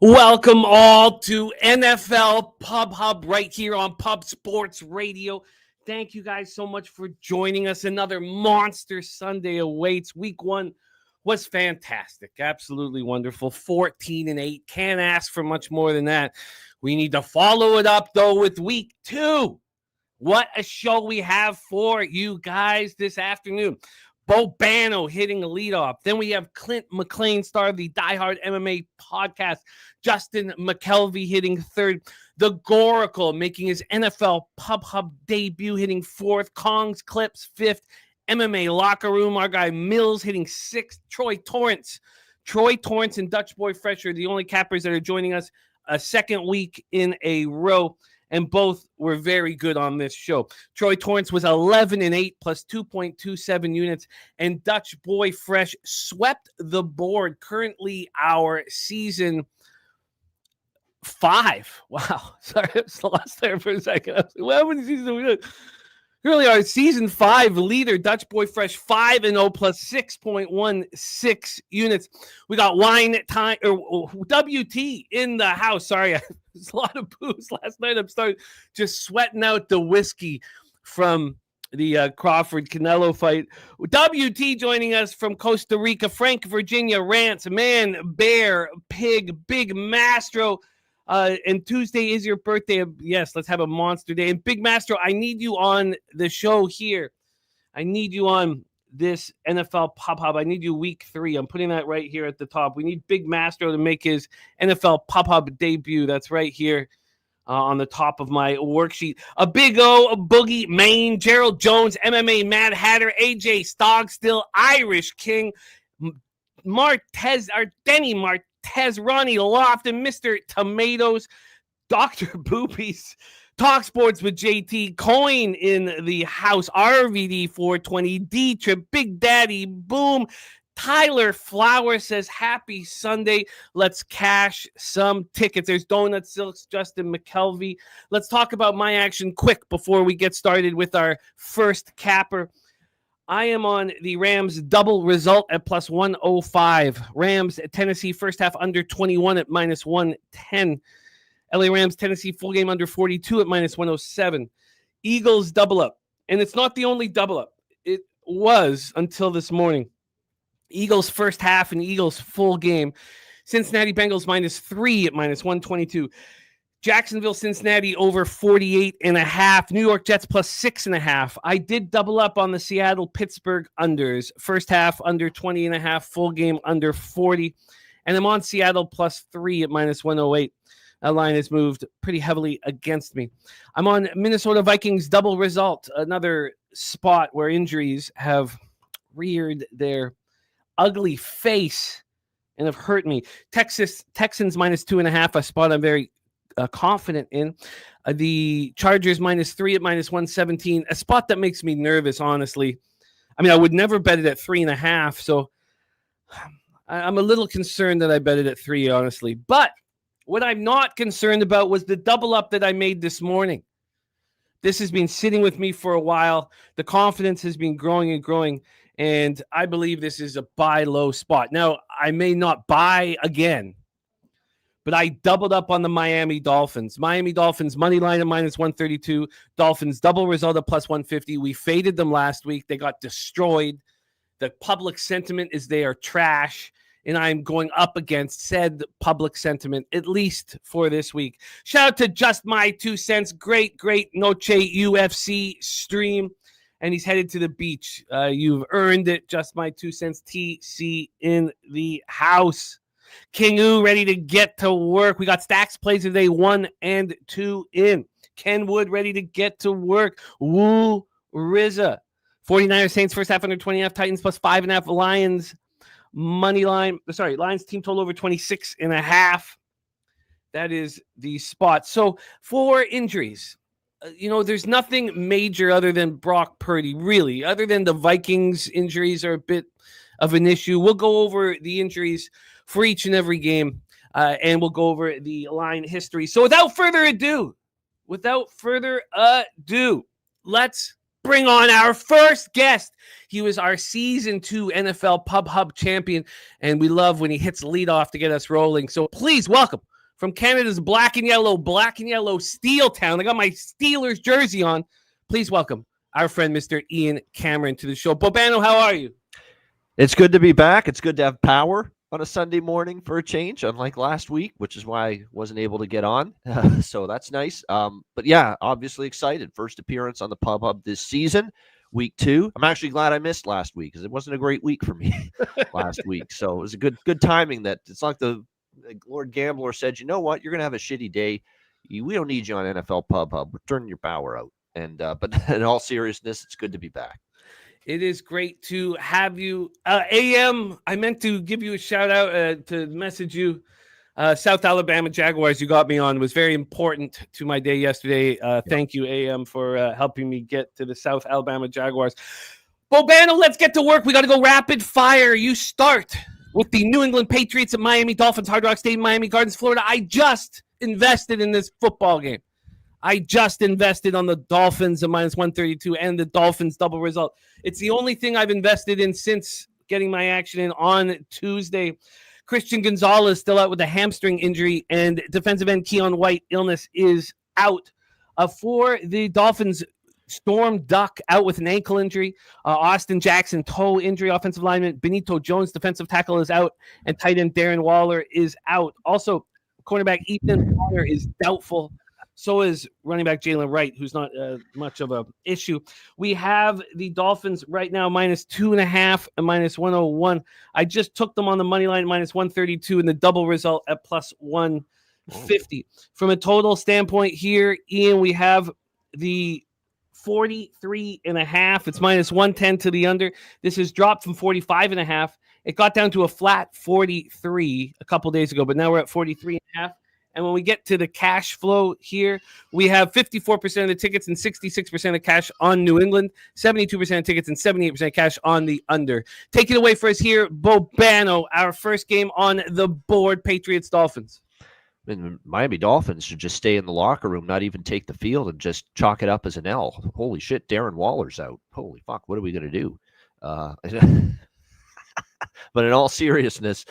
Welcome all to NFL Pub Hub right here on Pub Sports Radio. Thank you guys so much for joining us. Another monster Sunday awaits. Week one was fantastic. Absolutely wonderful. 14-8. Can't ask for much more than that. We need to follow it up, though, with week two. What a show we have for you guys this afternoon. Bo Bano hitting the leadoff. Then we have Clint Mlan, star of the Die Hard MMA podcast. Justin McKelie hitting third. The Goracle making his NFL Pub Hub debut, hitting fourth. Kong's Clips fifth. MMA Locker Room, our guy Mills hitting sixth. Troy Torrance and Dutch Boy Fresh are the only cappers that are joining us a second week in a row. And both were very good on this show. Troy Torrance was 11-8 plus 2.27 units. And Dutch Boy Fresh swept the board. Currently our season 5. Wow. Sorry, I was lost there for a second. I was like, how many seasons have we done? Really, our season 5 leader, Dutch Boy Fresh, 5-0 plus 6.16 units. We got wine time or WT in the house. Sorry, there's a lot of booze last night. I'm starting just sweating out the whiskey from the Crawford Canelo fight. WT joining us from Costa Rica, Frank, Virginia, Rants, Man, Bear, Pig, Big Mastro. And Tuesday is your birthday. Yes, let's have a monster day. And Big Mastro, I need you on the show here. I need you on this NFL Pub Hub. I need you week 3. I'm putting that right here at the top. We need Big Mastro to make his NFL Pub Hub debut. That's right here on the top of my worksheet. A Big O, a Boogie, Maine, Gerald Jones, MMA Mad Hatter, AJ Stogstill, Irish King, Martez, or Denny Martez, Ronnie Lofton, Mr. Tomatoes, Dr. Boobies, Talk Sports with JT, Coin in the house, RVD 420, D-Trip, Big Daddy, Boom, Tyler Flower says, happy Sunday. Let's cash some tickets. There's Donut Silks, Justin McKelie. Let's talk about my action quick before we get started with our first capper. I am on the Rams double result at plus 105. Rams at Tennessee first half under 21 at minus 110. LA Rams Tennessee full game under 42 at minus 107. Eagles double up. And it's not the only double up. It was until this morning. Eagles first half and Eagles full game. Cincinnati Bengals minus 3 at minus 122. Jacksonville, Cincinnati over 48.5. New York Jets plus 6.5. I did double up on the Seattle, Pittsburgh unders. First half under 20.5. Full game under 40. And I'm on Seattle plus 3 at minus 108. That line has moved pretty heavily against me. I'm on Minnesota Vikings double result. Another spot where injuries have reared their ugly face and have hurt me. Texans minus 2.5. A spot I'm very confident in. The Chargers minus 3 at minus 117, a spot that makes me nervous, honestly. I mean, I would never bet it at 3.5, so I'm a little concerned that I bet it at 3, honestly. But what I'm not concerned about was the double up that I made this morning. This has been sitting with me for a while. The confidence has been growing and growing, and I believe this is a buy low spot. Now, I may not buy again, but I doubled up on the Miami Dolphins. Miami Dolphins money line at minus 132. Dolphins double result at plus 150. We faded them last week. They got destroyed. The public sentiment is they are trash, and I'm going up against said public sentiment, at least for this week. Shout out to Just My 2 Cents. Great Noche UFC stream, and he's headed to the beach. You've earned it. Just My 2 Cents TC in the house. King U ready to get to work. We got Stacks plays today, 1 and 2 in. Ken Wood ready to get to work. Woo Rizza. 49ers Saints first half under 20.5. Titans plus 5.5. Lions money line. Lions team total over 26.5. That is the spot. So for injuries, there's nothing major other than Brock Purdy, really. Other than the Vikings injuries are a bit of an issue. We'll go over the injuries for each and every game, and we'll go over the line history. So without further ado, let's bring on our first guest. He was our Season 2 NFL Pub Hub champion, and we love when he hits lead off to get us rolling. So please welcome from Canada's black and yellow Steel Town. I got my Steelers jersey on. Please welcome our friend, Mr. Ian Cameron, to the show. Bobano, how are you? It's good to be back. It's good to have power on a Sunday morning for a change, unlike last week, which is why I wasn't able to get on. So that's nice. But yeah, obviously excited. First appearance on the Pub Hub this season, week 2. I'm actually glad I missed last week because it wasn't a great week for me last week. So it was a good timing. That it's like the Lord Gambler said, you know what, you're going to have a shitty day. We don't need you on NFL Pub Hub. We're turning your power out. And but in all seriousness, it's good to be back. It is great to have you. AM, I meant to give you a shout out to message you. South Alabama Jaguars, you got me on. It was very important to my day yesterday. Thank you, AM, for helping me get to the South Alabama Jaguars. Bobano, let's get to work. We got to go rapid fire. You start with the New England Patriots at Miami Dolphins, Hard Rock Stadium, Miami Gardens, Florida. I just invested in this football game. I just invested on the Dolphins at minus 132 and the Dolphins double result. It's the only thing I've invested in since getting my action in on Tuesday. Christian Gonzalez still out with a hamstring injury, and defensive end Keon White illness is out. For the Dolphins, Storm Duck out with an ankle injury. Austin Jackson toe injury. Offensive lineman Benito Jones, defensive tackle, is out, and tight end Darren Waller is out. Also, cornerback Ethan Warner is doubtful. So is running back Jalen Wright, who's not much of an issue. We have the Dolphins right now minus 2.5 and minus 101. I just took them on the money line minus 132 and the double result at plus 150. From a total standpoint here, Ian, we have the 43.5. It's minus 110 to the under. This has dropped from 45.5. It got down to a flat 43 a couple days ago, but now we're at 43.5. And when we get to the cash flow here, we have 54% of the tickets and 66% of cash on New England, 72% of tickets and 78% cash on the under. Take it away for us here, Bobano, our first game on the board, Patriots-Dolphins. I mean, Miami Dolphins should just stay in the locker room, not even take the field, and just chalk it up as an L. Holy shit, Darren Waller's out. Holy fuck, what are we going to do? But in all seriousness,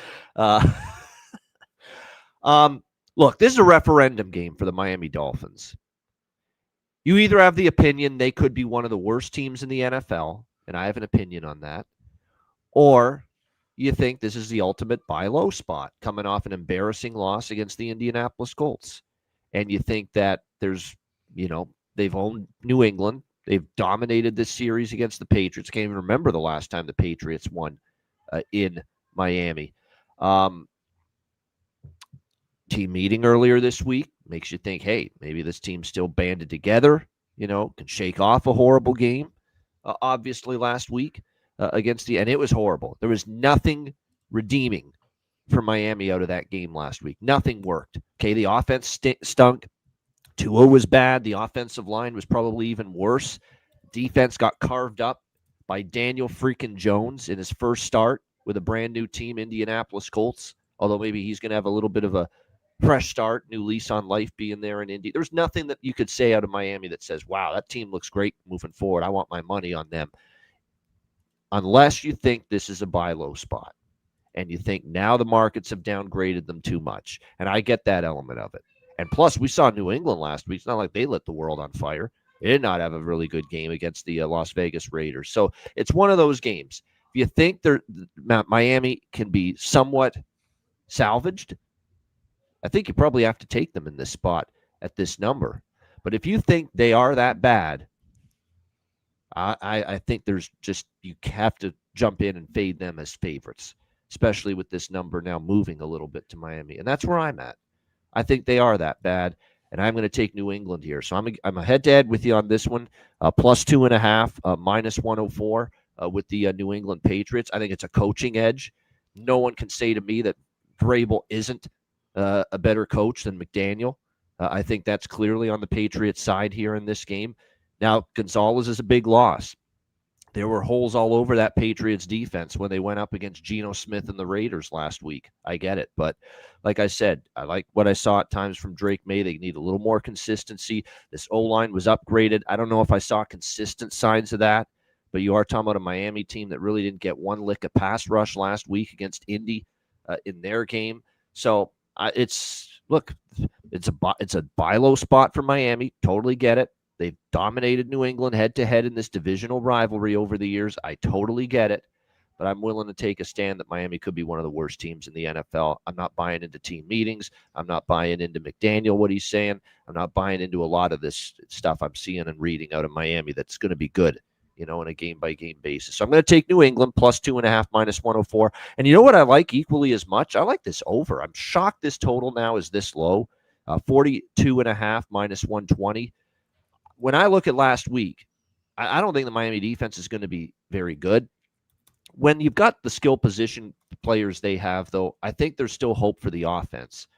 look, this is a referendum game for the Miami Dolphins. You either have the opinion they could be one of the worst teams in the NFL, and I have an opinion on that, or you think this is the ultimate buy low spot coming off an embarrassing loss against the Indianapolis Colts. And you think that there's, they've owned New England. They've dominated this series against the Patriots. Can't even remember the last time the Patriots won in Miami. Team meeting earlier this week makes you think, hey, maybe this team's still banded together, can shake off a horrible game, obviously last week against and it was horrible. There was nothing redeeming for Miami out of that game last week. Nothing worked. Okay, the offense stunk. Tua was bad. The offensive line was probably even worse. Defense got carved up by Daniel freaking Jones in his first start with a brand new team, Indianapolis Colts, although maybe he's going to have a little bit of a fresh start, new lease on life being there in Indy. There's nothing that you could say out of Miami that says, wow, that team looks great moving forward. I want my money on them. Unless you think this is a buy low spot and you think now the markets have downgraded them too much. And I get that element of it. And plus, we saw New England last week. It's not like they lit the world on fire. They did not have a really good game against the Las Vegas Raiders. So it's one of those games. If you think Miami can be somewhat salvaged, I think you probably have to take them in this spot at this number. But if you think they are that bad, I think there's just, you have to jump in and fade them as favorites, especially with this number now moving a little bit to Miami. And that's where I'm at. I think they are that bad, and I'm going to take New England here. So I'm a head-to-head with you on this one, plus 2.5, minus 104 with the New England Patriots. I think it's a coaching edge. No one can say to me that Vrabel isn't a better coach than McDaniel. I think that's clearly on the Patriots side here in this game. Now, Gonzalez is a big loss. There were holes all over that Patriots defense when they went up against Geno Smith and the Raiders last week. I get it. But like I said, I like what I saw at times from Drake May. They need a little more consistency. This O-line was upgraded. I don't know if I saw consistent signs of that, but you are talking about a Miami team that really didn't get one lick of pass rush last week against Indy in their game. So it's look, it's a buy low spot for Miami. Totally get it. They've dominated New England head-to-head in this divisional rivalry over the years. I totally get it. But I'm willing to take a stand that Miami could be one of the worst teams in the NFL. I'm not buying into team meetings. I'm not buying into McDaniel, what he's saying. I'm not buying into a lot of this stuff I'm seeing and reading out of Miami that's going to be good, in a game-by-game basis. So I'm going to take New England plus 2.5, minus 104. And you know what I like equally as much? I like this over. I'm shocked this total now is this low, 42.5, minus 120. When I look at last week, I don't think the Miami defense is going to be very good. When you've got the skill position players they have, though, I think there's still hope for the offense.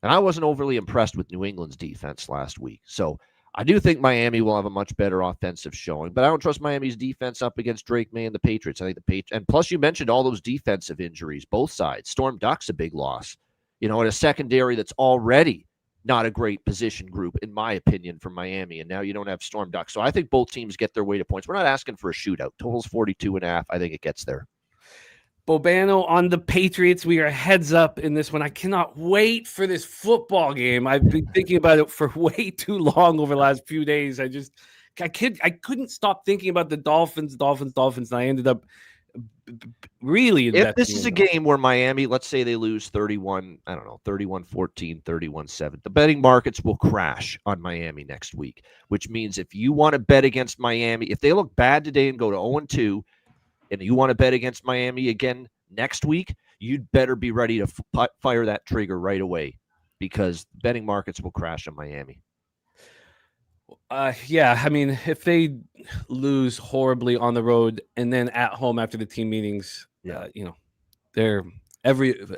And I wasn't overly impressed with New England's defense last week. So I do think Miami will have a much better offensive showing, but I don't trust Miami's defense up against Drake May and the Patriots. I think the Patriots, and plus you mentioned all those defensive injuries, both sides. Storm Duck's a big loss, in a secondary that's already not a great position group, in my opinion, for Miami. And now you don't have Storm Duck. So I think both teams get their way to points. We're not asking for a shootout. Total's 42.5. I think it gets there. Bobano on the Patriots. We are heads up in this one. I cannot wait for this football game. I've been thinking about it for way too long over the last few days. I couldn't stop thinking about the Dolphins. And I ended up really investing. If this is a game where Miami, let's say they lose 31-14, 31-7, the betting markets will crash on Miami next week, which means if you want to bet against Miami, if they look bad today and go to 0-2, and you want to bet against Miami again next week, you'd better be ready to fire that trigger right away, because betting markets will crash on Miami. Yeah, I mean, if they lose horribly on the road and then at home after the team meetings, they're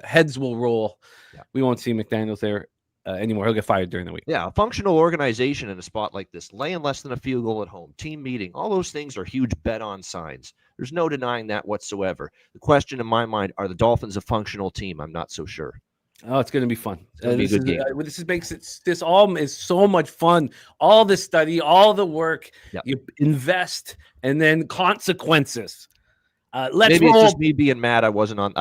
heads will roll. Yeah. We won't see McDaniels there anymore. He'll get fired during the week. Yeah, a functional organization in a spot like this, laying less than a field goal at home, team meeting, all those things are huge bet-on signs. There's no denying that whatsoever. The question in my mind, are the Dolphins a functional team? I'm not so sure. Oh, it's going to be fun. This all is so much fun. All the study, all the work, You invest, and then consequences. Maybe it's just me being mad I wasn't on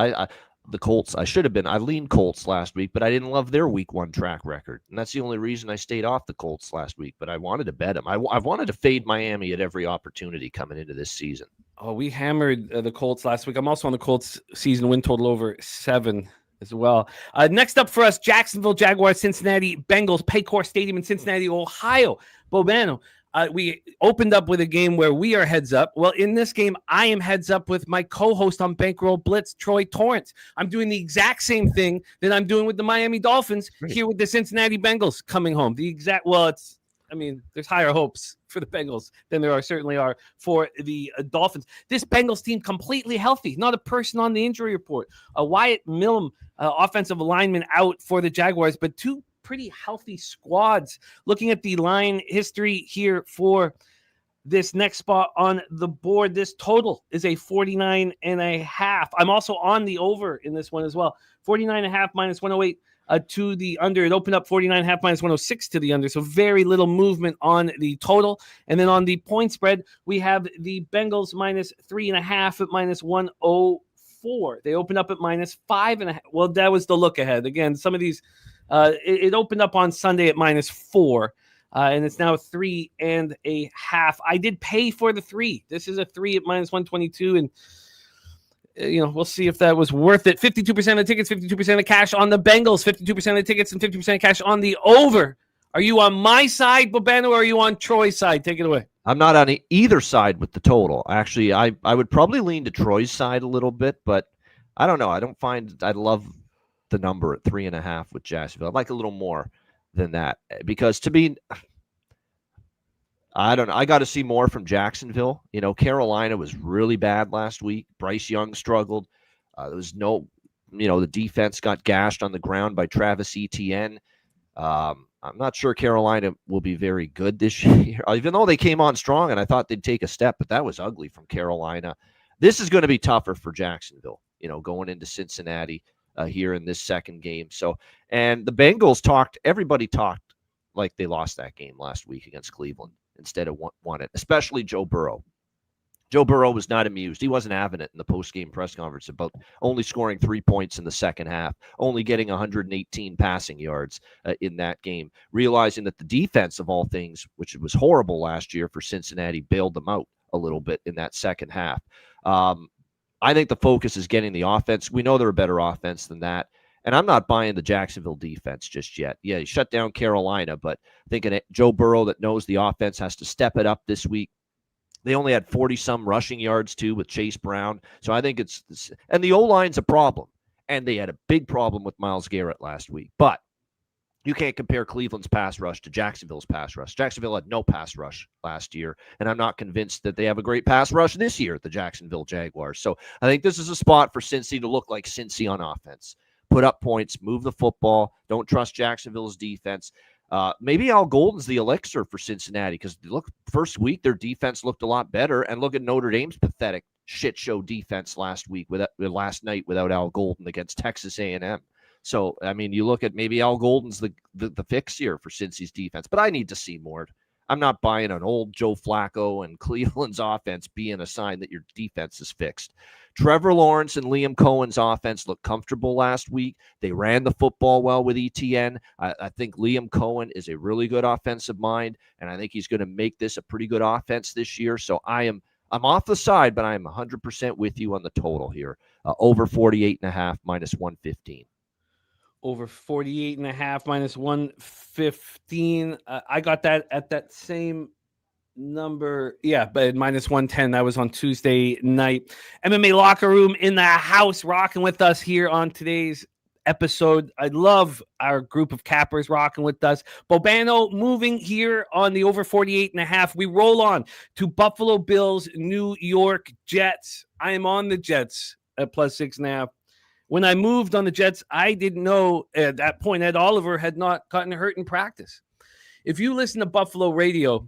the Colts. I should have been. I leaned Colts last week, but I didn't love their week 1 track record. And that's the only reason I stayed off the Colts last week. But I wanted to bet them. I wanted to fade Miami at every opportunity coming into this season. Oh, we hammered the Colts last week. I'm also on the Colts season win total over 7 as well. Next up for us, Jacksonville Jaguars, Cincinnati Bengals, Paycor Stadium in Cincinnati, Ohio. Bobano, we opened up with a game where we are heads up. Well, in this game, I am heads up with my co-host on Bankroll Blitz, Troy Torrance. I'm doing the exact same thing that I'm doing with the Miami Dolphins here with the Cincinnati Bengals coming home. There's higher hopes for the Bengals than there certainly are for the Dolphins. This Bengals team completely healthy, not a person on the injury report. Wyatt Millam, offensive lineman, out for the Jaguars, but 2 pretty healthy squads. Looking at the line history here for this next spot on the board, this total is a 49.5. I'm also on the over in this one as well. 49.5 minus 108 to the under. It opened up 49.5 minus 106 to the under. So very little movement on the total. And then on the point spread, we have the Bengals minus 3.5 at minus 104. They opened up at minus 5.5. Well, that was the look ahead. Again, some of these, it opened up on Sunday at minus 4. And it's now 3.5. I did pay for the 3. This is a 3 at minus 122. And we'll see if that was worth it. 52% of the tickets, 52% of cash on the Bengals, 52% of the tickets, and 50% of cash on the over. Are you on my side, Bobano, or are you on Troy's side? Take it away. I'm not on either side with the total. Actually, I would probably lean to Troy's side a little bit, but I don't know. I love the number at 3.5 with Jacksonville. I'd like a little more than that, because to me, I don't know. I got to see more from Jacksonville. Carolina was really bad last week. Bryce Young struggled. There was no, the defense got gashed on the ground by Travis Etienne. I'm not sure Carolina will be very good this year, even though they came on strong and I thought they'd take a step, but that was ugly from Carolina. This is going to be tougher for Jacksonville, going into Cincinnati here in this second game. So, and the Bengals everybody talked like they lost that game last week against Cleveland instead of won it, especially Joe Burrow. Joe Burrow was not amused. He wasn't having it in the post-game press conference about only scoring 3 points in the second half, only getting 118 passing yards in that game, realizing that the defense of all things, which was horrible last year for Cincinnati, bailed them out a little bit in that second half. I think the focus is getting the offense. We know they're a better offense than that. And I'm not buying the Jacksonville defense just yet. Yeah, he shut down Carolina, but thinking Joe Burrow that knows the offense has to step it up this week. They only had 40-some rushing yards, too, with Chase Brown. So I think it's – and the O-line's a problem. And they had a big problem with Myles Garrett last week. But you can't compare Cleveland's pass rush to Jacksonville's pass rush. Jacksonville had no pass rush last year, and I'm not convinced that they have a great pass rush this year, the Jacksonville Jaguars. So I think this is a spot for Cincy to look like Cincy on offense. Put up points, move the football. Don't trust Jacksonville's defense. Maybe Al Golden's the elixir for Cincinnati because look, first week their defense looked a lot better, and look at Notre Dame's pathetic shit show defense last night without Al Golden against Texas A&M. So I mean, you look at maybe Al Golden's the fix here for Cincy's defense, but I need to see more. I'm not buying an old Joe Flacco and Cleveland's offense being a sign that your defense is fixed. Trevor Lawrence and Liam Cohen's offense looked comfortable last week. They ran the football well with ETN. I think Liam Cohen is a really good offensive mind, and I think he's going to make this a pretty good offense this year. So I'm off the side, but I'm 100% with you on the total here. Over 48.5 minus 115. Over 48.5 minus 115. I got that at that same number. Yeah, but minus 110. That was on Tuesday night. MMA Locker Room in the house, rocking with us here on today's episode. I love our group of cappers rocking with us. Bobano moving here on the over 48.5. We roll on to Buffalo Bills, New York Jets. I am on the Jets at plus 6.5. When I moved on the Jets, I didn't know at that point Ed Oliver had not gotten hurt in practice. If you listen to Buffalo radio,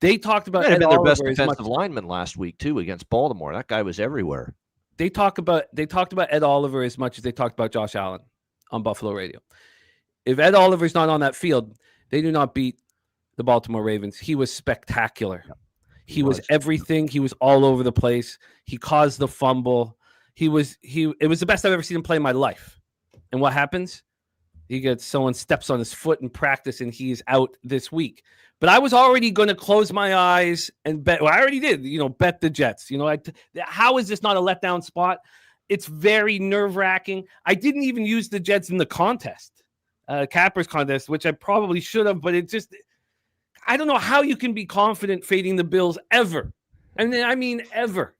they talked about Ed their best Oliver defensive lineman last week too against Baltimore. That guy was everywhere. They talked about Ed Oliver as much as they talked about Josh Allen on Buffalo radio. If Ed Oliver's not on that field, they do not beat the Baltimore Ravens. He was spectacular. Yep. He was everything. He was all over the place. He caused the fumble. It was the best I've ever seen him play in my life. And what happens? Someone steps on his foot in practice and he's out this week. But I was already going to close my eyes and bet. Well, I already did, bet the Jets. How is this not a letdown spot? It's very nerve-wracking. I didn't even use the Jets in the contest, Cappers contest, which I probably should have, but I don't know how you can be confident fading the Bills ever. And then, I mean, ever.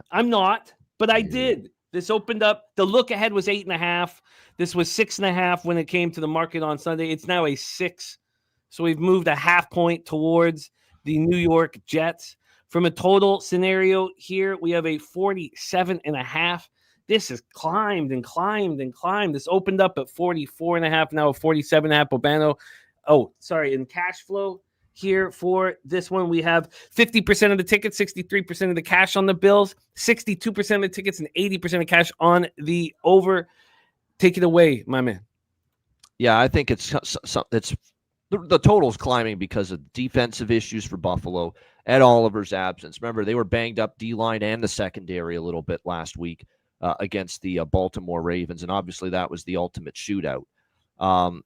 I'm not. But I did. This opened up. The look ahead was 8.5. This was 6.5 when it came to the market on Sunday. It's now a 6. So we've moved a half point towards the New York Jets. From a total scenario here, we have a 47.5. This has climbed and climbed and climbed. This opened up at 44.5, now 47.5. Bobano. In cash flow here for this one, we have 50% of the tickets, 63% of the cash on the Bills, 62% of the tickets, and 80% of cash on the over. Take it away, my man. Yeah, I think it's the total's climbing because of defensive issues for Buffalo. Ed Oliver's absence. Remember, they were banged up D-line and the secondary a little bit last week against the Baltimore Ravens, and obviously that was the ultimate shootout.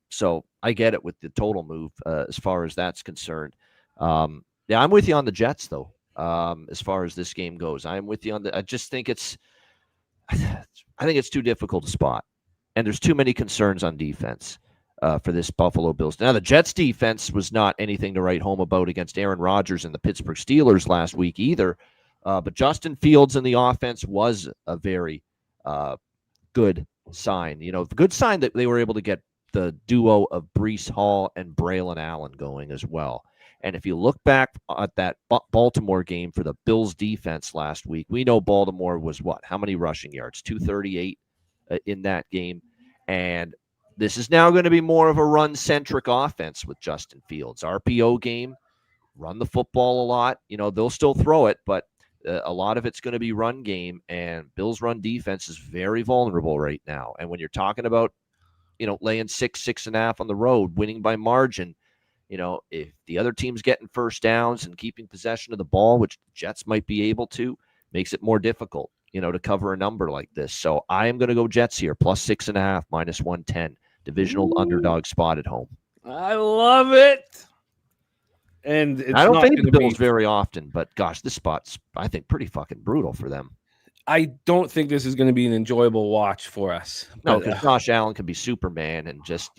So I get it with the total move as far as that's concerned. I'm with you on the Jets though. As far as this game goes, I'm with you on I just think I think it's too difficult to spot, and there's too many concerns on defense for this Buffalo Bills. Now the Jets defense was not anything to write home about against Aaron Rodgers and the Pittsburgh Steelers last week either. But Justin Fields in the offense was a very good sign. The good sign that they were able to get the duo of Breece Hall and Braylon Allen going as well. And if you look back at that Baltimore game for the Bills defense last week, we know Baltimore was how many rushing yards? 238 in that game. And this is now going to be more of a run-centric offense with Justin Fields. RPO game, run the football a lot. They'll still throw it, but a lot of it's going to be run game. And Bills' run defense is very vulnerable right now. And when you're talking about laying 6.5 on the road, winning by margin, If the other team's getting first downs and keeping possession of the ball, which the Jets might be able to, makes it more difficult, to cover a number like this. So I am going to go Jets here, plus 6.5, minus 110. Divisional underdog spot at home. I love it. And I don't fade the Bills very often, but gosh, this spot's, I think, pretty fucking brutal for them. I don't think this is going to be an enjoyable watch for us. No, because Josh Allen can be Superman and just,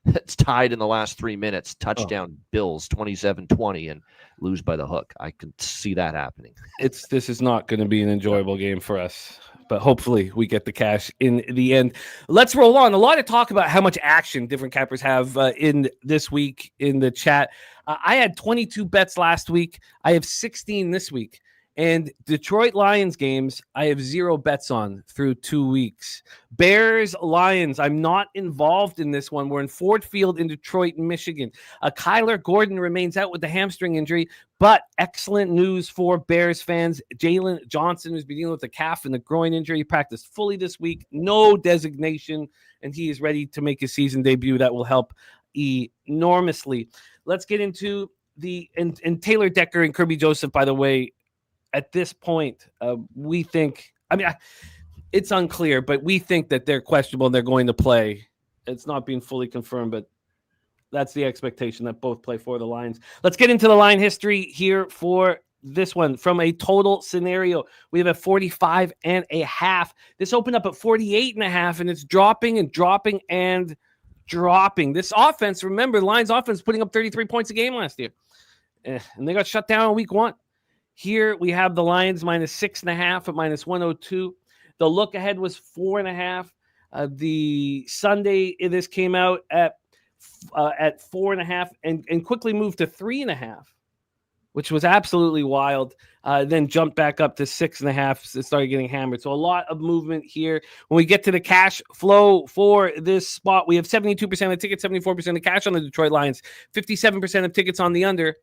it's tied in the last 3 minutes, touchdown Bills 27-20 and lose by the hook. I can see that happening. This is not going to be an enjoyable game for us, but hopefully we get the cash in the end. Let's roll on. A lot of talk about how much action different cappers have in this week in the chat. I had 22 bets last week. I have 16 this week. And Detroit Lions games, I have 0 bets on through 2 weeks. Bears, Lions, I'm not involved in this one. We're in Ford Field in Detroit, Michigan. Kyler Gordon remains out with the hamstring injury, but excellent news for Bears fans. Jalen Johnson, who's been dealing with the calf and the groin injury, he practiced fully this week, no designation, and he is ready to make his season debut. That will help enormously. Let's get into and Taylor Decker and Kirby Joseph, by the way. At this point, we think, it's unclear, but we think that they're questionable and they're going to play. It's not being fully confirmed, but that's the expectation that both play for the Lions. Let's get into the line history here for this one. From a total scenario, we have a 45.5. This opened up at 48.5, and it's dropping and dropping and dropping. This offense, remember, the Lions offense putting up 33 points a game last year, and they got shut down in week 1. Here we have the Lions minus 6.5 at minus 102. The look ahead was 4.5. The Sunday this came out at 4.5 and quickly moved to 3.5, which was absolutely wild. Then jumped back up to 6.5. It started getting hammered. So a lot of movement here. When we get to the cash flow for this spot, we have 72% of the tickets, 74% of cash on the Detroit Lions, 57% of tickets on the under,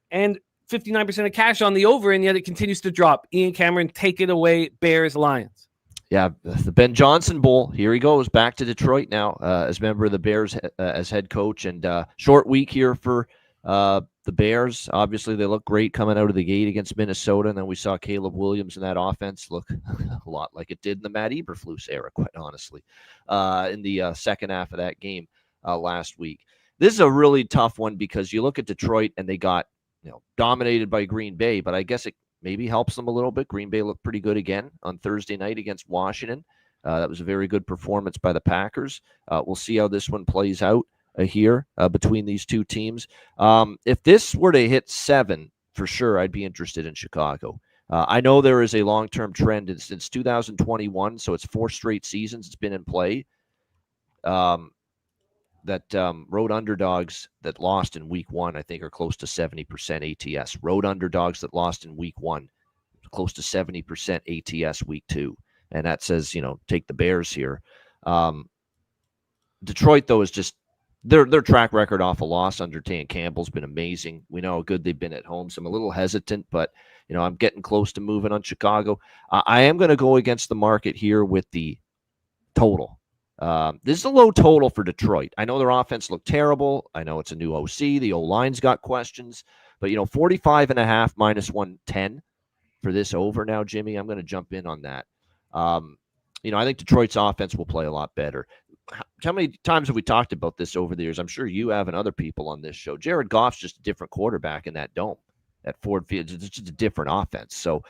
and 59% of cash on the over, and yet it continues to drop. Ian Cameron, take it away, Bears, Lions. Yeah, the Ben Johnson Bowl. Here he goes, back to Detroit now as a member of the Bears as head coach. And short week here for the Bears. Obviously, they look great coming out of the gate against Minnesota, and then we saw Caleb Williams in that offense look a lot like it did in the Matt Eberflus era, quite honestly, in the second half of that game last week. This is a really tough one because you look at Detroit, and they got dominated by Green Bay, but I guess it maybe helps them a little bit. Green Bay looked pretty good again on Thursday night against Washington. That was a very good performance by the Packers. We'll see how this one plays out here between these two teams. If this were to hit 7, for sure, I'd be interested in Chicago. I know there is a long-term trend since 2021, so it's 4 straight seasons it's been in play. That road underdogs that lost in week 1, I think, are close to 70% ATS. Road underdogs that lost in week 1, close to 70% ATS week 2. And that says, take the Bears here. Detroit, though, is just their track record off a loss under Dan Campbell's been amazing. We know how good they've been at home, so I'm a little hesitant, but I'm getting close to moving on Chicago. I am going to go against the market here with the total. This is a low total for Detroit. I know their offense looked terrible. I know it's a new OC. The O-line's got questions. But, 45.5 minus 110 for this over now, Jimmy. I'm going to jump in on that. I think Detroit's offense will play a lot better. How many times have we talked about this over the years? I'm sure you have and other people on this show. Jared Goff's just a different quarterback in that dome at Ford Field. It's just a different offense. So,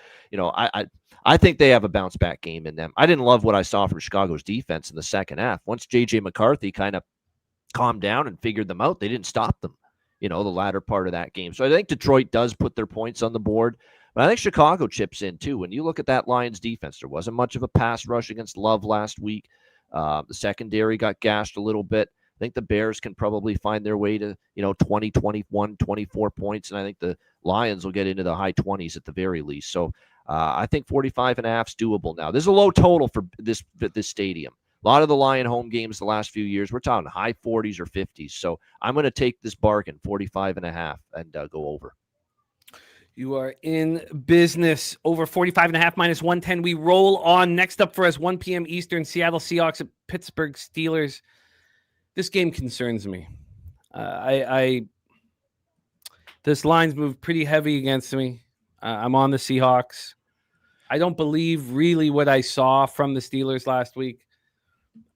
I think they have a bounce back game in them. I didn't love what I saw from Chicago's defense in the second half. Once J.J. McCarthy kind of calmed down and figured them out, they didn't stop them, the latter part of that game. So I think Detroit does put their points on the board. But I think Chicago chips in too. When you look at that Lions defense, there wasn't much of a pass rush against Love last week. The secondary got gashed a little bit. I think the Bears can probably find their way to, 20, 21, 24 points. And I think the Lions will get into the high 20s at the very least. So I think 45.5 is doable now. There's a low total for this stadium. A lot of the Lion home games the last few years, we're talking high 40s or 50s. So I'm going to take this bargain, 45.5, and go over. You are in business. Over 45.5 minus 110. We roll on. Next up for us, 1 p.m. Eastern, Seattle Seahawks at Pittsburgh Steelers. This game concerns me. This line's moved pretty heavy against me. I'm on the Seahawks. I don't believe really what I saw from the Steelers last week,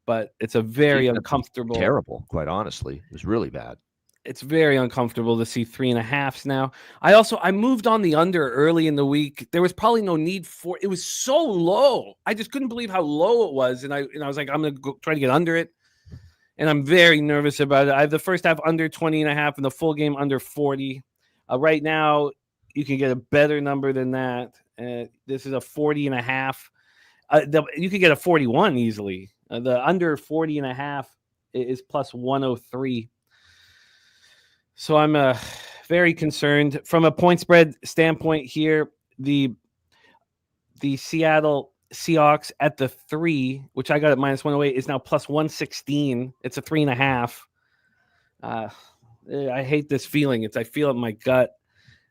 but it's a very uncomfortable. Terrible, quite honestly. It was really bad. It's very uncomfortable to see 3.5s now. I moved on the under early in the week. There was probably no need for it. Was so low. I just couldn't believe how low it was. And I was like, I'm going to try to get under it. And I'm very nervous about it. I have the first half under 20.5 and the full game under 40. Right now, you can get a better number than that. This is a 40.5. You could get a 41 easily. The under 40.5 is plus 103. So I'm very concerned from a point spread standpoint here. The Seattle Seahawks at the 3, which I got at minus 108, is now plus 116. It's a 3.5. I hate this feeling. I feel it in my gut.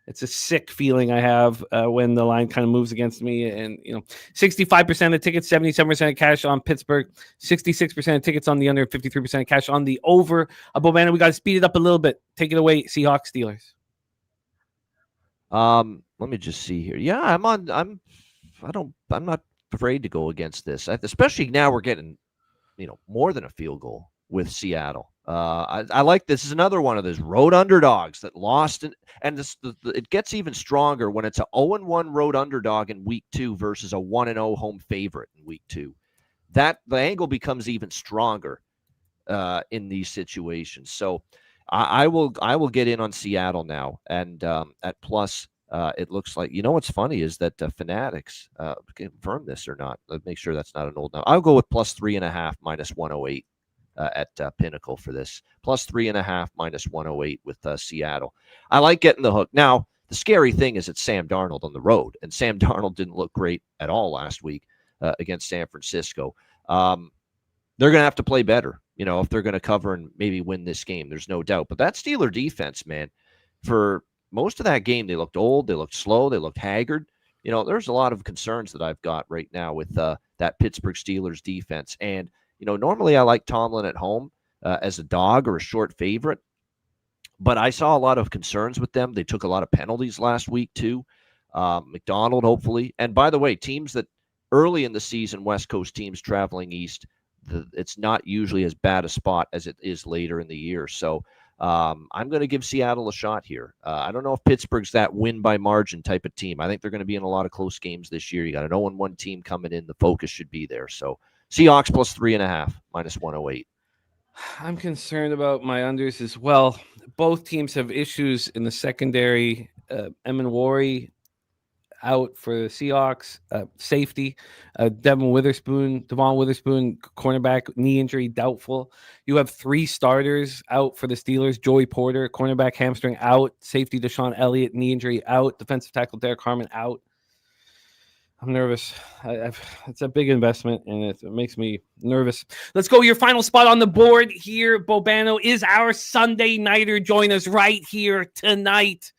It's a sick feeling I have when the line kind of moves against me. And, 65% of tickets, 77% of cash on Pittsburgh, 66% of tickets on the under, 53% of cash on the over. Bobana, we got to speed it up a little bit. Take it away, Seahawks, Steelers. Let me just see here. Yeah, I'm not afraid to go against this, especially now we're getting, more than a field goal with Seattle. I like this. Is another one of those road underdogs that lost, and it gets even stronger when it's a 0-1 road underdog in week 2 versus a 1-0 home favorite in week 2. That the angle becomes even stronger in these situations. So I will get in on Seattle now, and at plus. It looks like, what's funny is that Fanatics confirm this or not. Let's make sure that's not an old number. I'll go with plus 3.5 minus 108 at Pinnacle for this. Plus 3.5 minus 108 with Seattle. I like getting the hook. Now, the scary thing is it's Sam Darnold on the road, and Sam Darnold didn't look great at all last week against San Francisco. They're going to have to play better, if they're going to cover and maybe win this game. There's no doubt. But that Steeler defense, man, for most of that game, they looked old, they looked slow, they looked haggard. There's a lot of concerns that I've got right now with that Pittsburgh Steelers defense. And, normally I like Tomlin at home as a dog or a short favorite. But I saw a lot of concerns with them. They took a lot of penalties last week, too. McDonald, hopefully. And by the way, teams that early in the season, West Coast teams traveling east, it's not usually as bad a spot as it is later in the year. So, I'm going to give Seattle a shot here. I don't know if Pittsburgh's that win by margin type of team. I think they're going to be in a lot of close games this year. You got an 0-1 team coming in. The focus should be there. So Seahawks plus 3.5 minus 108. I'm concerned about my unders as well. Both teams have issues in the secondary. Emin Wari out for the Seahawks. Safety, Devon Witherspoon, cornerback, knee injury, doubtful. You have 3 starters out for the Steelers. Joey Porter, cornerback, hamstring, out. Safety, Deshaun Elliott, knee injury, out. Defensive tackle, Derek Harmon, out. I'm nervous. It's a big investment, and it makes me nervous. Let's go. Your final spot on the board here, Bobano, is our Sunday nighter. Join us right here tonight.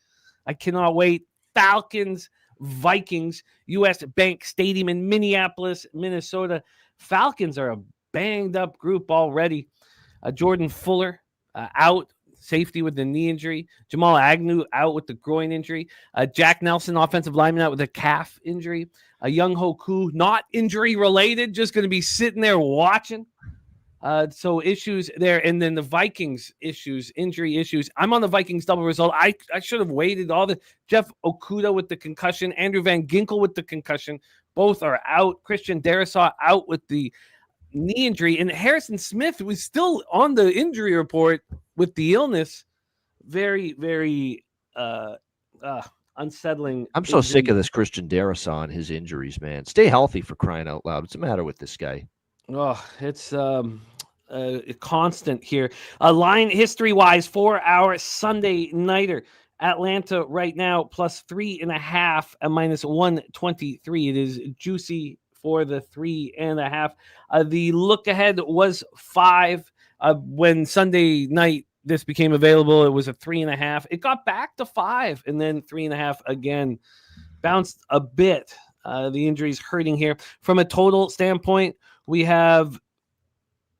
I cannot wait. Falcons, Vikings, U.S. Bank Stadium in Minneapolis, Minnesota. Falcons are a banged-up group already. Jordan Fuller out, safety with the knee injury. Jamal Agnew out with the groin injury. Jack Nelson, offensive lineman, out with a calf injury. Young Hoku, not injury-related, just going to be sitting there watching. So issues there. And then the Vikings issues, injury issues. I'm on the Vikings double result. I should have waited. Jeff Okudah with the concussion, Andrew Van Ginkel with the concussion. Both are out. Christian Darrisaw out with the knee injury. And Harrison Smith was still on the injury report with the illness. Very, very unsettling. I'm so sick of this Christian Darrisaw and his injuries, man. Stay healthy, for crying out loud. What's the matter with this guy? Oh, it's constant here. Line history-wise for our Sunday nighter. Atlanta right now plus 3.5 at minus 123. It is juicy for the 3.5. The look ahead was 5 when Sunday night this became available. It was a 3.5. It got back to 5 and then 3.5 again. Bounced a bit. The injuries hurting here. From a total standpoint, we have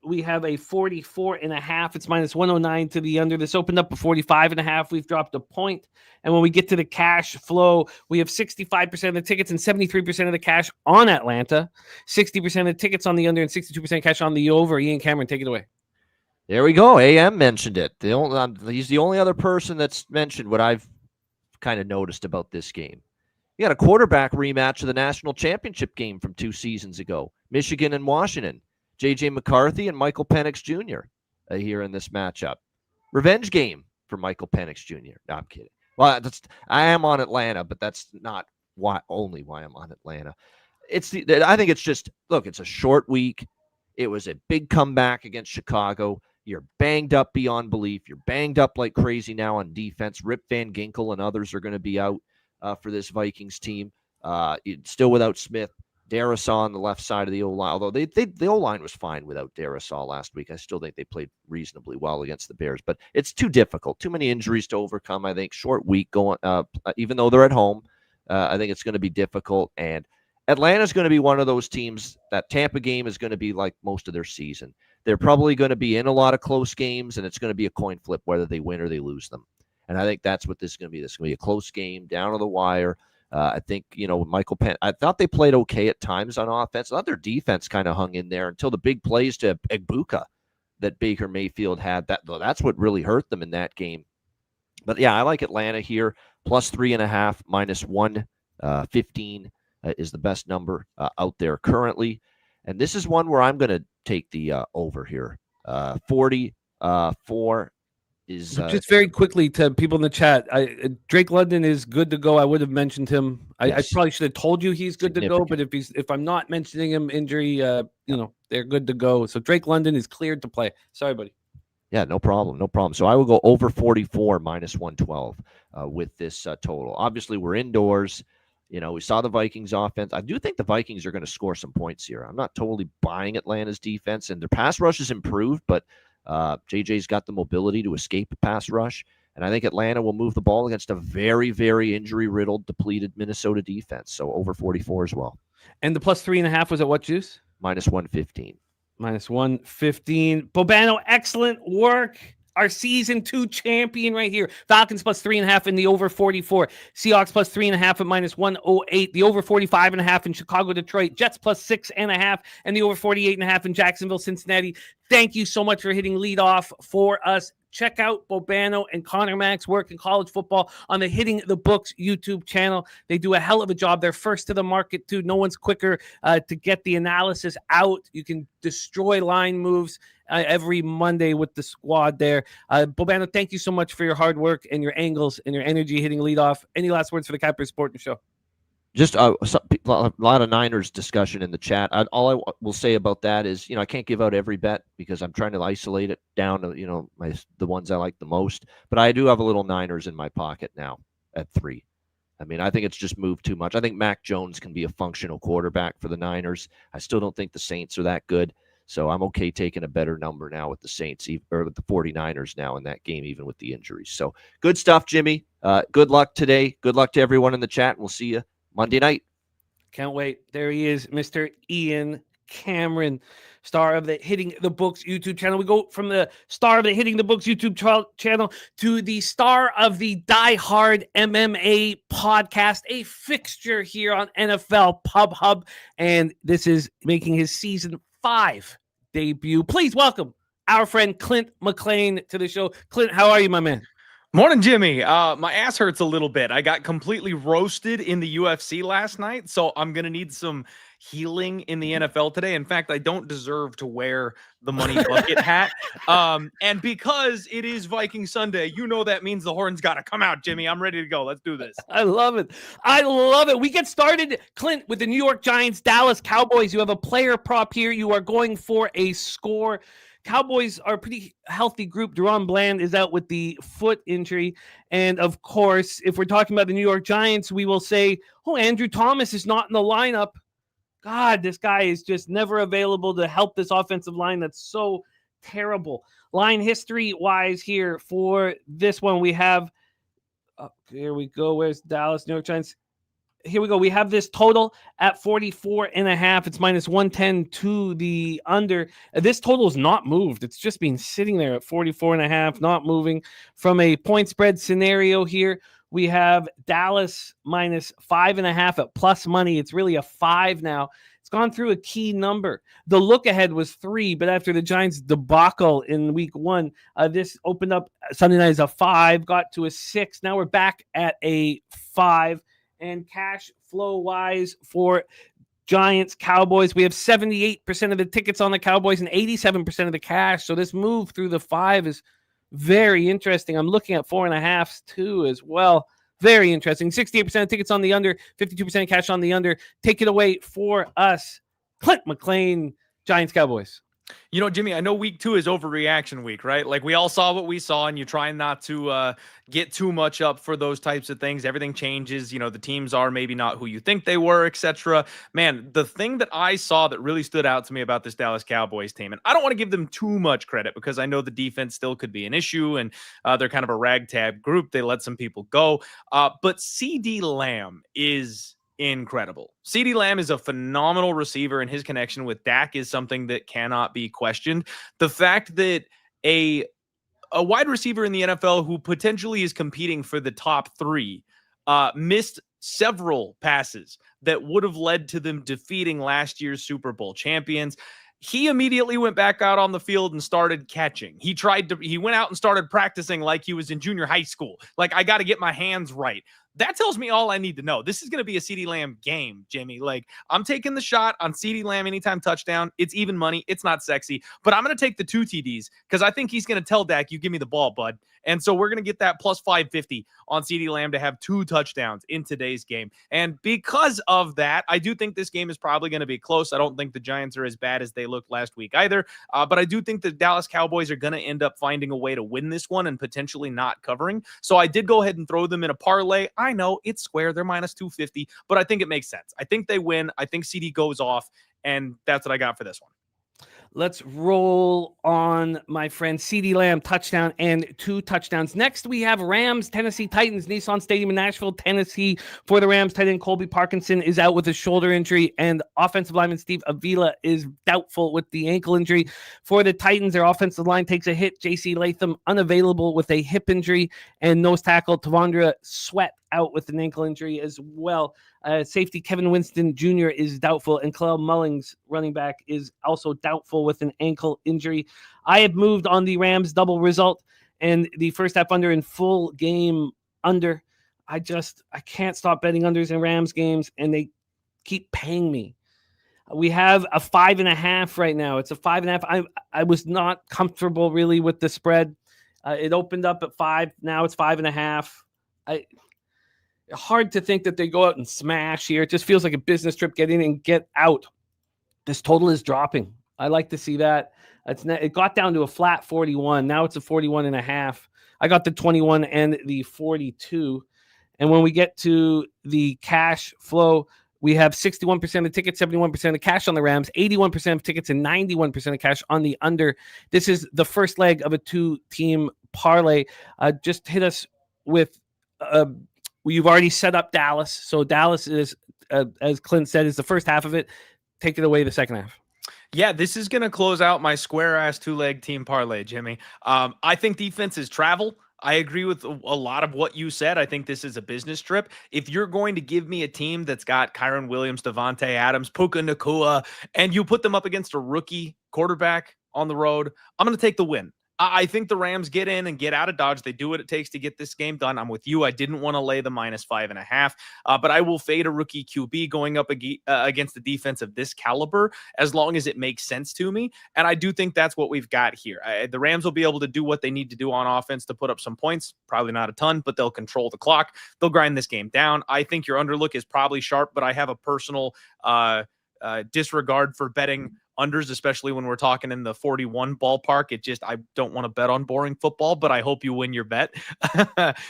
we have a 44.5. It's minus 109 to the under. This opened up a 45.5. We've dropped a point. And when we get to the cash flow, we have 65% of the tickets and 73% of the cash on Atlanta, 60% of the tickets on the under, and 62% cash on the over. Ian Cameron, take it away. There we go. AM mentioned it. He's the only other person that's mentioned what I've kind of noticed about this game. You got a quarterback rematch of the national championship game from 2 seasons ago. Michigan and Washington. J.J. McCarthy and Michael Penix Jr. Here in this matchup. Revenge game for Michael Penix Jr. No, I'm kidding. Well, I am on Atlanta, but that's not only why I'm on Atlanta. I think it's just, look, it's a short week. It was a big comeback against Chicago. You're banged up beyond belief. You're banged up like crazy now on defense. Rip Van Ginkel and others are going to be out for this Vikings team. Still without Smith. Darisaw on the left side of the O-line, although the O-line was fine without Darisaw last week. I still think they played reasonably well against the Bears, but it's too difficult. Too many injuries to overcome, I think. Short week going, even though they're at home. I think it's going to be difficult, and Atlanta's going to be one of those teams. That Tampa game is going to be like most of their season. They're probably going to be in a lot of close games, and it's going to be a coin flip whether they win or they lose them. And I think that's what this is going to be. This is going to be a close game, down to the wire. I think, Michael Penn, I thought they played okay at times on offense. I thought their defense kind of hung in there until the big plays to Egbuka that Baker Mayfield had. That's what really hurt them in that game. But, yeah, I like Atlanta here. Plus 3.5, minus 115 is the best number out there currently. And this is one where I'm going to take the over here. 44 is just very quickly to people in the chat. Drake London is good to go. I would have mentioned him. Yes. I probably should have told you he's good to go, but if I'm not mentioning him, injury, they're good to go. So Drake London is cleared to play. Sorry, buddy. Yeah, no problem. So I will go over 44 minus 112 with this total. Obviously, we're indoors. We saw the Vikings offense. I do think the Vikings are going to score some points here. I'm not totally buying Atlanta's defense, and their pass rush has improved, but JJ's got the mobility to escape a pass rush, and I think Atlanta will move the ball against a very, very injury-riddled, depleted Minnesota defense. So over 44 as well. And the plus 3.5 was at what juice? Minus 115. Minus 115. Bobano, excellent work. Our season 2 champion right here. Falcons plus 3.5 in the over 44. Seahawks plus 3.5 at minus 108. The over 45.5 in Chicago, Detroit. Jets plus 6.5 and the over 48.5 in Jacksonville, Cincinnati. Thank you so much for hitting lead off for us. Check out Bobano and Connor Mack's work in college football on the Hitting the Books YouTube channel. They do a hell of a job. They're first to the market, too. No one's quicker to get the analysis out. You can destroy line moves every Monday with the squad there. Bobano, thank you so much for your hard work and your angles and your energy hitting lead off. Any last words for the Capper Sporting Show? Just a lot of Niners discussion in the chat. All I will say about that is, I can't give out every bet because I'm trying to isolate it down to, the ones I like the most. But I do have a little Niners in my pocket now at 3. I mean, I think it's just moved too much. I think Mac Jones can be a functional quarterback for the Niners. I still don't think the Saints are that good. So I'm okay taking a better number now with the Saints or with the 49ers now in that game, even with the injuries. So good stuff, Jimmy. Good luck today. Good luck to everyone in the chat. And we'll see you Monday night. Can't wait. There he is, Mr. Ian Cameron, star of the Hitting the Books YouTube channel. We go from the star of the Hitting the Books YouTube channel to the star of the Die Hard MMA podcast, a fixture here on NFL Pub Hub. And this is making his season 5 debut. Please welcome our friend Clint Mlan to the show. Clint, how are you, my man? Morning, Jimmy. My ass hurts a little bit. I got completely roasted in the UFC last night, so I'm going to need some healing in the NFL today. In fact, I don't deserve to wear the money bucket hat. And because it is Viking Sunday, that means the horns got to come out, Jimmy. I'm ready to go. Let's do this. I love it. I love it. We get started, Clint, with the New York Giants, Dallas Cowboys. You have a player prop here. You are going for a score. Cowboys are a pretty healthy group. Deron Bland is out with the foot injury. And, of course, if we're talking about the New York Giants, we will say, Andrew Thomas is not in the lineup. God, this guy is just never available to help this offensive line. That's so terrible. Line history-wise here for this one, we have here we go. Where's Dallas, New York Giants? here we go. We have this total at 44.5. It's minus 110 to the under. This total is not moved. It's just been sitting there at 44.5, not moving. From a point spread scenario here, we have Dallas minus 5.5 at plus money. It's really a 5 now. It's gone through a key number. The look ahead was 3, but after the Giants debacle in week 1, this opened up Sunday night as a 5, got to a 6. Now we're back at a 5. And cash flow wise for Giants, Cowboys, we have 78% of the tickets on the Cowboys and 87% of the cash. So this move through the 5 is very interesting. I'm looking at 4.5s too as well. Very interesting. 68% of tickets on the under, 52% cash on the under. Take it away for us, Clint Mlan, Giants, Cowboys. You know, Jimmy, I know week 2 is overreaction week, right? Like we all saw what we saw, and you're trying not to get too much up for those types of things. Everything changes. You know, the teams are maybe not who you think they were, etc. Man, the thing that I saw that really stood out to me about this Dallas Cowboys team, and I don't want to give them too much credit because I know the defense still could be an issue, and they're kind of a ragtag group. They let some people go. But CeeDee Lamb is incredible. CeeDee Lamb is a phenomenal receiver, and his connection with Dak is something that cannot be questioned. The fact that a wide receiver in the NFL who potentially is competing for the top 3 missed several passes that would have led to them defeating last year's Super Bowl champions. He immediately went back out on the field and started catching. He went out and started practicing like he was in junior high school. Like, I got to get my hands right. That tells me all I need to know. This is going to be a CeeDee Lamb game, Jimmy. Like, I'm taking the shot on CeeDee Lamb anytime touchdown. It's even money. It's not sexy, but I'm going to take the 2 TDs because I think he's going to tell Dak, you give me the ball, bud. And so we're going to get that plus 550 on CeeDee Lamb to have 2 touchdowns in today's game. And because of that, I do think this game is probably going to be close. I don't think the Giants are as bad as they looked last week either. But I do think the Dallas Cowboys are going to end up finding a way to win this one and potentially not covering. So I did go ahead and throw them in a parlay. I know it's square. They're minus 250, but I think it makes sense. I think they win. I think CD goes off, and that's what I got for this one. Let's roll on, my friend. CeeDee Lamb, touchdown and 2 touchdowns. Next, we have Rams, Tennessee Titans, Nissan Stadium in Nashville, Tennessee. For the Rams, tight end Colby Parkinson is out with a shoulder injury, and offensive lineman Steve Avila is doubtful with the ankle injury. For the Titans, their offensive line takes a hit. J.C. Latham unavailable with a hip injury, and nose tackle Tavondra Sweat out with an ankle injury as well. Safety Kevin Winston Jr. is doubtful, and Khalil Mullings, running back, is also doubtful with an ankle injury. I have moved on the Rams double result and the first half under and full game under. I can't stop betting unders in Rams games, and they keep paying me. We have a 5.5 right now. It's a 5.5. I was not comfortable really with the spread. It opened up at 5. Now it's 5.5. Hard to think that they go out and smash here. It just feels like a business trip, get in and get out. This total is dropping. I like to see that. It got down to a flat 41. Now it's a 41.5. I got the 21 and the 42. And when we get to the cash flow, we have 61% of tickets, 71% of cash on the Rams, 81% of tickets, and 91% of cash on the under. This is the first leg of a 2-team parlay. Just hit us with... You've already set up Dallas. So Dallas is, as Clint said, is the first half of it. Take it away the second half. Yeah, this is going to close out my square-ass 2-leg team parlay, Jimmy. I think defense is travel. I agree with a lot of what you said. I think this is a business trip. If you're going to give me a team that's got Kyron Williams, Devontae Adams, Puka Nacua, and you put them up against a rookie quarterback on the road, I'm going to take the win. I think the Rams get in and get out of Dodge. They do what it takes to get this game done. I'm with you. I didn't want to lay the minus 5.5, but I will fade a rookie QB going up against the defense of this caliber as long as it makes sense to me. And I do think that's what we've got here. The Rams will be able to do what they need to do on offense to put up some points. Probably not a ton, but they'll control the clock. They'll grind this game down. I think your underlook is probably sharp, but I have a personal disregard for betting unders, especially when we're talking in the 41 ballpark. I don't want to bet on boring football, but I hope you win your bet.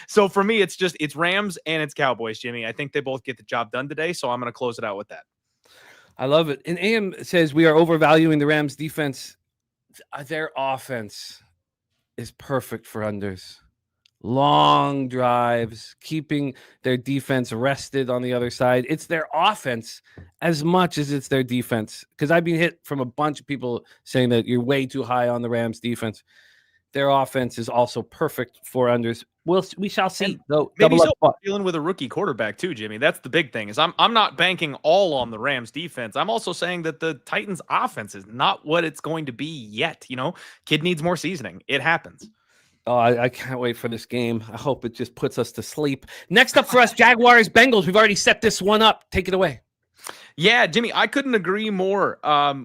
So for me, it's Rams and it's Cowboys, Jimmy. I think they both get the job done today. So I'm going to close it out with that. I love it. And AM says we are overvaluing the Rams defense. Their offense is perfect for unders. long drives, keeping their defense rested on the other side. It's their offense as much as it's their defense. Because I've been hit from a bunch of people saying that you're way too high on the Rams defense. Their offense is also perfect for unders. We shall see. And Though maybe double so up. dealing with a rookie quarterback too, Jimmy. That's the big thing. Is I'm not banking all on the Rams defense. I'm also saying that the Titans offense is not what it's going to be yet. Kid needs more seasoning. It happens. Oh, I can't wait for this game. I hope it just puts us to sleep. Next up for us, Jaguars, Bengals. We've already set this one up. Take it away. Yeah, Jimmy, I couldn't agree more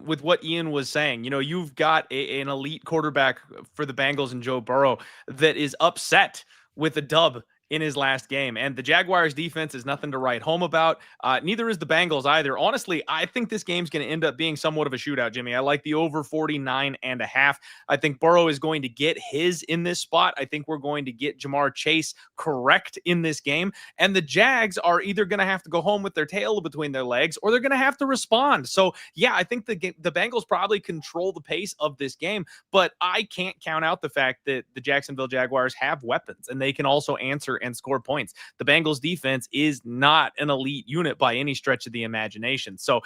with what Ian was saying. You've got an elite quarterback for the Bengals and Joe Burrow that is upset with a dub in his last game. And the Jaguars defense is nothing to write home about. Neither is the Bengals either. Honestly, I think this game's going to end up being somewhat of a shootout, Jimmy. I like the over 49.5. I think Burrow is going to get his in this spot. I think we're going to get Jamar Chase correct in this game. And the Jags are either going to have to go home with their tail between their legs or they're going to have to respond. So, yeah, I think the Bengals probably control the pace of this game, but I can't count out the fact that the Jacksonville Jaguars have weapons and they can also answer and score points. The Bengals defense is not an elite unit by any stretch of the imagination. So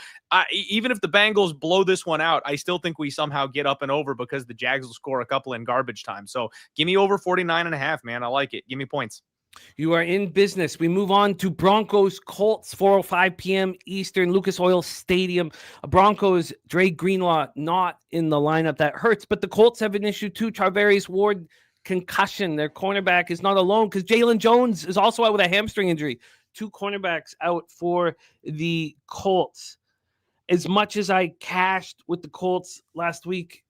even if the Bengals blow this one out, I still think we somehow get up and over because the Jags will score a couple in garbage time. So give me over 49.5, man. I like it. Give me points. You are in business. We move on to Broncos Colts, 4:05 p.m. Eastern, Lucas Oil Stadium. Broncos, Dre Greenlaw not in the lineup. That hurts, but the Colts have an issue too. Charvarius Ward, concussion. Their cornerback is not alone because Jalen Jones is also out with a hamstring injury. 2 cornerbacks out for the Colts. As much as I cashed with the Colts last week,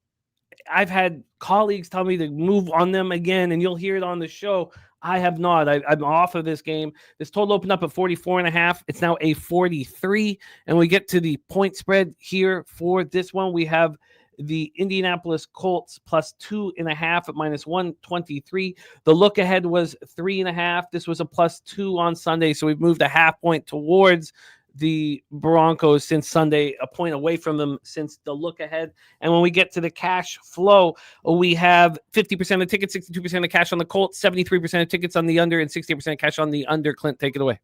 I've had colleagues tell me to move on them again, and you'll hear it on the show. I have not. I'm off of this game. This total opened up at 44.5. It's now a 43, and we get to the point spread here for this one. We have the Indianapolis Colts plus 2.5 at minus 123. The look ahead was 3.5. This was a plus 2 on Sunday, so we've moved a half point towards the Broncos since Sunday, a point away from them since the look ahead. And when we get to the cash flow, we have 50% of tickets, 62% of cash on the Colts, 73% of tickets on the under, and 68% of cash on the under. Clint, take it away.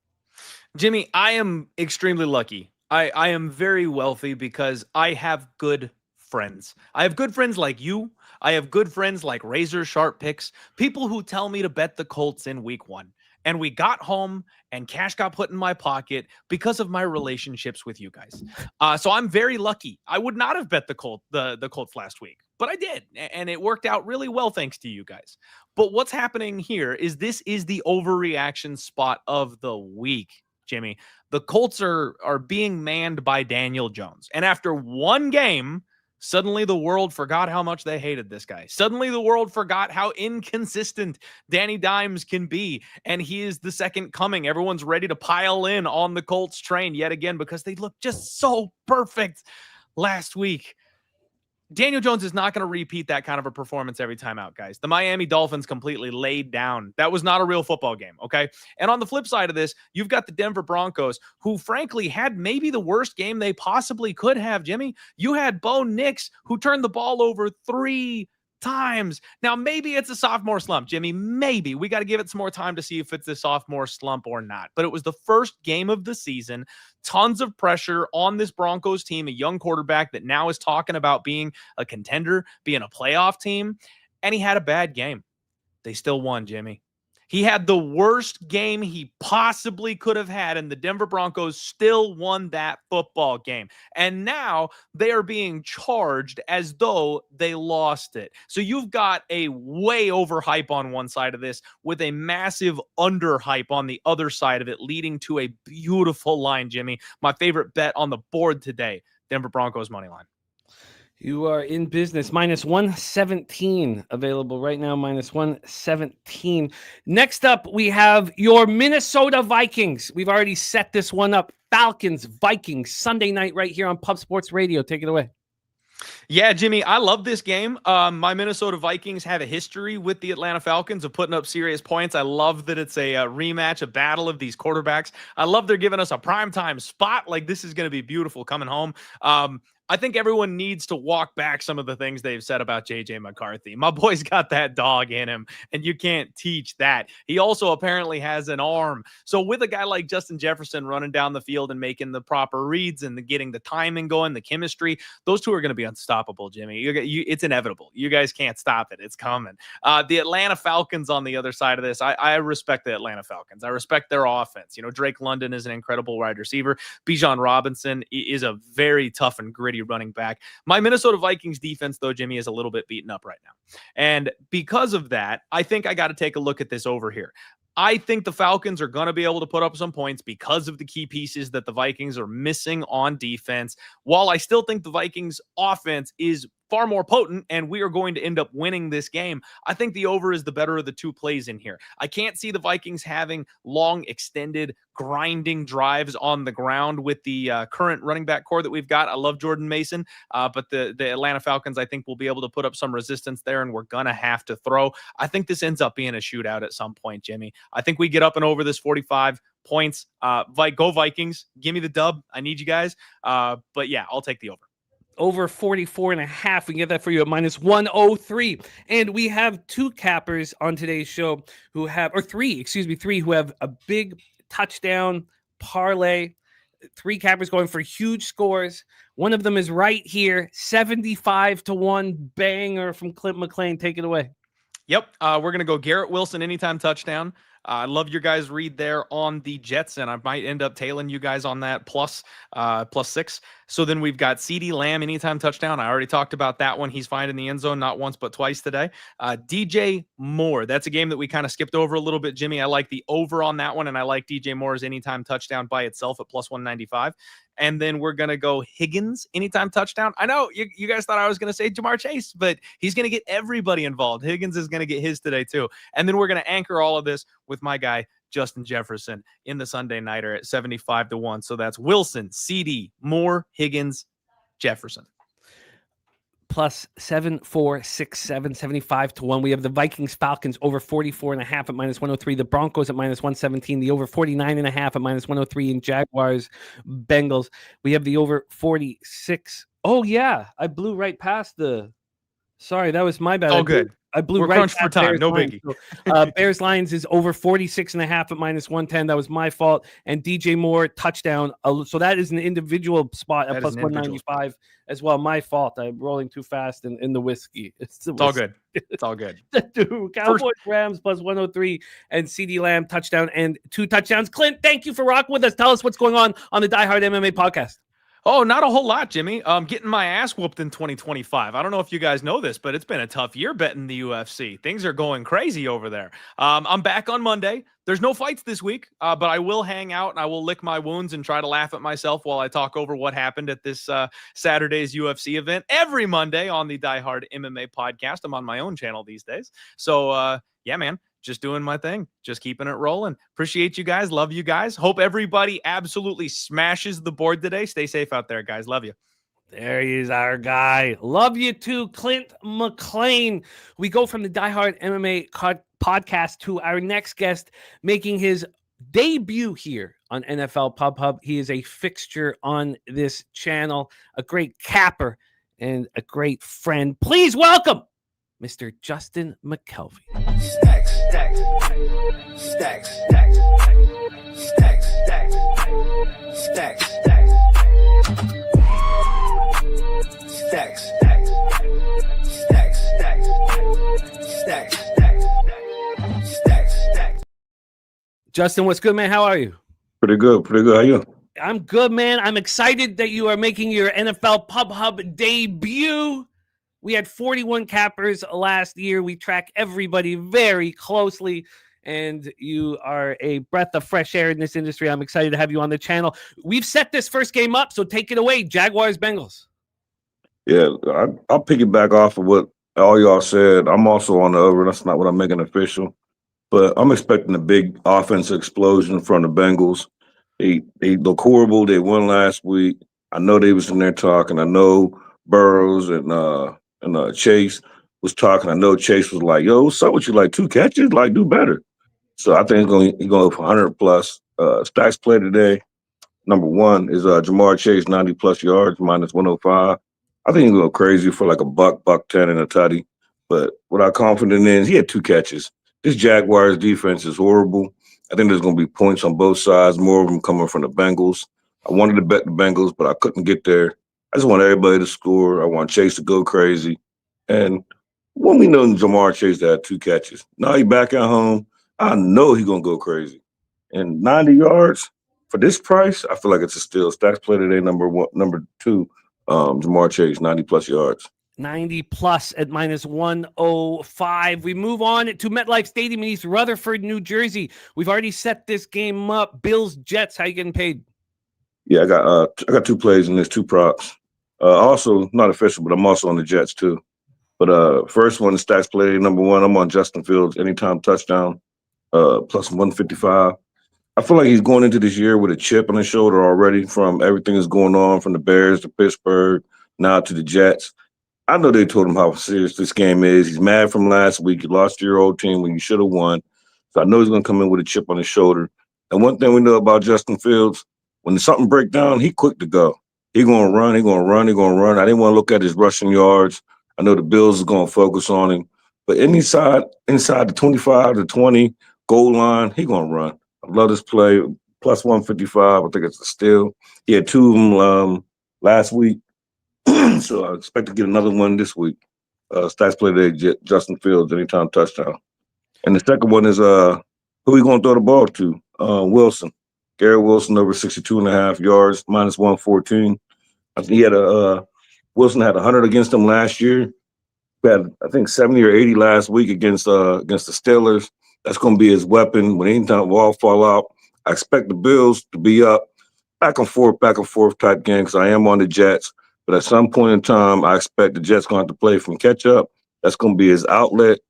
Jimmy, I am extremely lucky. I am very wealthy because I have good friends. I have good friends like you. I have good friends like Razor Sharp Picks, people who tell me to bet the Colts in week 1. And we got home and cash got put in my pocket because of my relationships with you guys. So I'm very lucky. I would not have bet the Colts last week, but I did. And it worked out really well thanks to you guys. But what's happening here is this is the overreaction spot of the week, Jimmy. The Colts are being manned by Daniel Jones. And after one game, suddenly the world forgot how much they hated this guy. Suddenly the world forgot how inconsistent Danny Dimes can be. And he is the second coming. Everyone's ready to pile in on the Colts train yet again because they looked just so perfect last week. Daniel Jones is not going to repeat that kind of a performance every time out, guys. The Miami Dolphins completely laid down. That was not a real football game, okay? And on the flip side of this, you've got the Denver Broncos, who frankly had maybe the worst game they possibly could have, Jimmy. You had Bo Nix, who turned the ball over 3 times. Now, maybe it's a sophomore slump, Jimmy. Maybe. We got to give it some more time to see if it's a sophomore slump or not. But it was the first game of the season. Tons of pressure on this Broncos team, a young quarterback that now is talking about being a contender, being a playoff team. And he had a bad game. They still won, Jimmy. He had the worst game he possibly could have had, and the Denver Broncos still won that football game. And now they are being charged as though they lost it. So you've got a way overhype on one side of this with a massive underhype on the other side of it, leading to a beautiful line, Jimmy. My favorite bet on the board today, Denver Broncos money line. You are in business. Minus 117 available right now. Minus 117. Next up, we have your Minnesota Vikings. We've already set this one up. Falcons, Vikings, Sunday night right here on Pub Sports Radio. Take it away. Yeah, Jimmy, I love this game. My Minnesota Vikings have a history with the Atlanta Falcons of putting up serious points. I love that it's a rematch, a battle of these quarterbacks. I love they're giving us a primetime spot. Like, this is going to be beautiful coming home. I think everyone needs to walk back some of the things they've said about JJ McCarthy. My boy's got that dog in him, and you can't teach that. He also apparently has an arm. So with a guy like Justin Jefferson running down the field and making the proper reads and getting the timing going, the chemistry, those two are going to be unstoppable, Jimmy. It's inevitable. You guys can't stop it. It's coming. The Atlanta Falcons on the other side of this, I respect the Atlanta Falcons. I respect their offense. Drake London is an incredible wide receiver. Bijan Robinson is a very tough and gritty running back. My Minnesota Vikings defense, though, Jimmy, is a little bit beaten up right now. And because of that, I think I got to take a look at this over here. I think the Falcons are going to be able to put up some points because of the key pieces that the Vikings are missing on defense. While I still think the Vikings offense is far more potent and we are going to end up winning this game, I think the over is the better of the two plays in here. I can't see the Vikings having long, extended, grinding drives on the ground with the current running back core that we've got. I love Jordan Mason, but the Atlanta Falcons, I think, will be able to put up some resistance there, and we're going to have to throw. I think this ends up being a shootout at some point, Jimmy. I think we get up and over this 45 points. Go Vikings. Give me the dub. I need you guys. But yeah, I'll take the over. Over 44.5. We can get that for you at -103. And we have two cappers on today's show who have, or three who have a big touchdown parlay. Three cappers going for huge scores. One of them is right here, 75-1 banger from Clint Mlan. Take it away. Yep. We're going to go Garrett Wilson anytime touchdown. I love your guys' read there on the Jets, and I might end up tailing you guys on that plus 6. So then we've got CeeDee Lamb anytime touchdown. I already talked about that one. He's fine in the end zone, not once but twice today. DJ Moore, that's a game that we kind of skipped over a little bit, Jimmy. I like the over on that one, and I like DJ Moore's anytime touchdown by itself at plus 195. And then we're going to go Higgins anytime touchdown. I know you guys thought I was going to say Jamar Chase, but he's going to get everybody involved. Higgins is going to get his today too. And then we're going to anchor all of this with my guy, Justin Jefferson, in the Sunday Nighter at 75-1. So that's Wilson, CeeDee, Moore, Higgins, Jefferson. Plus 7, 4, 6, 7, 75-1. We have the Vikings Falcons over 44.5 at -103. The Broncos at -117. The over 49.5 at -103. And Jaguars Bengals. We have the over 46. Oh yeah, I blew right past the. Sorry, that was my bad. Oh, good. I blew We're right crunched for time. Bears No Lions. biggie. So, Bears Lions is over 46.5 at -110. That was my fault. And DJ Moore touchdown. So that is an individual spot at plus 195 as well. My fault. I'm rolling too fast in the whiskey. It's all good. It's all good. Dude, Cowboys Rams plus 103 and CeeDee Lamb touchdown and 2 touchdowns. Clint, thank you for rocking with us. Tell us what's going on the Die Hard MMA podcast. Oh, not a whole lot, Jimmy. Getting my ass whooped in 2025. I don't know if you guys know this, but it's been a tough year betting the UFC. Things are going crazy over there. I'm back on Monday. There's no fights this week, but I will hang out and I will lick my wounds and try to laugh at myself while I talk over what happened at this Saturday's UFC event every Monday on the Die Hard MMA podcast. I'm on my own channel these days. So, yeah, man. Just doing my thing, just keeping it rolling. Appreciate you guys. Love you guys. Hope everybody absolutely smashes the board today. Stay safe out there, guys. Love you. There he is, our guy. Love you too, Clint Mlan. We go from the Die Hard MMA podcast to our next guest making his debut here on NFL Pub Hub. He is a fixture on this channel, a great capper and a great friend. Please welcome Mr. Justin McKelie. Stacks, stacks, stacks, stacks, stacks, stacks, stacks, stacks, stacks, stacks, stacks, stacks. Justin, what's good, man? How are you? Pretty good. How you? I'm good, man. I'm excited that you are making your NFL Pub Hub debut. We had 41 cappers last year. We track everybody very closely, and you are a breath of fresh air in this industry. I'm excited to have you on the channel. We've set this first game up, so take it away. Jaguars, Bengals. Yeah, I'll piggyback off of what all y'all said. I'm also on the over. That's not what I'm making official, but I'm expecting a big offensive explosion from the Bengals. They look horrible. They won last week. I know they was in there talking. I know Burrows and Chase was talking. I know Chase was like, "Yo, what's up with you? Like 2 catches? Like do better." So I think he's going for 100 plus. Stacks play today. Number one is Jamar Chase, 90+ yards, -105. I think he'll go crazy for like a buck 10 and a tutty. But what I'm confident in is he had 2 catches. This Jaguars defense is horrible. I think there's going to be points on both sides, more of them coming from the Bengals. I wanted to bet the Bengals, but I couldn't get there. I just want everybody to score. I want Chase to go crazy. And when we know Jamar Chase had 2 catches, now he back at home. I know he's going to go crazy. And 90 yards for this price, I feel like it's a steal. Stacks play today, number 2, Jamar Chase, 90+ yards. 90 plus at -105. We move on to MetLife Stadium in East Rutherford, New Jersey. We've already set this game up. Bills, Jets, how you getting paid? Yeah, I got 2 plays and there's 2 props. Also, not official, but I'm also on the Jets too. But first one, Stacks play number 1. I'm on Justin Fields, anytime touchdown, +155. I feel like he's going into this year with a chip on his shoulder already from everything that's going on from the Bears to Pittsburgh, now to the Jets. I know they told him how serious this game is. He's mad from last week. You lost to your old team when you should have won. So I know he's going to come in with a chip on his shoulder. And one thing we know about Justin Fields, when something breaks down, he quick to go. He going to run, he going to run, he going to run. I didn't want to look at his rushing yards. I know the Bills is going to focus on him. But inside the 25 to 20 goal line, he going to run. I love this play. +155. I think it's a steal. He had 2 of them last week. So I expect to get another one this week. Stacks play today, Justin Fields, anytime touchdown. And the second one is who we going to throw the ball to? Wilson. Garrett Wilson over 62.5 yards, -114. I think he had Wilson had 100 against him last year. He had, I think, 70 or 80 last week against the Steelers. That's going to be his weapon. When anytime ball fall out, I expect the Bills to be up back and forth type game because I am on the Jets. But at some point in time, I expect the Jets going to have to play from catch up. That's going to be his outlet.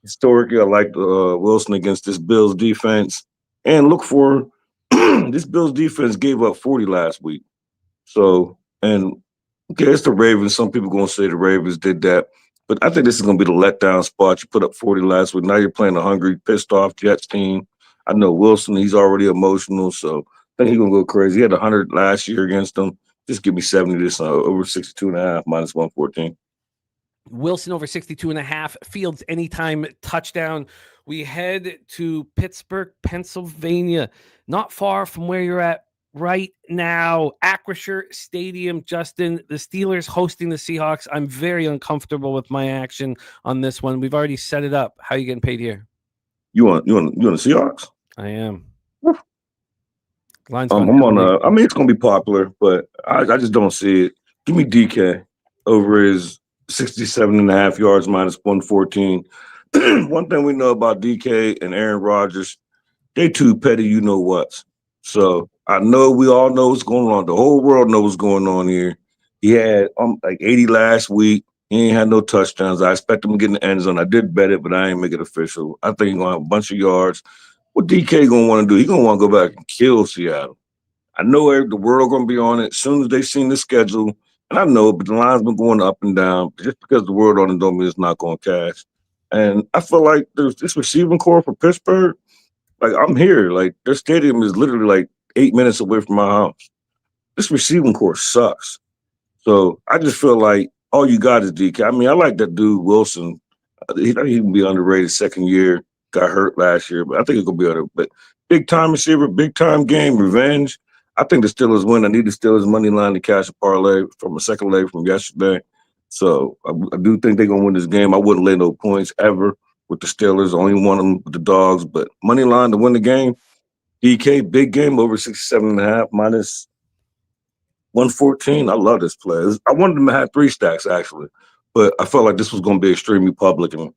Historically, I like Wilson against this Bills defense. And look for this Bills defense gave up 40 last week. So, and okay, it's the Ravens. Some people going to say the Ravens did that. But I think this is going to be the letdown spot. You put up 40 last week. Now you're playing a hungry, pissed off Jets team. I know Wilson, he's already emotional. So I think he's going to go crazy. He had 100 last year against them. Just give me 70 this over 62.5, -114. Wilson over 62.5. Fields anytime touchdown. We head to Pittsburgh, Pennsylvania, not far from where you're at right now. Acrisure Stadium, Justin. The Steelers hosting the Seahawks. I'm very uncomfortable with my action on this one. We've already set it up. How are you getting paid here? You want the Seahawks? I am. I'm on. I mean, it's gonna be popular, but I just don't see it. Give me DK over his 67.5 yards -114. One thing we know about DK and Aaron Rodgers, they too petty. You know what? So I know we all know what's going on. The whole world knows what's going on here. He had like 80 last week. He ain't had no touchdowns. I expect him to get in the end zone. I did bet it, but I ain't make it official. I think he's gonna have a bunch of yards. What DK gonna want to do? He's gonna want to go back and kill Seattle. I know the world gonna be on it as soon as they seen the schedule, and I know, but the line's been going up and down. Just because the world on it don't mean it's not gonna cash. And I feel like there's this receiving core for Pittsburgh. Like I'm here, like their stadium is literally like 8 minutes away from my house. This receiving core sucks. So I just feel like all you got is DK. I mean, I like that dude Wilson. He can be underrated second year. Got hurt last year, but I think it's gonna be under. But big time receiver, big time game, revenge. I think the Steelers win. I need the Steelers money line to cash a parlay from a second leg from yesterday. So I do think they're gonna win this game. I wouldn't lay no points ever with the Steelers. I only want them with the dogs, but money line to win the game. DK, big game over 67.5 -114. I love this play. I wanted them to have 3 stacks actually, but I felt like this was going to be extremely public, and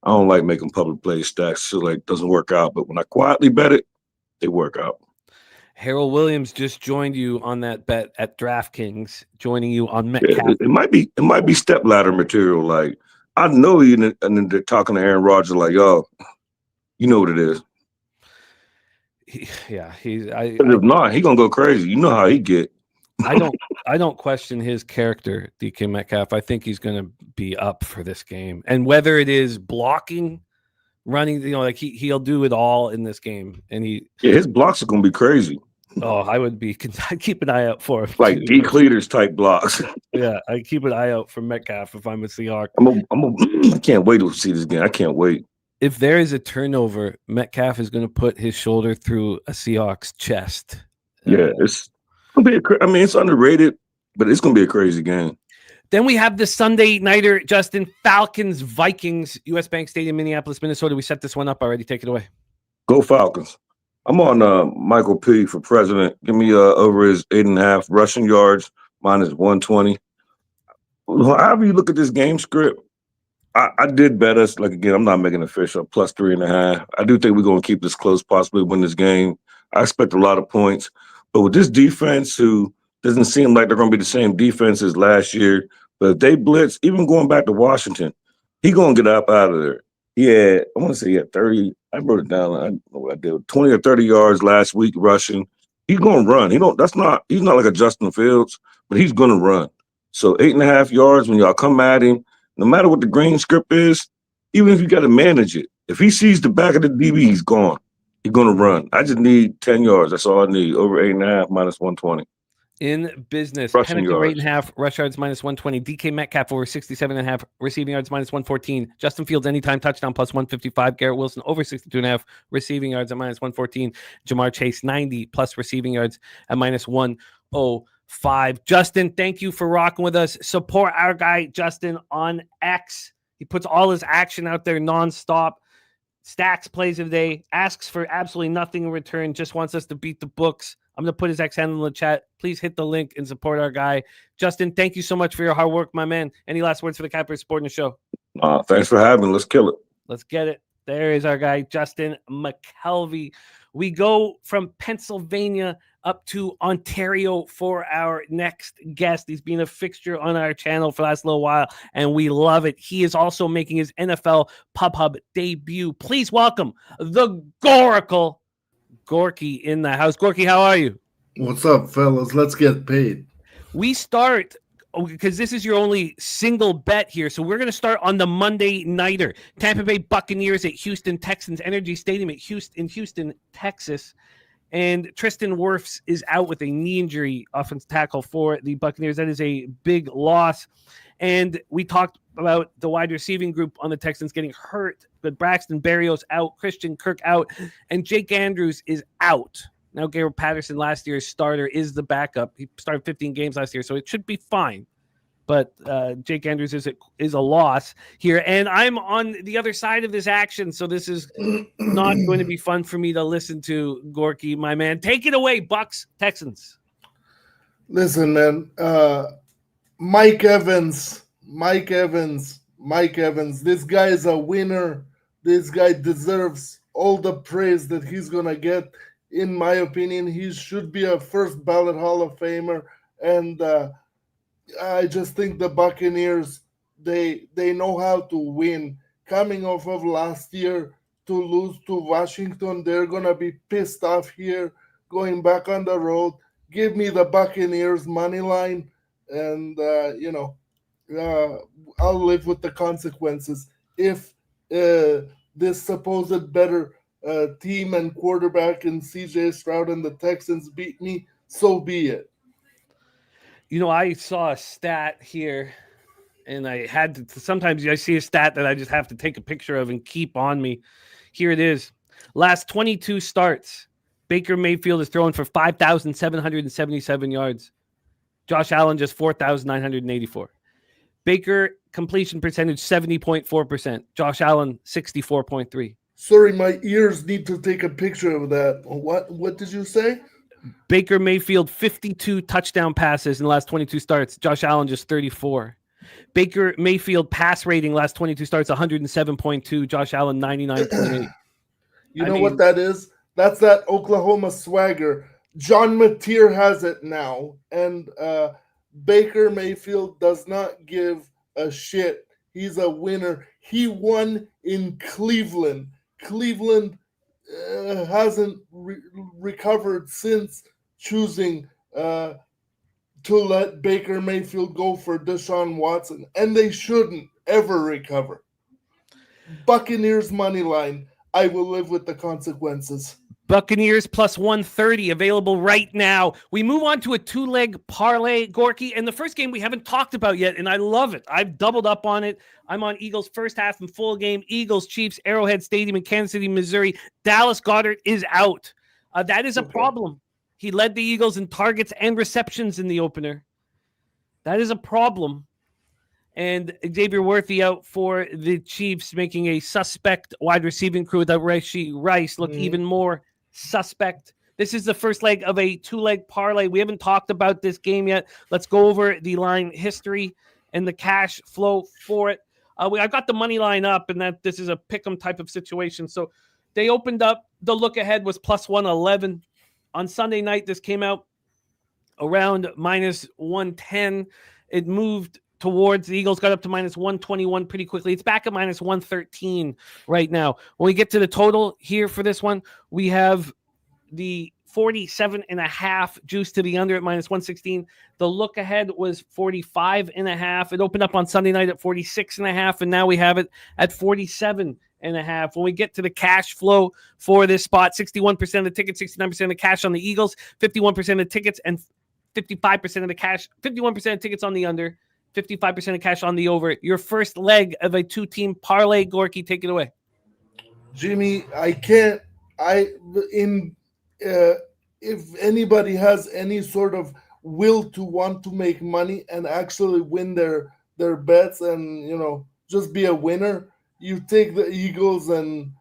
I don't like making public play stacks. So like doesn't work out. But when I quietly bet it, they work out. Harold Williams just joined you on that bet at DraftKings, joining you on Metcalf. Yeah, it might be stepladder material. Like I know you, and then they're talking to Aaron Rodgers like, yo, you know what it is. If not, he gonna go crazy. You know how he get. I don't question his character, DK Metcalf. I think he's going to be up for this game, and whether it is blocking, running, like he'll do it all in this game. And his blocks are going to be crazy. Oh, I would be. I'd keep an eye out for him. Like too. Deke Leaders type blocks. Yeah, I keep an eye out for Metcalf if I'm a Seahawk. I can't wait to see this game. I can't wait. If there is a turnover, Metcalf is going to put his shoulder through a Seahawks chest. Yeah, it's gonna be. It's underrated, but it's gonna be a crazy game. Then we have the Sunday nighter, Justin. Falcons, Vikings, US Bank Stadium, Minneapolis, Minnesota. We set this one up already. Take it away. Go Falcons. I'm on Michael P for president. Give me over his 8.5 rushing yards, minus 120. However you look at this game script, I did bet us, like, again, I'm not making it official, plus 3.5. I do think we're going to keep this close, possibly win this game. I expect a lot of points. But with this defense, who doesn't seem like they're going to be the same defense as last year, but if they blitz, even going back to Washington, he going to get up out of there. I want to say he had 30. I wrote it down. I don't know what I did. 20 or 30 yards last week rushing. He's going to run. He's not like a Justin Fields, but he's going to run. So 8.5 yards when y'all come at him, no matter what the green script is, even if you got to manage it, if he sees the back of the DB, he's gone. He's going to run. I just need 10 yards. That's all I need. Over 8.5, minus 120. In business, Rushing Pennington yards. 8.5, rush yards minus 120. DK Metcalf over 67.5, receiving yards minus 114. Justin Fields anytime touchdown plus 155. Garrett Wilson over 62.5, receiving yards at minus 114. Jamar Chase 90 plus receiving yards at minus 105. Justin, thank you for rocking with us. Support our guy Justin on X. He puts all his action out there nonstop. Stacks plays of the day, asks for absolutely nothing in return, just wants us to beat the books. I'm going to put his X handle in the chat. Please hit the link and support our guy. Justin, thank you so much for your hard work, my man. Any last words for the Capper Sporting Show? Thanks for having me. Let's kill it. Let's get it. There is our guy, Justin McKelie. We go from Pennsylvania up to Ontario for our next guest. He's been a fixture on our channel for the last little while, and we love it. He is also making his NFL Pub Hub debut. Please welcome the Goracle, Gorky, in the house. Gorky, how are you? What's up, fellas? Let's get paid. We start, because this is your only single bet here, so we're going to start on the Monday nighter. Tampa Bay Buccaneers at Houston Texans Energy Stadium in Houston, Texas. And Tristan Wirfs is out with a knee injury, offensive tackle for the Buccaneers. That is a big loss. And we talked about the wide receiving group on the Texans getting hurt, but Braxton Berrios out, Christian Kirk out, and Jake Andrews is out. Now, Garrett Patterson, last year's starter, is the backup. He started 15 games last year, so it should be fine. But Jake Andrews is a loss here. And I'm on the other side of this action, so this is not going to be fun for me to listen to, Gorky, my man. Take it away, Bucks, Texans. Listen, man. Mike Evans. This guy is a winner. This guy deserves all the praise that he's going to get. In my opinion, he should be a first ballot Hall of Famer. And I just think the Buccaneers, they know how to win. Coming off of last year to lose to Washington, they're going to be pissed off here, going back on the road. Give me the Buccaneers money line, and, I'll live with the consequences. If this supposed better team and quarterback and CJ Stroud and the Texans beat me, so be it. You know, I saw a stat here, and I had to, sometimes I see a stat that I just have to take a picture of and keep on me. Here it is. Last 22 starts, Baker Mayfield is throwing for 5,777 yards. Josh Allen just 4,984. Baker completion percentage 70.4%. Josh Allen 64.3. Sorry, my ears need to take a picture of that. What did you say? Baker Mayfield 52 touchdown passes in the last 22 starts. Josh Allen just 34. Baker Mayfield pass rating last 22 starts 107.2. Josh Allen 99.8. You know what that is? That's that Oklahoma swagger. John Mateer has it now, and Baker Mayfield does not give a shit. He's a winner. He won in Cleveland. Cleveland hasn't recovered since choosing to let Baker Mayfield go for Deshaun Watson, and they shouldn't ever recover. Buccaneers money line. I will live with the consequences. Buccaneers plus 130 available right now. We move on to a two-leg parlay, Gorky. And the first game we haven't talked about yet, and I love it. I've doubled up on it. I'm on Eagles first half and full game. Eagles, Chiefs, Arrowhead Stadium in Kansas City, Missouri. Dallas Goedert is out. That is a problem. He led the Eagles in targets and receptions in the opener. That is a problem. And Xavier Worthy out for the Chiefs, making a suspect wide receiving crew without Rashee Rice look even more suspect. This is the first leg of a two-leg parlay. We haven't talked about this game yet. Let's go over the line history and the cash flow for it. I've got the money line up, and that this is a pick'em type of situation. So they opened up. The look ahead was plus 111. On Sunday night, this came out around minus 110. It moved towards the Eagles, got up to minus 121 pretty quickly. It's back at minus 113 right now. When we get to the total here for this one, we have the 47.5 juice to the under at minus 116. The look ahead was 45.5. It opened up on Sunday night at 46.5, and now we have it at 47.5. When we get to the cash flow for this spot, 61% of the tickets, 69% of the cash on the Eagles, 51% of the tickets, and 55% of the cash, 51% of tickets on the under, 55% of cash on the over. Your first leg of a two-team parlay, Gorky, take it away. Jimmy, if anybody has any sort of will to want to make money and actually win their bets and, just be a winner, you take the Eagles and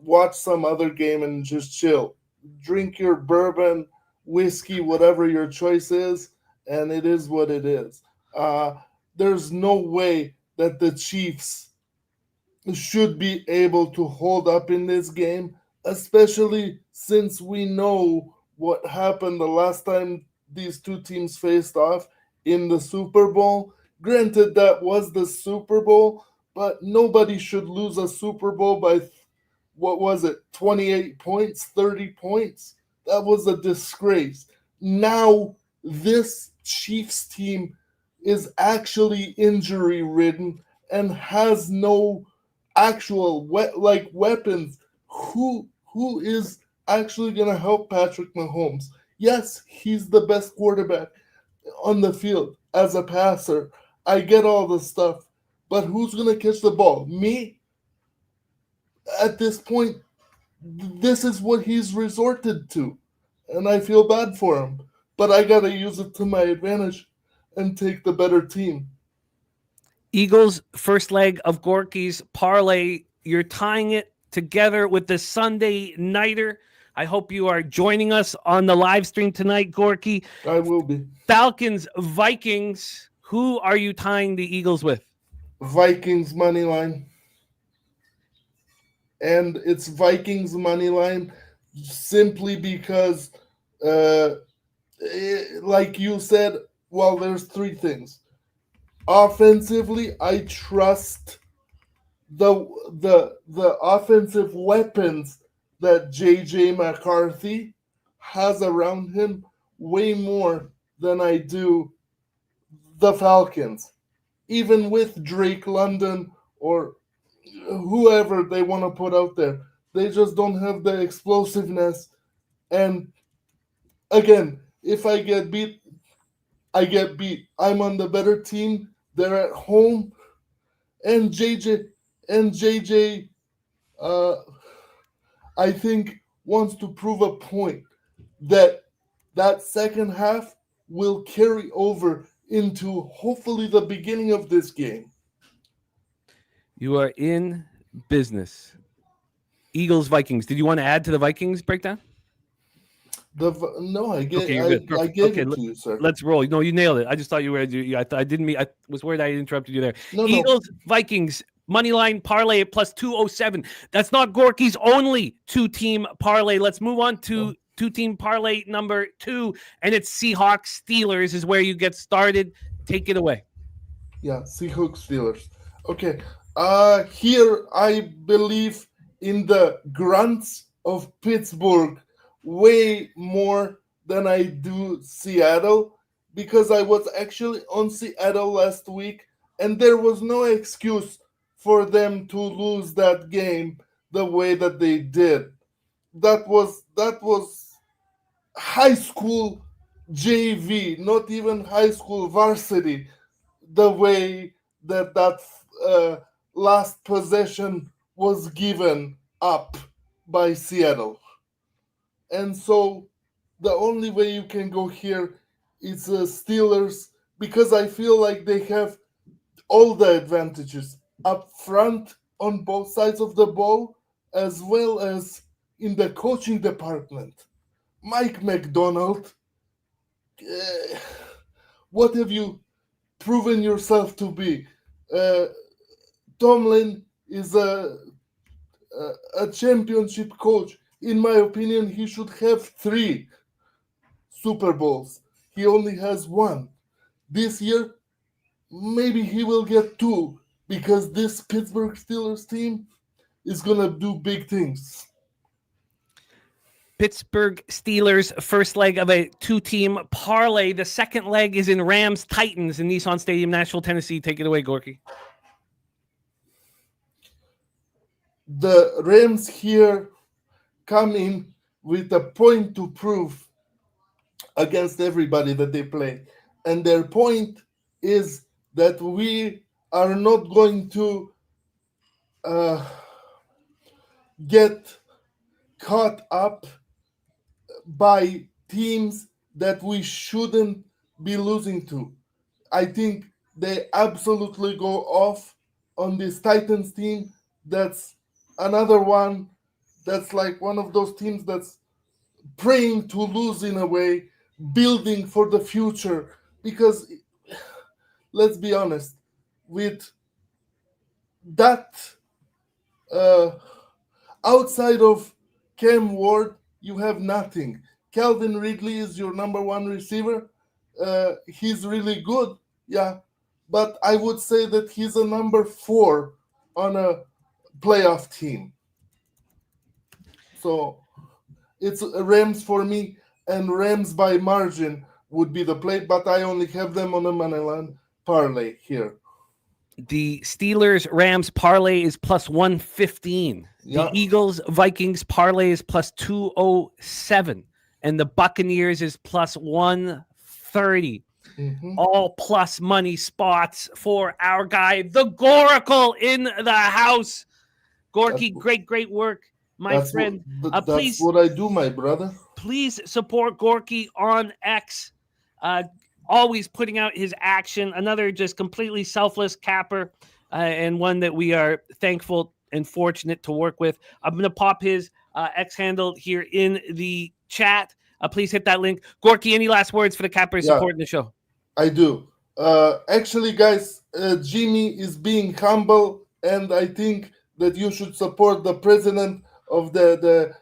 watch some other game and just chill. Drink your bourbon, whiskey, whatever your choice is, and it is what it is. There's no way that the Chiefs should be able to hold up in this game, especially since we know what happened the last time these two teams faced off in the Super Bowl. Granted, that was the Super Bowl, but nobody should lose a Super Bowl by, 28 points, 30 points? That was a disgrace. Now, this Chiefs team is actually injury-ridden and has no actual weapons. Who is actually going to help Patrick Mahomes? Yes, he's the best quarterback on the field as a passer. I get all the stuff, but who's going to catch the ball? Me? At this point, this is what he's resorted to, and I feel bad for him. But I got to use it to my advantage and take the better team. Eagles, first leg of Gorky's parlay. You're tying it together with the Sunday nighter. I hope you are joining us on the live stream tonight, Gorky. I will be. Falcons, Vikings. Who are you tying the Eagles with? Vikings money line. And it's Vikings money line simply because, like you said, there's three things. Offensively, I trust the offensive weapons that J.J. McCarthy has around him way more than I do the Falcons. Even with Drake London or whoever they want to put out there, they just don't have the explosiveness. And again, if I get beat, I get beat. I'm on the better team. They're at home. And JJ, I think, wants to prove a point that second half will carry over into hopefully the beginning of this game. You are in business. Eagles, Vikings. Did you want to add to the Vikings breakdown? I gave it to you, sir. Let's roll. No, you nailed it. I just thought you were. I was worried I interrupted you there. Eagles, Vikings, money line parlay at plus 207. That's not Gorky's only two-team parlay. Let's move on to two-team parlay number 2, and it's Seahawks Steelers is where you get started. Take it away. Yeah, Seahawks Steelers. Okay. Here I believe in the grunts of Pittsburgh way more than I do Seattle, because I was actually on Seattle last week and there was no excuse for them to lose that game the way that they did. that was high school JV, not even high school varsity. The way that last possession was given up by Seattle, and so the only way you can go here is Steelers, because I feel like they have all the advantages up front on both sides of the ball, as well as in the coaching department. Mike McDonald, what have you proven yourself to be? Tomlin is a championship coach. In my opinion, he should have 3 Super Bowls. He only has 1. This year, maybe he will get 2, because this Pittsburgh Steelers team is going to do big things. Pittsburgh Steelers, first leg of a 2-team parlay. The second leg is in Rams Titans in Nissan Stadium, Nashville, Tennessee. Take it away, Gorky. The Rams here come in with a point to prove against everybody that they play. And their point is that we are not going to get caught up by teams that we shouldn't be losing to. I think they absolutely go off on this Titans team. That's another one that's like one of those teams that's praying to lose in a way, building for the future. Because let's be honest, with that outside of Cam Ward, you have nothing. Calvin Ridley is your number 1 receiver. He's really good, yeah, but I would say that he's a number 4 on a playoff team. So it's Rams for me, and Rams by margin would be the play, but I only have them on a moneyline parlay here. The Steelers-Rams parlay is plus 115. Yeah. The Eagles-Vikings parlay is plus 207. And the Buccaneers is plus 130. Mm-hmm. All plus money spots for our guy, the Goracle, in the house. Gorky, great work, my friend. That's Please, what I do, my brother. Please support Gorky on X. Always putting out his action. Another just completely selfless capper, and one that we are thankful and fortunate to work with. I'm going to pop his X handle here in the chat. Please hit that link. Gorky, any last words for the cappers supporting the show? I do. Actually, guys, Jimmy is being humble, and I think that you should support the president of the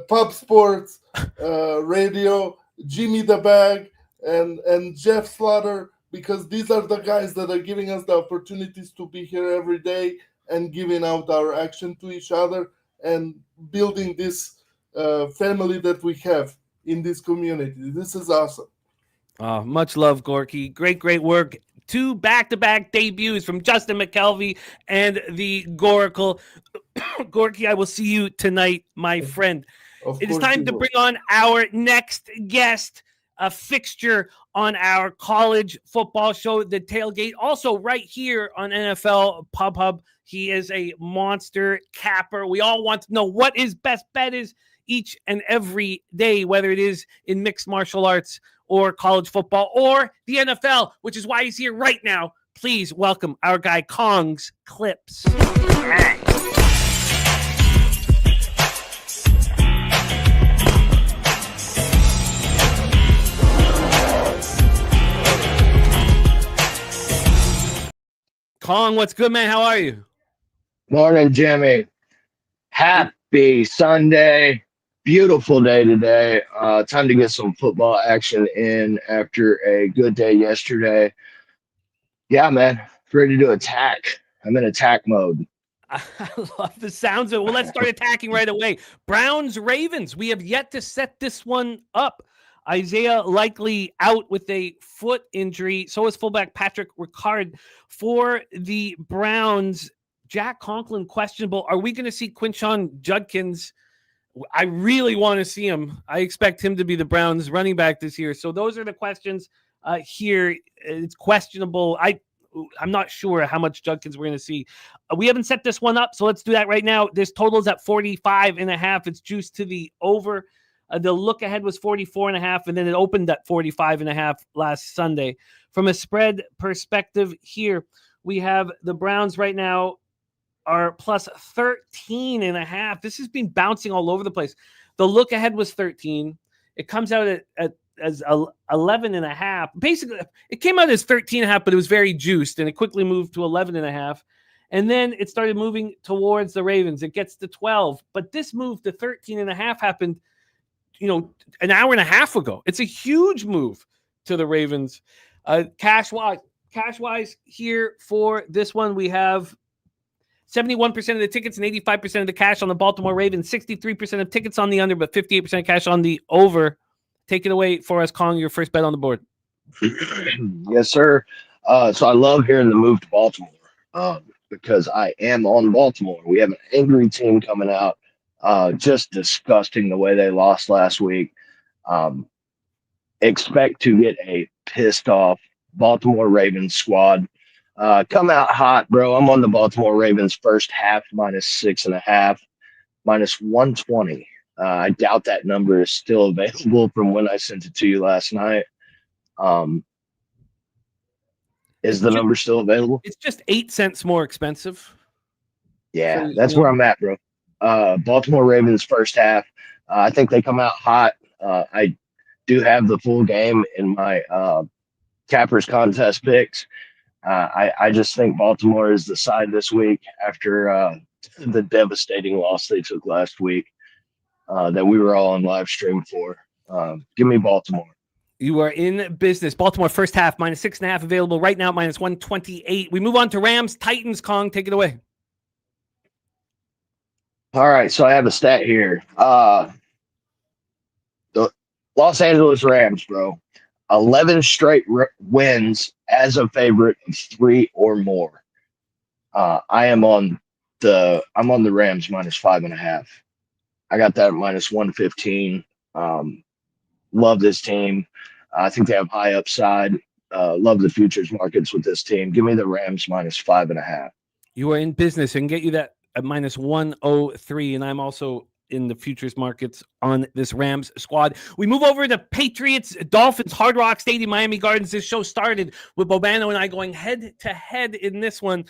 Pub Sports Radio, Jimmy the Bag, and Jeff Slaughter, because these are the guys that are giving us the opportunities to be here every day and giving out our action to each other and building this family that we have in this community. This is awesome. Much love, Gorky. Great work. 2 back-to-back debuts from Justin McKelie and the Goracle. Gorky, I will see you tonight, my friend. It is time to bring on our next guest, a fixture on our college football show, The Tailgate, also right here on NFL Pub Hub. He is a monster capper. We all want to know what his best bet is each and every day, whether it is in mixed martial arts or college football or the NFL, which is why he's here right now. Please welcome our guy, Kong's Clips. Kong, what's good, man? How are you? Morning, Jimmy. Happy Sunday. Beautiful day today. Time to get some football action in after a good day yesterday. Yeah, man. Ready to attack. I'm in attack mode. I love the sounds of it. Well, let's start attacking right away. Browns, Ravens. We have yet to set this one up. Isaiah likely out with a foot injury. So is fullback Patrick Ricard. For the Browns, Jack Conklin questionable. Are we going to see Quinshon Judkins I really want to see him. I expect him to be the Browns running back this year. So those are the questions here. It's questionable. I'm not sure how much Judkins we're going to see. We haven't set this one up, so let's do that right now. This total's at 45.5. It's juiced to the over. The look ahead was 44.5, and then it opened at 45.5 last Sunday. From a spread perspective here, we have the Browns right now are plus 13.5. This has been bouncing all over the place. The look ahead was 13. It comes out as 11.5. Basically, it came out as 13.5, but it was very juiced, and it quickly moved to 11.5. And then it started moving towards the Ravens. It gets to 12, but this move to 13.5 happened, an hour and a half ago. It's a huge move to the Ravens. Cash wise here for this one, we have 71% of the tickets and 85% of the cash on the Baltimore Ravens, 63% of tickets on the under, but 58% cash on the over. Take it away for us, Kong, your first bet on the board. Yes, sir. So I love hearing the move to Baltimore because I am on Baltimore. We have an angry team coming out, just disgusting the way they lost last week. Expect to get a pissed off Baltimore Ravens squad. Come out hot, bro. I'm on the Baltimore Ravens first half minus 6.5, minus 120. I doubt that number is still available from when I sent it to you last night. Is the number still available? It's just 8 cents more expensive. Yeah, that's where I'm at, bro. Baltimore Ravens first half. I think they come out hot. I do have the full game in my Cappers contest picks. I just think Baltimore is the side this week after the devastating loss they took last week that we were all on live stream for. Give me Baltimore. You are in business. Baltimore first half minus 6.5 available right now, minus 128. We move on to Rams Titans. Kong, take it away. All right, so I have a stat here. The Los Angeles Rams, bro, 11 straight wins as a favorite of 3 or more. I'm on the Rams minus 5.5. I got that at minus 115. Love this team. I think they have high upside. Love the futures markets with this team. Give me the Rams minus 5.5. You are in business and get you that at minus 103. And I'm also in the futures markets on this Rams squad. We move over to Patriots, Dolphins, Hard Rock Stadium, Miami Gardens. This show started with Bobano and I going head to head in this one.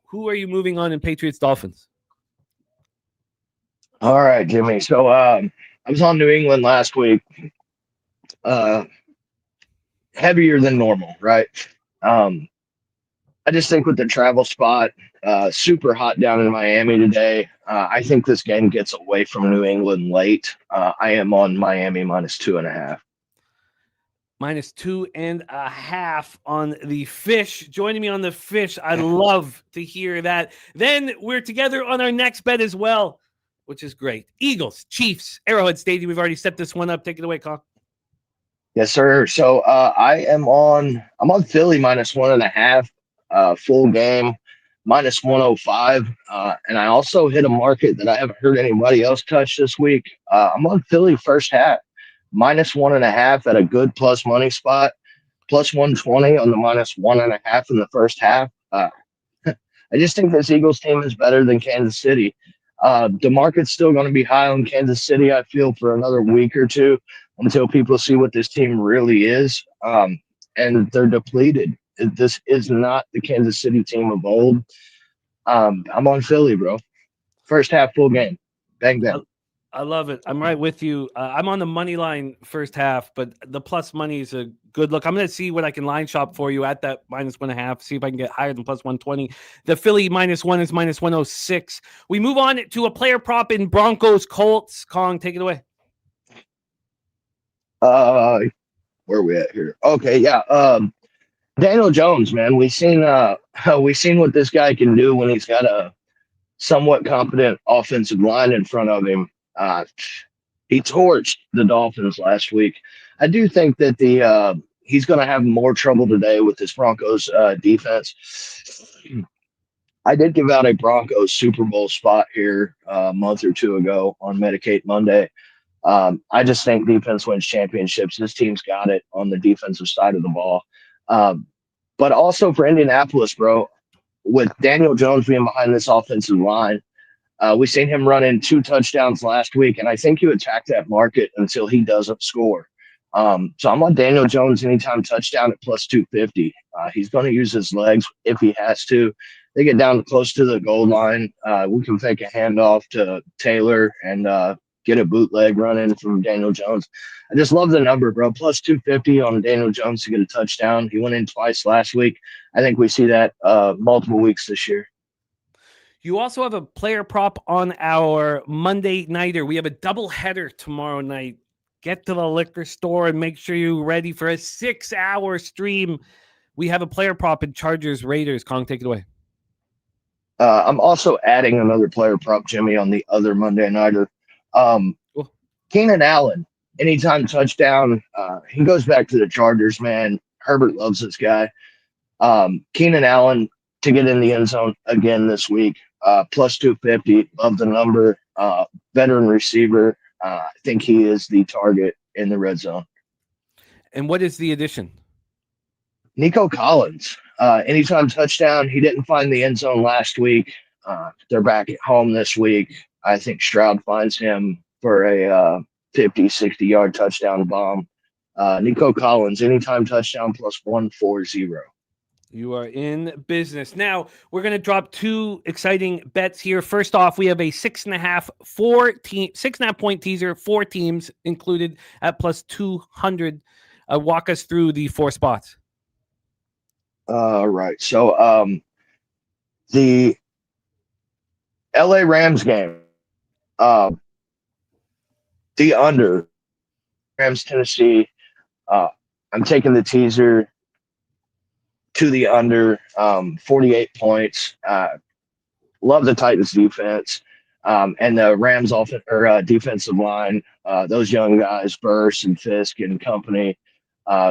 Who are you moving on in Patriots, Dolphins? All right, Jimmy. So I was on New England last week. Heavier than normal, right? I just think with the travel spot, super hot down in Miami today. I think this game gets away from New England late. I am on Miami minus 2.5. Minus 2.5 on the fish. Joining me on the fish. I'd love to hear that. Then we're together on our next bet as well, which is great. Eagles, Chiefs, Arrowhead Stadium. We've already set this one up. Take it away, Kong. Yes, sir. So I'm on Philly minus 1.5, full game, minus 105. And I also hit a market that I haven't heard anybody else touch this week. I'm on Philly first half, minus 1.5 at a good plus money spot, plus 120 on the minus 1.5 in the first half. I just think this Eagles team is better than Kansas City. The market's still going to be high on Kansas City, I feel, for another week or two until people see what this team really is. And they're depleted. This is not the Kansas City team of old. I'm on Philly, bro. First half, full game. Bang, bang. I love it. I'm right with you. I'm on the money line first half, but the plus money is a good look. I'm going to see what I can line shop for you at that minus 1.5, see if I can get higher than plus 120. The Philly minus 1 is minus 106. We move on to a player prop in Broncos Colts. Kong, take it away. Where are we at here? Okay, yeah. Daniel Jones, man. We've seen what this guy can do when he's got a somewhat competent offensive line in front of him. He torched the Dolphins last week. I do think that he's going to have more trouble today with this Broncos defense. I did give out a Broncos Super Bowl spot here a month or two ago on Medicate Monday. I just think defense wins championships. This team's got it on the defensive side of the ball. But also for Indianapolis, bro, with Daniel Jones being behind this offensive line, we've seen him run in 2 touchdowns last week, and I think you attack that market until he doesn't score. So I'm on Daniel Jones anytime touchdown at plus 250. He's going to use his legs if he has to. They get down close to the goal line. We can fake a handoff to Taylor and get a bootleg running from Daniel Jones. I just love the number, bro. Plus 250 on Daniel Jones to get a touchdown. He went in twice last week. I think we see that multiple weeks this year. You also have a player prop on our Monday nighter. We have a double header tomorrow night. Get to the liquor store and make sure you're ready for a 6-hour stream. We have a player prop in Chargers Raiders. Kong, take it away. I'm also adding another player prop, Jimmy, on the other Monday nighter. Cool. Keenan Allen, anytime touchdown. He goes back to the Chargers, man. Herbert loves this guy. Keenan Allen to get in the end zone again this week. Plus 250. Love the number. Veteran receiver. I think he is the target in the red zone. And what is the addition? Nico Collins. Anytime touchdown. He didn't find the end zone last week. They're back at home this week. I think Stroud finds him for a 50, 60-yard touchdown bomb. Nico Collins, anytime touchdown plus 140. You are in business. Now, we're going to drop 2 exciting bets here. First off, we have a 6.5 point teaser, 4 teams included at plus 200. Walk us through the 4 spots. All right. So the LA Rams game, the under, Rams, Tennessee. I'm taking the teaser to the under, 48 points. Love the Titans defense and the Rams defensive line. Those young guys, Burst and Fisk and company,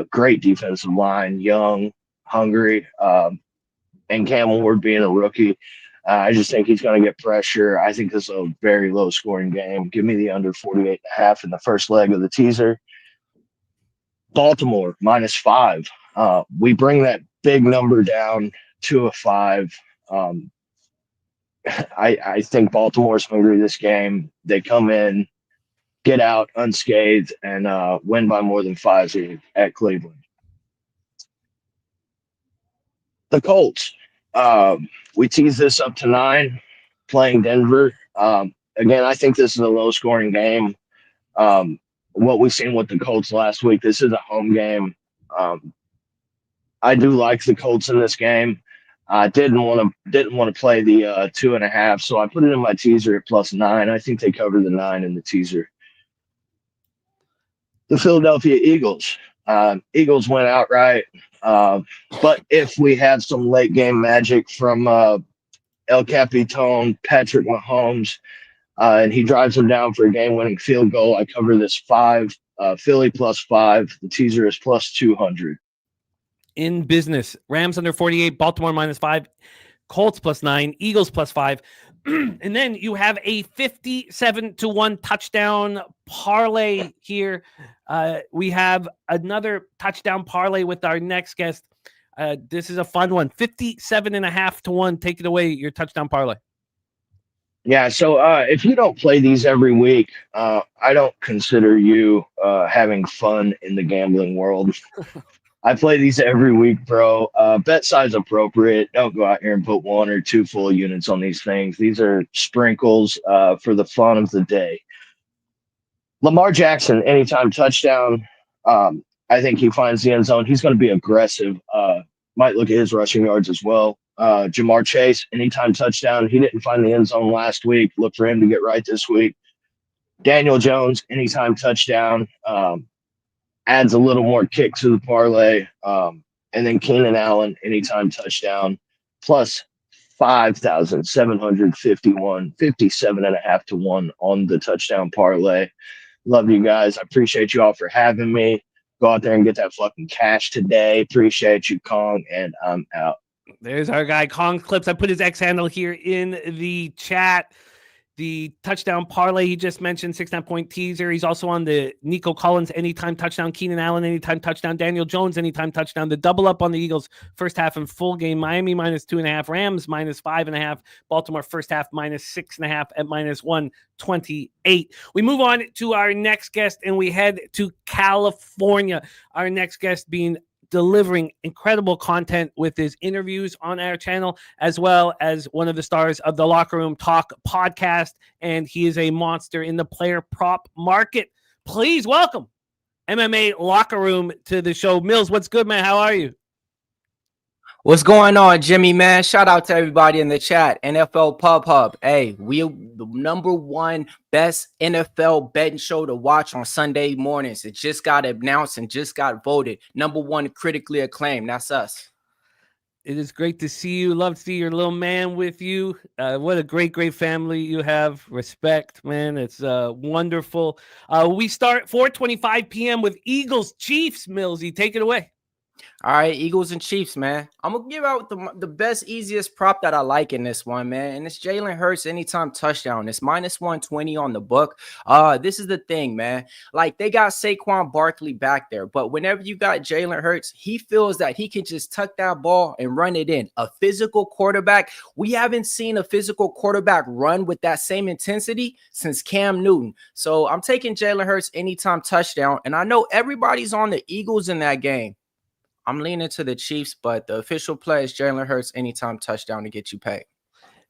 great defensive line, young, hungry, and Cam Ward being a rookie. I just think he's going to get pressure. I think this is a very low-scoring game. Give me the under 48.5 in the first leg of the teaser. Baltimore, -5. We bring that big number down to a 5. I think Baltimore's hungry this game. They come in, get out unscathed, and win by more than 5 at Cleveland. The Colts. We tease this up to 9, playing Denver. Again, I think this is a low-scoring game. What we've seen with the Colts last week, this is a home game. I do like the Colts in this game. I didn't want to play the 2.5, so I put it in my teaser at plus 9. I think they cover the 9 in the teaser. The Philadelphia Eagles. Eagles went outright. But if we have some late game magic from El Capitan, Patrick Mahomes, and he drives them down for a game-winning field goal, I cover this 5. Philly plus 5. The teaser is plus 200. In business, Rams under 48, Baltimore -5, Colts plus 9, Eagles plus 5. And then you have a 57-1 touchdown parlay here. We have another touchdown parlay with our next guest. This is a fun one. 57.5-1. Take it away, your touchdown parlay. Yeah, so if you don't play these every week, I don't consider you having fun in the gambling world. I play these every week, bro. Bet size appropriate. Don't go out here and put 1 or 2 full units on these things. These are sprinkles for the fun of the day. Lamar Jackson, anytime touchdown. I think he finds the end zone. He's going to be aggressive. Might look at his rushing yards as well. Jamar Chase, anytime touchdown. He didn't find the end zone last week. Look for him to get right this week. Daniel Jones, anytime touchdown. Adds a little more kick to the parlay. And then Keenan Allen, anytime touchdown, plus 5,751, 57.5-1 on the touchdown parlay. Love you guys. I appreciate you all for having me. Go out there and get that fucking cash today. Appreciate you, Kong, and I'm out. There's our guy, Kong Clips. I put his X handle here in the chat. The touchdown parlay he just mentioned, 6.5-point teaser. He's also on the Nico Collins anytime touchdown, Keenan Allen anytime touchdown, Daniel Jones anytime touchdown. The double up on the Eagles first half and full game. Miami -2.5, Rams -5.5, Baltimore first half -6.5 at -128. We move on to our next guest and we head to California. Our next guest being delivering incredible content with his interviews on our channel, as well as one of the stars of the Locker Room Talk podcast. And he is a monster in the player prop market. Please welcome MMA Locker Room to the show. Mills, what's good, man? How are you? What's going on, Jimmy, man? Shout out to everybody in the chat. NFL Pub Hub. Hey, we are the #1 best NFL betting show to watch on Sunday mornings. It just got announced and just got voted. #1 critically acclaimed. That's us. It is great to see you. Love to see your little man with you. What a great family you have. Respect, man. It's wonderful. We start 4:25 p.m. with Eagles Chiefs. Millsy, take it away. All right, Eagles and Chiefs, man. I'm going to give out the best, easiest prop that I like in this one, man. And it's Jalen Hurts anytime touchdown. It's -120 on the book. This is the thing, man. Like, they got Saquon Barkley back there. But whenever you got Jalen Hurts, he feels that he can just tuck that ball and run it in. A physical quarterback. We haven't seen a physical quarterback run with that same intensity since Cam Newton. So I'm taking Jalen Hurts anytime touchdown. And I know everybody's on the Eagles in that game. I'm leaning to the Chiefs, but the official play is Jalen Hurts anytime touchdown to get you paid.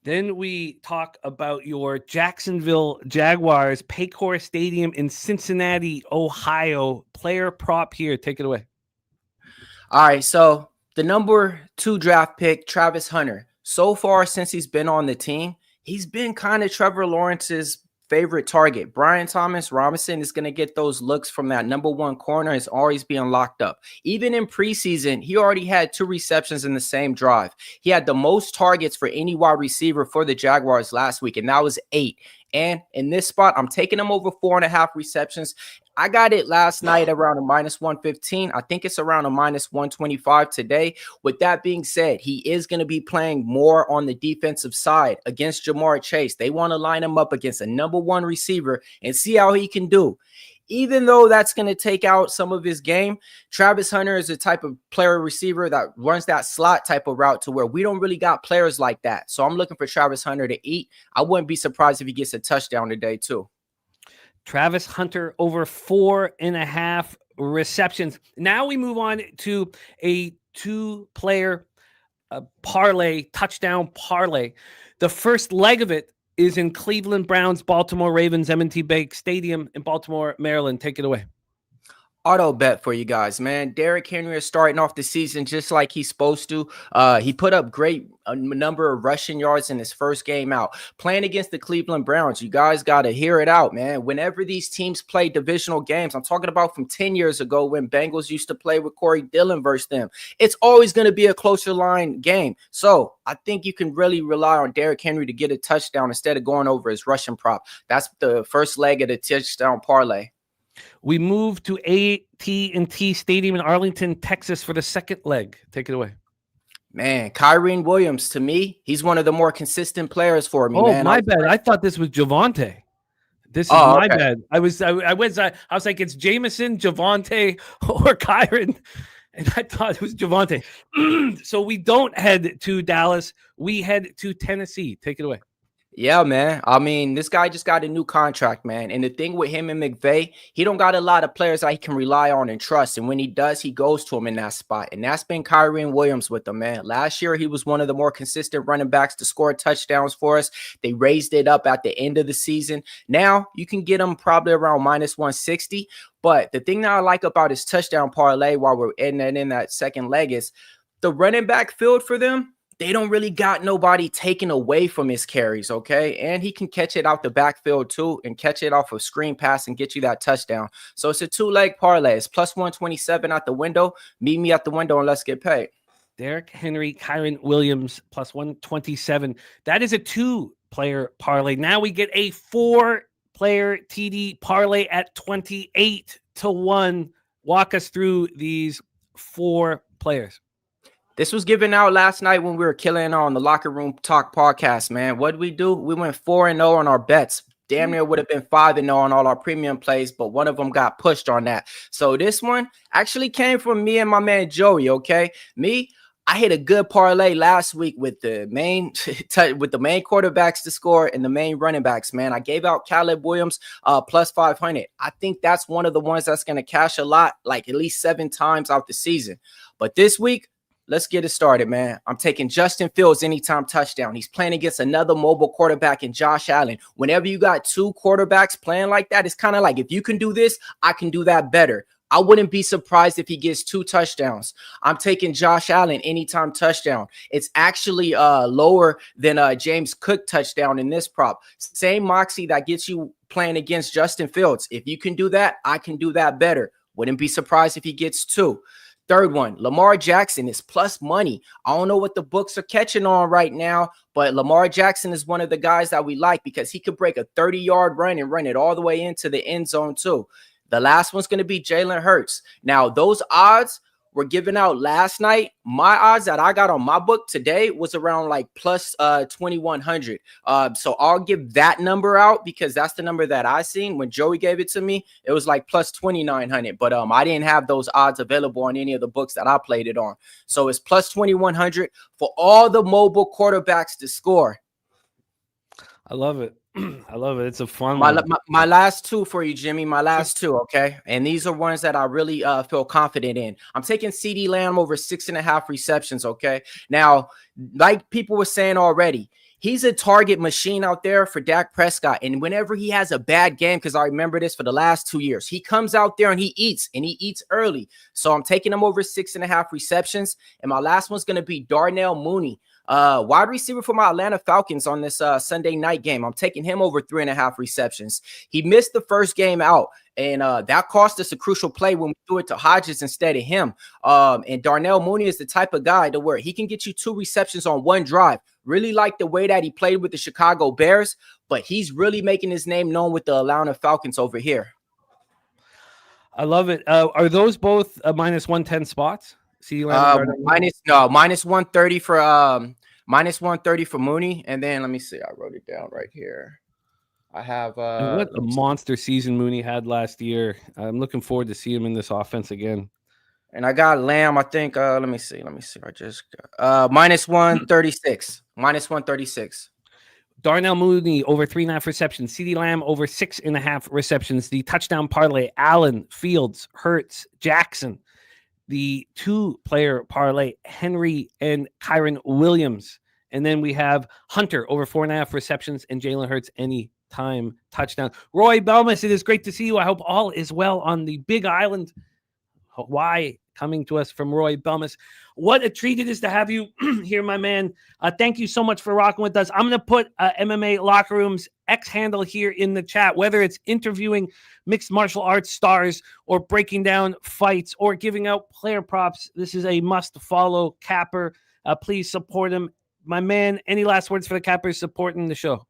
Then we talk about your Jacksonville Jaguars, Paycor Stadium in Cincinnati, Ohio. Player prop here. Take it away. All right, so the #2 draft pick, Travis Hunter. So far since he's been on the team, he's been kind of Trevor Lawrence's favorite target. Brian Thomas Robinson is going to get those looks from that #1 corner. Is always being locked up. Even in preseason, he already had 2 receptions in the same drive. He had the most targets for any wide receiver for the Jaguars last week, and that was 8. And in this spot, I'm taking him over 4.5 receptions. I got it last night around a -115. I think it's around a -125 today. With that being said, he is going to be playing more on the defensive side against Jamar Chase. They want to line him up against a #1 receiver and see how he can do. Even though that's going to take out some of his game, Travis Hunter is a type of player receiver that runs that slot type of route to where we don't really got players like that. So I'm looking for Travis Hunter to eat. I wouldn't be surprised if he gets a touchdown today too. Travis Hunter over 4.5 receptions. Now we move on to a 2-player parlay, touchdown parlay. The first leg of it is in Cleveland Browns, Baltimore Ravens, M&T Bank Stadium in Baltimore, Maryland. Take it away. Auto bet for you guys, man. Derrick Henry is starting off the season just like he's supposed to. He put up a number of rushing yards in his first game out. Playing against the Cleveland Browns, you guys got to hear it out, man. Whenever these teams play divisional games, I'm talking about from 10 years ago when Bengals used to play with Corey Dillon versus them. It's always going to be a closer line game. So I think you can really rely on Derrick Henry to get a touchdown instead of going over his rushing prop. That's the first leg of the touchdown parlay. We move to AT&T Stadium in Arlington, Texas for the second leg. Take it away. Man, Kyren Williams, to me, he's one of the more consistent players for me, man. My bad. I thought this was Javonte. This is my bad. I was like, it's Jameson, Javonte, or Kyren. And I thought it was Javonte. So we don't head to Dallas. We head to Tennessee. Take it away. Yeah, man. I mean, this guy just got a new contract, man. And the thing with him and McVay, he don't got a lot of players that he can rely on and trust. And when he does, he goes to him in that spot. And that's been Kyren Williams with him, man. Last year, he was one of the more consistent running backs to score touchdowns for us. They raised it up at the end of the season. Now, you can get him probably around -160. But the thing that I like about his touchdown parlay while we're in that second leg is the running back field for them. They don't really got nobody taken away from his carries, okay? And he can catch it out the backfield too and catch it off a screen pass and get you that touchdown. So it's a 2-leg parlay. It's +127 at the window. Meet me at the window and let's get paid. Derrick Henry, Kyren Williams, +127. That is a 2-player parlay. Now we get a 4-player TD parlay at 28-1. Walk us through these 4 players. This was given out last night when we were killing on the Locker Room Talk podcast, man. What did we do? We went 4-0 on our bets. Damn near would have been 5-0 on all our premium plays, but one of them got pushed on that. So this one actually came from me and my man Joey, okay? I hit a good parlay last week with the main quarterbacks to score and the main running backs, man. I gave out Caleb Williams plus 500. I think that's one of the ones that's going to cash a lot, like at least 7 times out the season. But this week, let's get it started, man. I'm taking Justin Fields anytime touchdown. He's playing against another mobile quarterback in Josh Allen. Whenever you got 2 quarterbacks playing like that, it's kind of like, if you can do this, I can do that better. I wouldn't be surprised if he gets 2 touchdowns. I'm taking Josh Allen anytime touchdown. It's actually lower than James Cook touchdown in this prop. Same moxie that gets you playing against Justin Fields. If you can do that, I can do that better. Wouldn't be surprised if he gets 2. Third one, Lamar Jackson is plus money. I don't know what the books are catching on right now, but Lamar Jackson is one of the guys that we like because he could break a 30-yard run and run it all the way into the end zone too. The last one's going to be Jalen Hurts. Now, those odds were given out last night. My odds that I got on my book today was around like plus 2,100. So I'll give that number out because that's the number that I seen when Joey gave it to me. It was like plus 2,900, but I didn't have those odds available on any of the books that I played it on. So it's plus 2,100 for all the mobile quarterbacks to score. I love it. I love it. It's a fun one. My last 2 for you, Jimmy. My last 2, okay? And these are ones that I really feel confident in. I'm taking CeeDee Lamb over 6.5 receptions, okay? Now, like people were saying already, he's a target machine out there for Dak Prescott. And whenever he has a bad game, because I remember this for the last 2 years, he comes out there and he eats early. So I'm taking him over 6.5 receptions. And my last one's going to be Darnell Mooney. Wide receiver for my Atlanta Falcons on this Sunday night game. I'm taking him over 3.5 receptions. He missed the first game out, and that cost us a crucial play when we threw it to Hodges instead of him. And Darnell Mooney is the type of guy to where he can get you 2 receptions on one drive. Really like the way that he played with the Chicago Bears, but he's really making his name known with the Atlanta Falcons over here. I love it. Are those both minus 110 spots? Minus 130 for minus 130 for Mooney, and then let me see. I wrote it down right here. I have what a monster season Mooney had last year. I'm looking forward to see him in this offense again. And I got Lamb. I think. Let me see. I just got minus 136. Minus 136. Darnell Mooney over 3.5 receptions. CeeDee Lamb over 6.5 receptions. The touchdown parlay: Allen, Fields, Hurts, Jackson. The 2-player parlay: Henry and Kyron Williams. And then we have Hunter over 4.5 receptions and Jalen Hurts anytime touchdown. Roy Belmas, it is great to see you. I hope all is well on the Big Island, Hawaii, coming to us from Roy Belmas. What a treat it is to have you here, my man. Thank you so much for rocking with us. I'm going to put MMA Locker Room's X handle here in the chat, whether it's interviewing mixed martial arts stars or breaking down fights or giving out player props. This is a must-follow capper. Please support him. My man, any last words for the cappers supporting the show?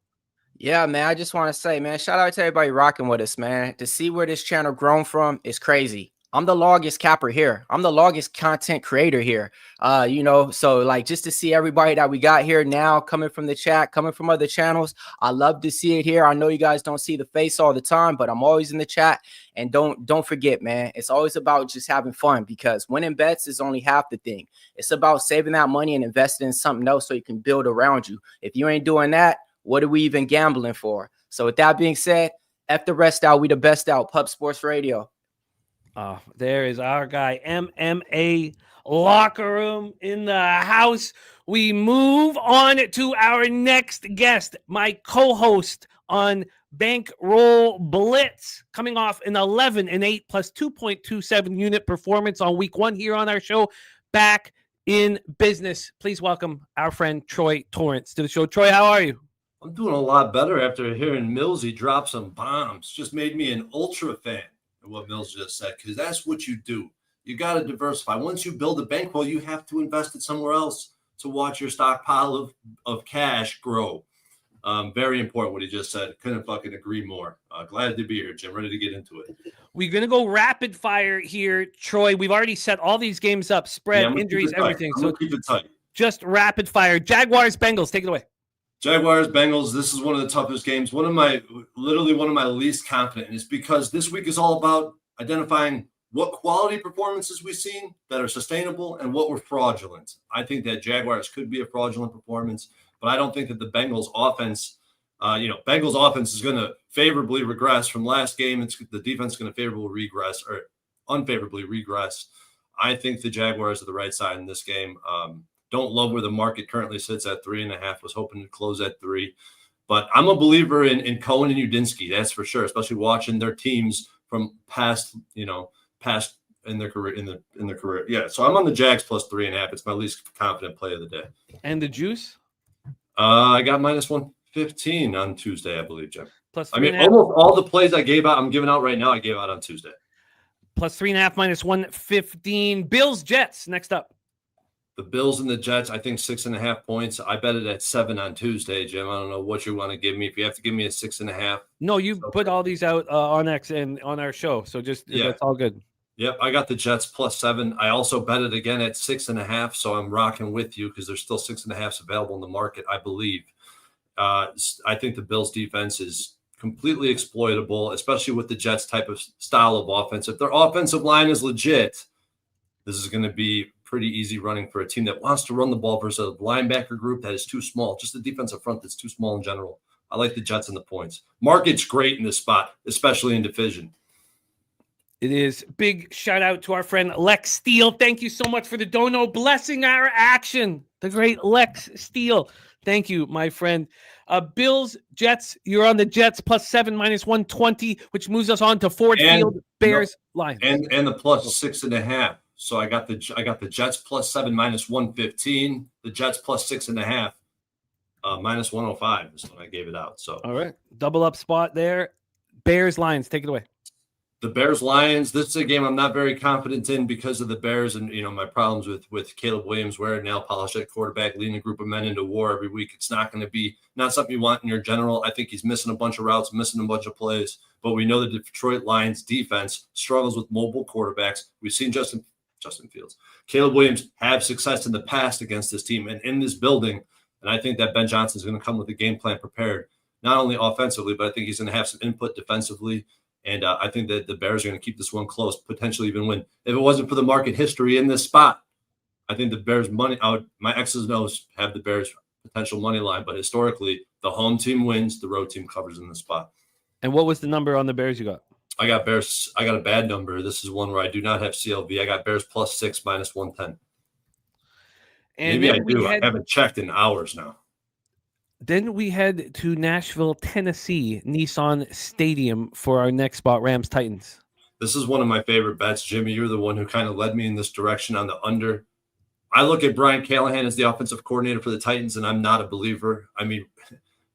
Yeah, man, I just want to say, man, shout out to everybody rocking with us, man. To see where this channel grown from is crazy. I'm the longest capper here. I'm the longest content creator here. So like just to see everybody that we got here now coming from the chat, coming from other channels, I love to see it here. I know you guys don't see the face all the time, but I'm always in the chat. And don't forget, man, it's always about just having fun because winning bets is only half the thing. It's about saving that money and investing in something else so you can build around you. If you ain't doing that, what are we even gambling for? So with that being said, F the rest out. We the best out. Pub Sports Radio. There is our guy, MMA Locker Room in the house. We move on to our next guest, my co-host on Bankroll Blitz, coming off an 11-8 plus 2.27 unit performance on week 1 here on our show. Back in business. Please welcome our friend Troy Torrance to the show. Troy, how are you? I'm doing a lot better after hearing Millsy drop some bombs. Just made me an ultra fan. What Mills just said, because that's what you do. You got to diversify. Once you build a bankroll, you have to invest it somewhere else to watch your stockpile of cash grow. Very important what he just said. Couldn't fucking agree more. Glad to be here, Jim. Ready to get into it. We're going to go rapid fire here, Troy. We've already set all these games up, spread, injuries, everything. So keep it tight. Just rapid fire. Jaguars, Bengals, take it away. Jaguars, Bengals. This is one of the toughest games. Literally one of my least confident. And it's because this week is all about identifying what quality performances we've seen that are sustainable and what were fraudulent. I think that Jaguars could be a fraudulent performance, but I don't think that the Bengals offense, Bengals offense is going to favorably regress from last game. The defense is going to favorably regress or unfavorably regress. I think the Jaguars are the right side in this game. Don't love where the market currently sits at 3.5. Was hoping to close at 3, but I'm a believer in Cohen and Udinski. That's for sure. Especially watching their teams from past in their career. Yeah. So I'm on the Jags plus 3.5. It's my least confident play of the day. And the juice? I got minus 115 on Tuesday, I believe, Jim. Plus 3.5. I mean, almost all the plays I gave out, I'm giving out right now. I gave out on Tuesday. Plus 3.5, minus 115. Bills, Jets. Next up. The Bills and the Jets, I think 6.5 points. I bet it at 7 on Tuesday, Jim. I don't know what you want to give me. If you have to give me a 6.5. No, you put all these out on X and on our show. So that's all good. Yep, I got the Jets plus 7. I also bet it again at 6.5. So I'm rocking with you because there's still 6.5s available in the market, I believe. I think the Bills defense is completely exploitable, especially with the Jets type of style of offense. If their offensive line is legit, this is going to be pretty easy running for a team that wants to run the ball versus a linebacker group that is too small. Just the defensive front that's too small in general. I like the Jets and the points. Market's great in this spot, especially in division. It is. Big shout out to our friend Lex Steele. Thank you so much for the dono, blessing our action. The great Lex Steele. Thank you, my friend. Bills, Jets. You're on the Jets plus 7, minus 120, which moves us on to Ford Field. Bears, Lions, and the plus 6.5. So I got the Jets plus 7, minus 115. The Jets plus 6.5, minus 105 is when I gave it out. So all right, double up spot there. Bears, Lions, take it away. The Bears, Lions. This is a game I'm not very confident in because of the Bears and my problems with Caleb Williams wearing nail polish at quarterback, leading a group of men into war every week. It's not going to be something you want in your general. I think he's missing a bunch of routes, missing a bunch of plays. But we know the Detroit Lions defense struggles with mobile quarterbacks. We've seen Justin Fields, Caleb Williams have success in the past against this team and in this building. And I think that Ben Johnson is going to come with a game plan prepared, not only offensively, but I think he's going to have some input defensively. And I think that the Bears are going to keep this one close, potentially even win. If it wasn't for the market history in this spot, I think the Bears money out. My X's and O's have the Bears potential money line, but historically, the home team wins, the road team covers in the spot. And what was the number on the Bears you got? I got Bears. I got a bad number. This is one where I do not have CLV. I got Bears plus 6, minus 110. And maybe I do. I haven't checked in hours now. Then we head to Nashville, Tennessee, Nissan Stadium for our next spot, Rams Titans. This is one of my favorite bets. Jimmy, you're the one who kind of led me in this direction on the under. I look at Brian Callahan as the offensive coordinator for the Titans, and I'm not a believer. I mean,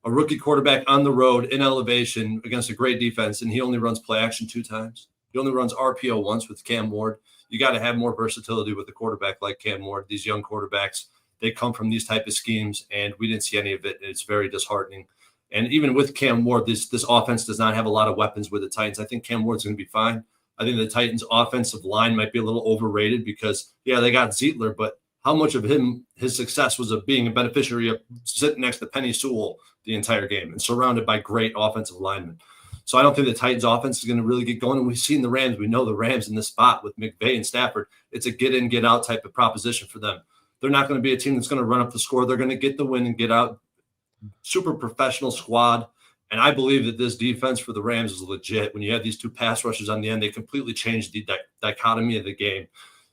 a rookie quarterback on the road in elevation against a great defense, and he only runs play action 2 times. He only runs RPO once with Cam Ward. You got to have more versatility with a quarterback like Cam Ward. These young quarterbacks, they come from these type of schemes, and we didn't see any of it. And it's very disheartening. And even with Cam Ward, this offense does not have a lot of weapons with the Titans. I think Cam Ward's going to be fine. I think the Titans' offensive line might be a little overrated because, yeah, they got Zietler, but how much of his success was of being a beneficiary of sitting next to Penny Sewell the entire game and surrounded by great offensive linemen. So I don't think the Titans' offense is going to really get going. And we've seen the Rams. We know the Rams in this spot with McVay and Stafford. It's a get in, get out type of proposition for them. They're not going to be a team that's going to run up the score. They're going to get the win and get out. Super professional squad. And I believe that this defense for the Rams is legit. When you have these 2 pass rushers on the end, they completely change the dichotomy of the game.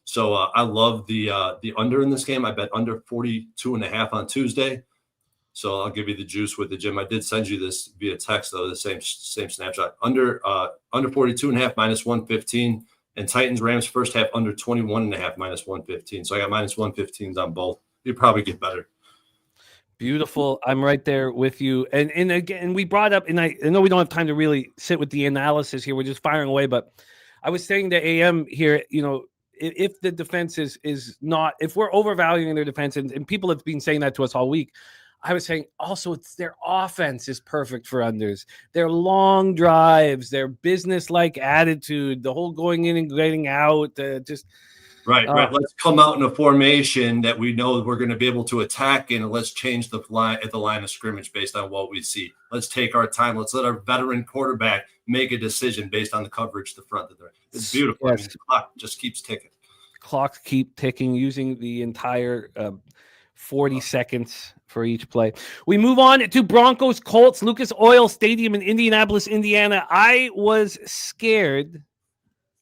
So I love the under in this game. I bet under 42.5 on Tuesday. So I'll give you the juice with the Jim. I did send you this via text, though, the same snapshot. Under 42.5, minus 115. And Titans, Rams first half under 21.5, minus 115. So I got minus 115s on both. You'd probably get better. Beautiful. I'm right there with you. And again, we brought up, and I know we don't have time to really sit with the analysis here. We're just firing away. But I was saying to AM here, if the defense is not, if we're overvaluing their defense, and people have been saying that to us all week, I was saying also it's their offense is perfect for unders. Their long drives, their business-like attitude, the whole going in and getting out, just right. Let's come out in a formation that we know we're going to be able to attack in, and let's change the line at the line of scrimmage based on what we see. Let's take our time. Let's let our veteran quarterback make a decision based on the coverage the front of there. It's beautiful. Yes. I mean, the clock just keeps ticking. Clocks keep ticking using the entire 40 seconds for each play. We move on to Broncos Colts, Lucas Oil Stadium in Indianapolis, Indiana. I was scared.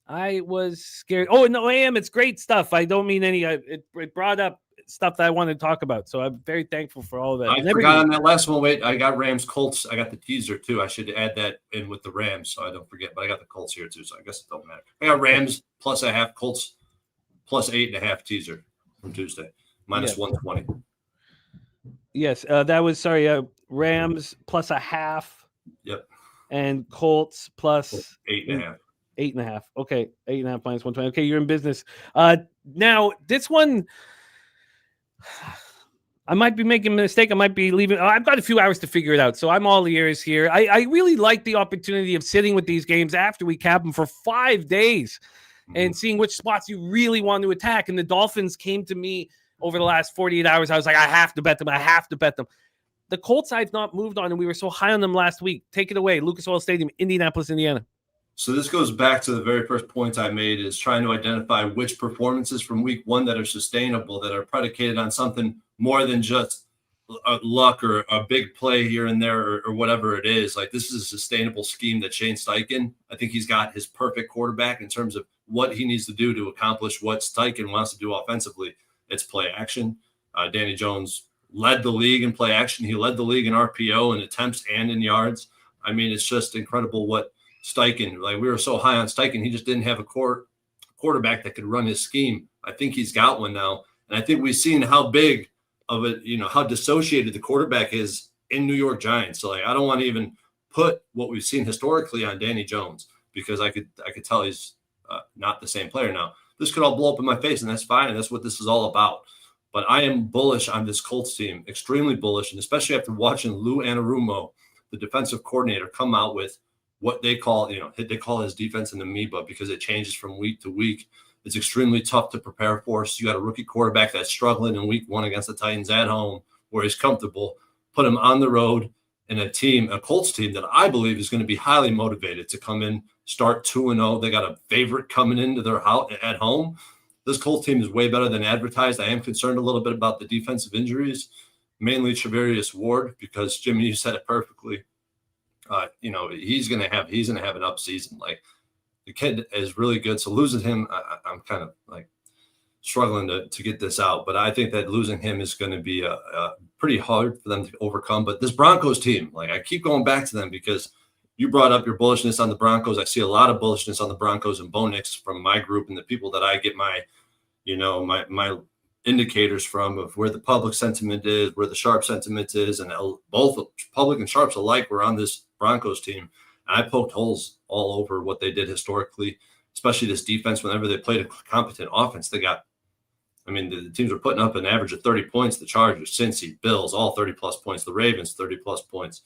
Oh, no, AM, it's great stuff. I don't mean any, it brought up stuff that I wanted to talk about. So I'm very thankful for all of that. I forgot on that last one. Wait, I got Rams Colts. I got the teaser too. I should add that in with the Rams so I don't forget, but I got the Colts here too. So I guess it don't matter. I got Rams plus a half, Colts plus 8.5 teaser from Tuesday, minus 120. Yes, that was Rams plus a half. Yep. And Colts plus 8.5. 8.5. Okay, 8.5 minus 120. Okay, you're in business. Now this one, I might be making a mistake. I might be leaving. I've got a few hours to figure it out, so I'm all ears here. I really like the opportunity of sitting with these games after we cap them for 5 days and seeing which spots you really want to attack. And the Dolphins came to me over the last 48 hours. I was like, I have to bet them. The Colts I've not moved on, and we were so high on them last week. Take it away. Lucas Oil Stadium, Indianapolis, Indiana. So this goes back to the very first point I made, is trying to identify which performances from week one that are sustainable, that are predicated on something more than just luck or a big play here and there or whatever it is. Like, this is a sustainable scheme that Shane Steichen, I think he's got his perfect quarterback in terms of what he needs to do to accomplish what Steichen wants to do offensively. It's play action. Danny Jones led the league in play action. He led the league in RPO in attempts and in yards. I mean, it's just incredible what Steichen, like, we were so high on Steichen, he just didn't have a quarterback that could run his scheme. I think he's got one now. And I think we've seen how big of it, how dissociated the quarterback is in New York Giants. So, like, I don't want to even put what we've seen historically on Danny Jones, because I could tell he's not the same player now. This could all blow up in my face, and that's fine. And that's what this is all about. But I am bullish on this Colts team, extremely bullish, and especially after watching Lou Anarumo, the defensive coordinator, come out with what they call, they call his defense an amoeba, because it changes from week to week. It's extremely tough to prepare for. So you got a rookie quarterback that's struggling in week one against the Titans at home, where he's comfortable. Put him on the road in a Colts team that I believe is going to be highly motivated to come in, start 2-0. They got a favorite coming into their house at home. This Colts team is way better than advertised. I am concerned a little bit about the defensive injuries, mainly Trevarius Ward, because Jimmy, you said it perfectly. He's gonna have an up season. Like, the kid is really good. So losing him, I'm kind of like struggling to get this out. But I think that losing him is going to be pretty hard for them to overcome. But this Broncos team, like, I keep going back to them because you brought up your bullishness on the Broncos. I see a lot of bullishness on the Broncos and Bo Nix from my group and the people that I get my indicators from, of where the public sentiment is, where the sharp sentiment is, and both public and sharps alike were on this Broncos team. And I poked holes all over what they did historically, especially this defense. Whenever they played a competent offense, the teams were putting up an average of 30 points. The Chargers, Cincy, Bills, all 30-plus points. The Ravens, 30-plus points.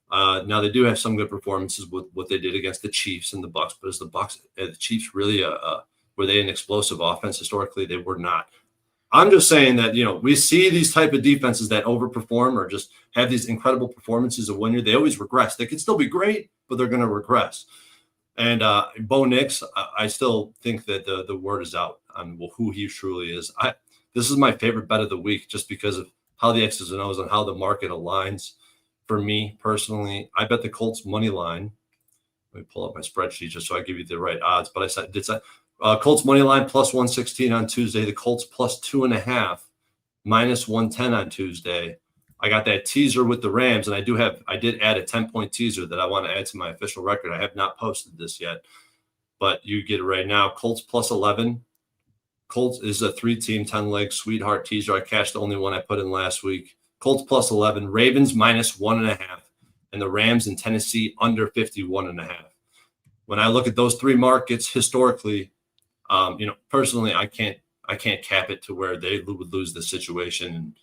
Now they do have some good performances with what they did against the Chiefs and the Bucs, but is the Chiefs really were they an explosive offense historically? They were not. I'm just saying that, we see these type of defenses that overperform or just have these incredible performances of 1 year. They always regress. They could still be great, but they're going to regress. And Bo Nix, I still think that the word is out on who he truly is. This is my favorite bet of the week, just because of how the X's and O's and how the market aligns. For me personally, I bet the Colts money line. Let me pull up my spreadsheet just so I give you the right odds. But I did say Colts money line plus 116 on Tuesday. The Colts plus 2.5, minus 110 on Tuesday. I got that teaser with the Rams, and I did add a 10-point teaser that I want to add to my official record. I have not posted this yet, but you get it right now. Colts plus 11. Colts is a 3-team, 10-leg sweetheart teaser. I cashed the only one I put in last week. Colts plus 11. Ravens minus 1.5, and the Rams in Tennessee under 51.5. When I look at those three markets historically, personally, I can't cap it to where they would lose the situation. And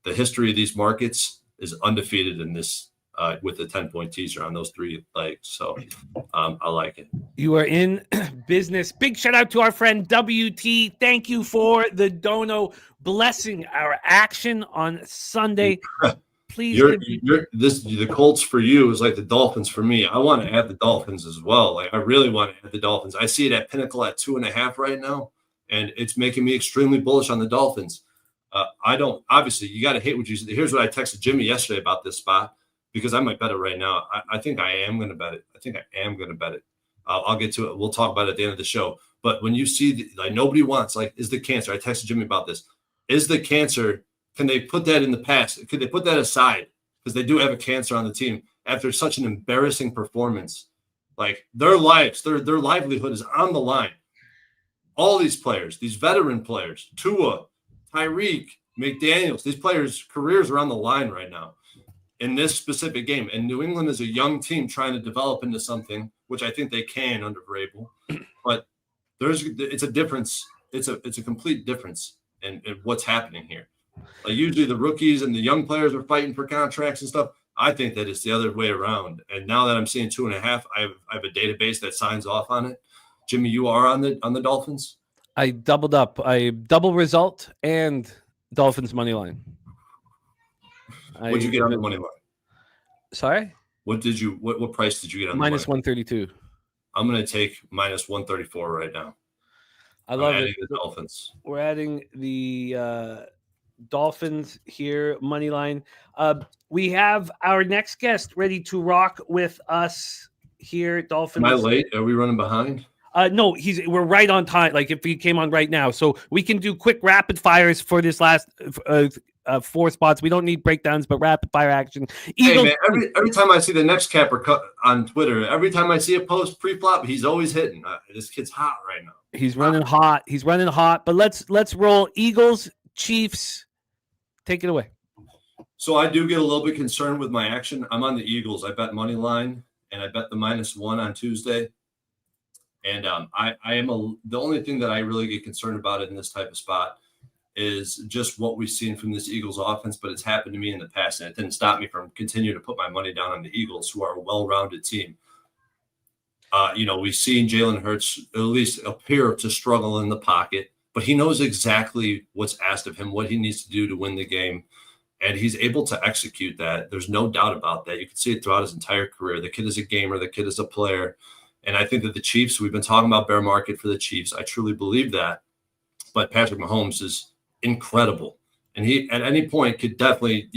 the history of these markets, is undefeated in this with a 10-point teaser on those 3 legs. So I like it. You are in business. Big shout out to our friend WT. Thank you for the dono, blessing our action on Sunday. Please, the Colts for you is like the Dolphins for me. I want to add the Dolphins as well. Like I really want to add the Dolphins. I see it at Pinnacle at 2.5 right now, and it's making me extremely bullish on the Dolphins. I don't obviously you got to hate what you said. Here's what I texted Jimmy yesterday about this spot because I might bet it right now. I think I am going to bet it. I'll get to it. We'll talk about it at the end of the show. But when you see like nobody wants is the cancer. I texted Jimmy about this. Is the cancer? Can they put that in the past? Could they put that aside? Because they do have a cancer on the team after such an embarrassing performance. Like their lives, their livelihood is on the line. All these players, these veteran players, Tua, Tyreek, McDaniels, these players' careers are on the line right now in this specific game. And New England is a young team trying to develop into something, which I think they can under Vrabel. But it's a difference. It's a complete difference in what's happening here. Like usually the rookies and the young players are fighting for contracts and stuff. I think that it's the other way around. And now that I'm seeing 2.5, I have a database that signs off on it. Jimmy, you are on the Dolphins? I doubled up. I double result and Dolphins money line. What'd you get on the money line? Sorry? What price did you get on minus the money? 132? I'm going to take minus 134 right now. I love it. The Dolphins. We're adding the Dolphins here, money line. We have our next guest ready to rock with us here. Dolphins. Am I late? Are we running behind? No, we're right on time. Like if he came on right now, so we can do quick rapid fires for this last 4 spots. We don't need breakdowns, but rapid fire action. Hey man, every time I see the next capper cut on Twitter, every time I see a post pre-flop, he's always hitting. This kid's hot right now. He's running hot. But let's roll. Eagles, Chiefs. Take it away. So I do get a little bit concerned with my action. I'm on the Eagles. I bet money line and I bet the -1 on Tuesday. And I am the only thing that I really get concerned about in this type of spot is just what we've seen from this Eagles offense, but it's happened to me in the past, and it didn't stop me from continuing to put my money down on the Eagles, who are a well-rounded team. We've seen Jalen Hurts at least appear to struggle in the pocket, but he knows exactly what's asked of him, what he needs to do to win the game, and he's able to execute that. There's no doubt about that. You can see it throughout his entire career. The kid is a gamer. The kid is a player. And I think that the Chiefs, we've been talking about bear market for the Chiefs. I truly believe that. But Patrick Mahomes is incredible. And he, at any point, could definitely,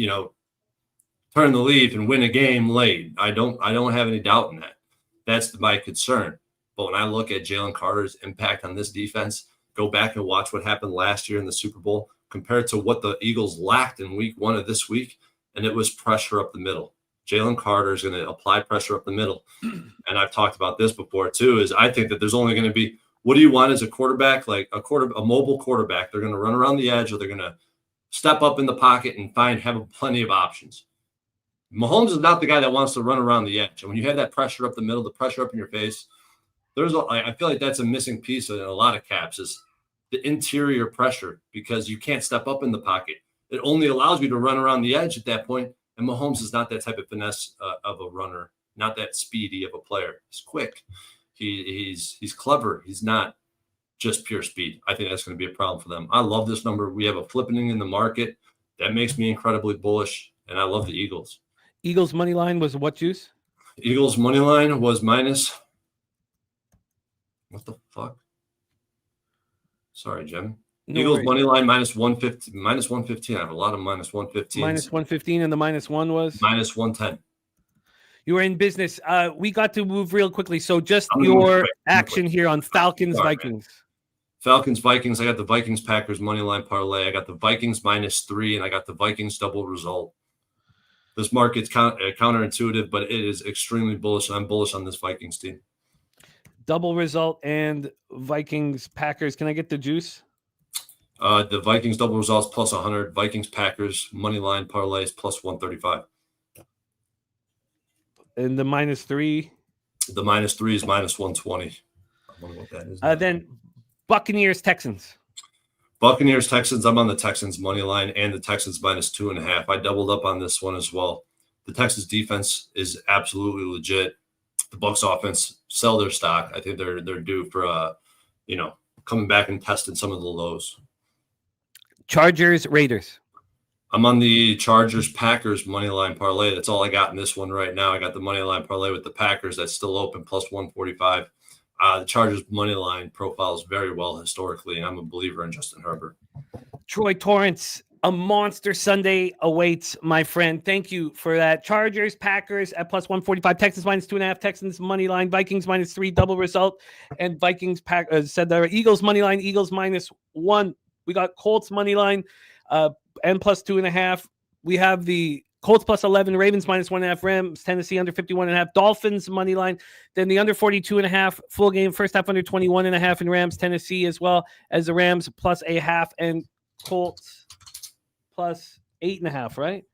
turn the leaf and win a game late. I don't have any doubt in that. That's my concern. But when I look at Jalen Carter's impact on this defense, go back and watch what happened last year in the Super Bowl compared to what the Eagles lacked in week 1 of this week, and it was pressure up the middle. Jalen Carter is going to apply pressure up the middle. And I've talked about this before too, is I think that there's only going to be, what do you want as a quarterback? Like a mobile quarterback. They're going to run around the edge, or they're going to step up in the pocket and have plenty of options. Mahomes is not the guy that wants to run around the edge. And when you have that pressure up the middle, the pressure up in your face, I feel like that's a missing piece in a lot of caps is the interior pressure, because you can't step up in the pocket. It only allows you to run around the edge at that point. And Mahomes is not that type of finesse of a runner, not that speedy of a player. He's quick. He's clever. He's not just pure speed. I think that's going to be a problem for them. I love this number. We have a flipping in the market. That makes me incredibly bullish, and I love the Eagles. Eagles money line was what juice? Eagles money line was minus. What the fuck? Sorry, Jim. No Eagles worries. money line -115. I have a lot of -115. -115, and the -1 was -110. You were in business. We got to move real quickly. So just your action here on Falcons Vikings. Falcons Vikings. I got the Vikings Packers money line parlay. I got the Vikings -3, and I got the Vikings double result. This market's counterintuitive, but it is extremely bullish. And I'm bullish on this Vikings team. Double result and Vikings Packers. Can I get the juice? The Vikings double results +100. Vikings Packers money line parlays +135. And the -3. The -3 is -120. I wonder what that is. Then Buccaneers Texans. Buccaneers, Texans. I'm on the Texans money line and the Texans -2.5. I doubled up on this one as well. The Texans defense is absolutely legit. The Bucs offense, sell their stock. I think they're due for coming back and testing some of the lows. Chargers, Raiders. I'm on the Chargers Packers money line parlay. That's all I got in this one right now. I got the money line parlay with the Packers. That's still open, +145. The Chargers money line profiles very well historically, and I'm a believer in Justin Herbert. Troy Torrance, a monster Sunday awaits, my friend. Thank you for that. Chargers, Packers at +145. Texans -2.5. Texans money line. Vikings -3. Double result. And Vikings said there. Eagles money line. Eagles -1. We got Colts money line and +2.5. We have the Colts +11, Ravens -1.5, Rams, Tennessee under 51.5, Dolphins money line. Then the under 42.5 full game, first half under 21.5 in Rams, Tennessee, as well as the Rams +0.5 and Colts +8.5, right?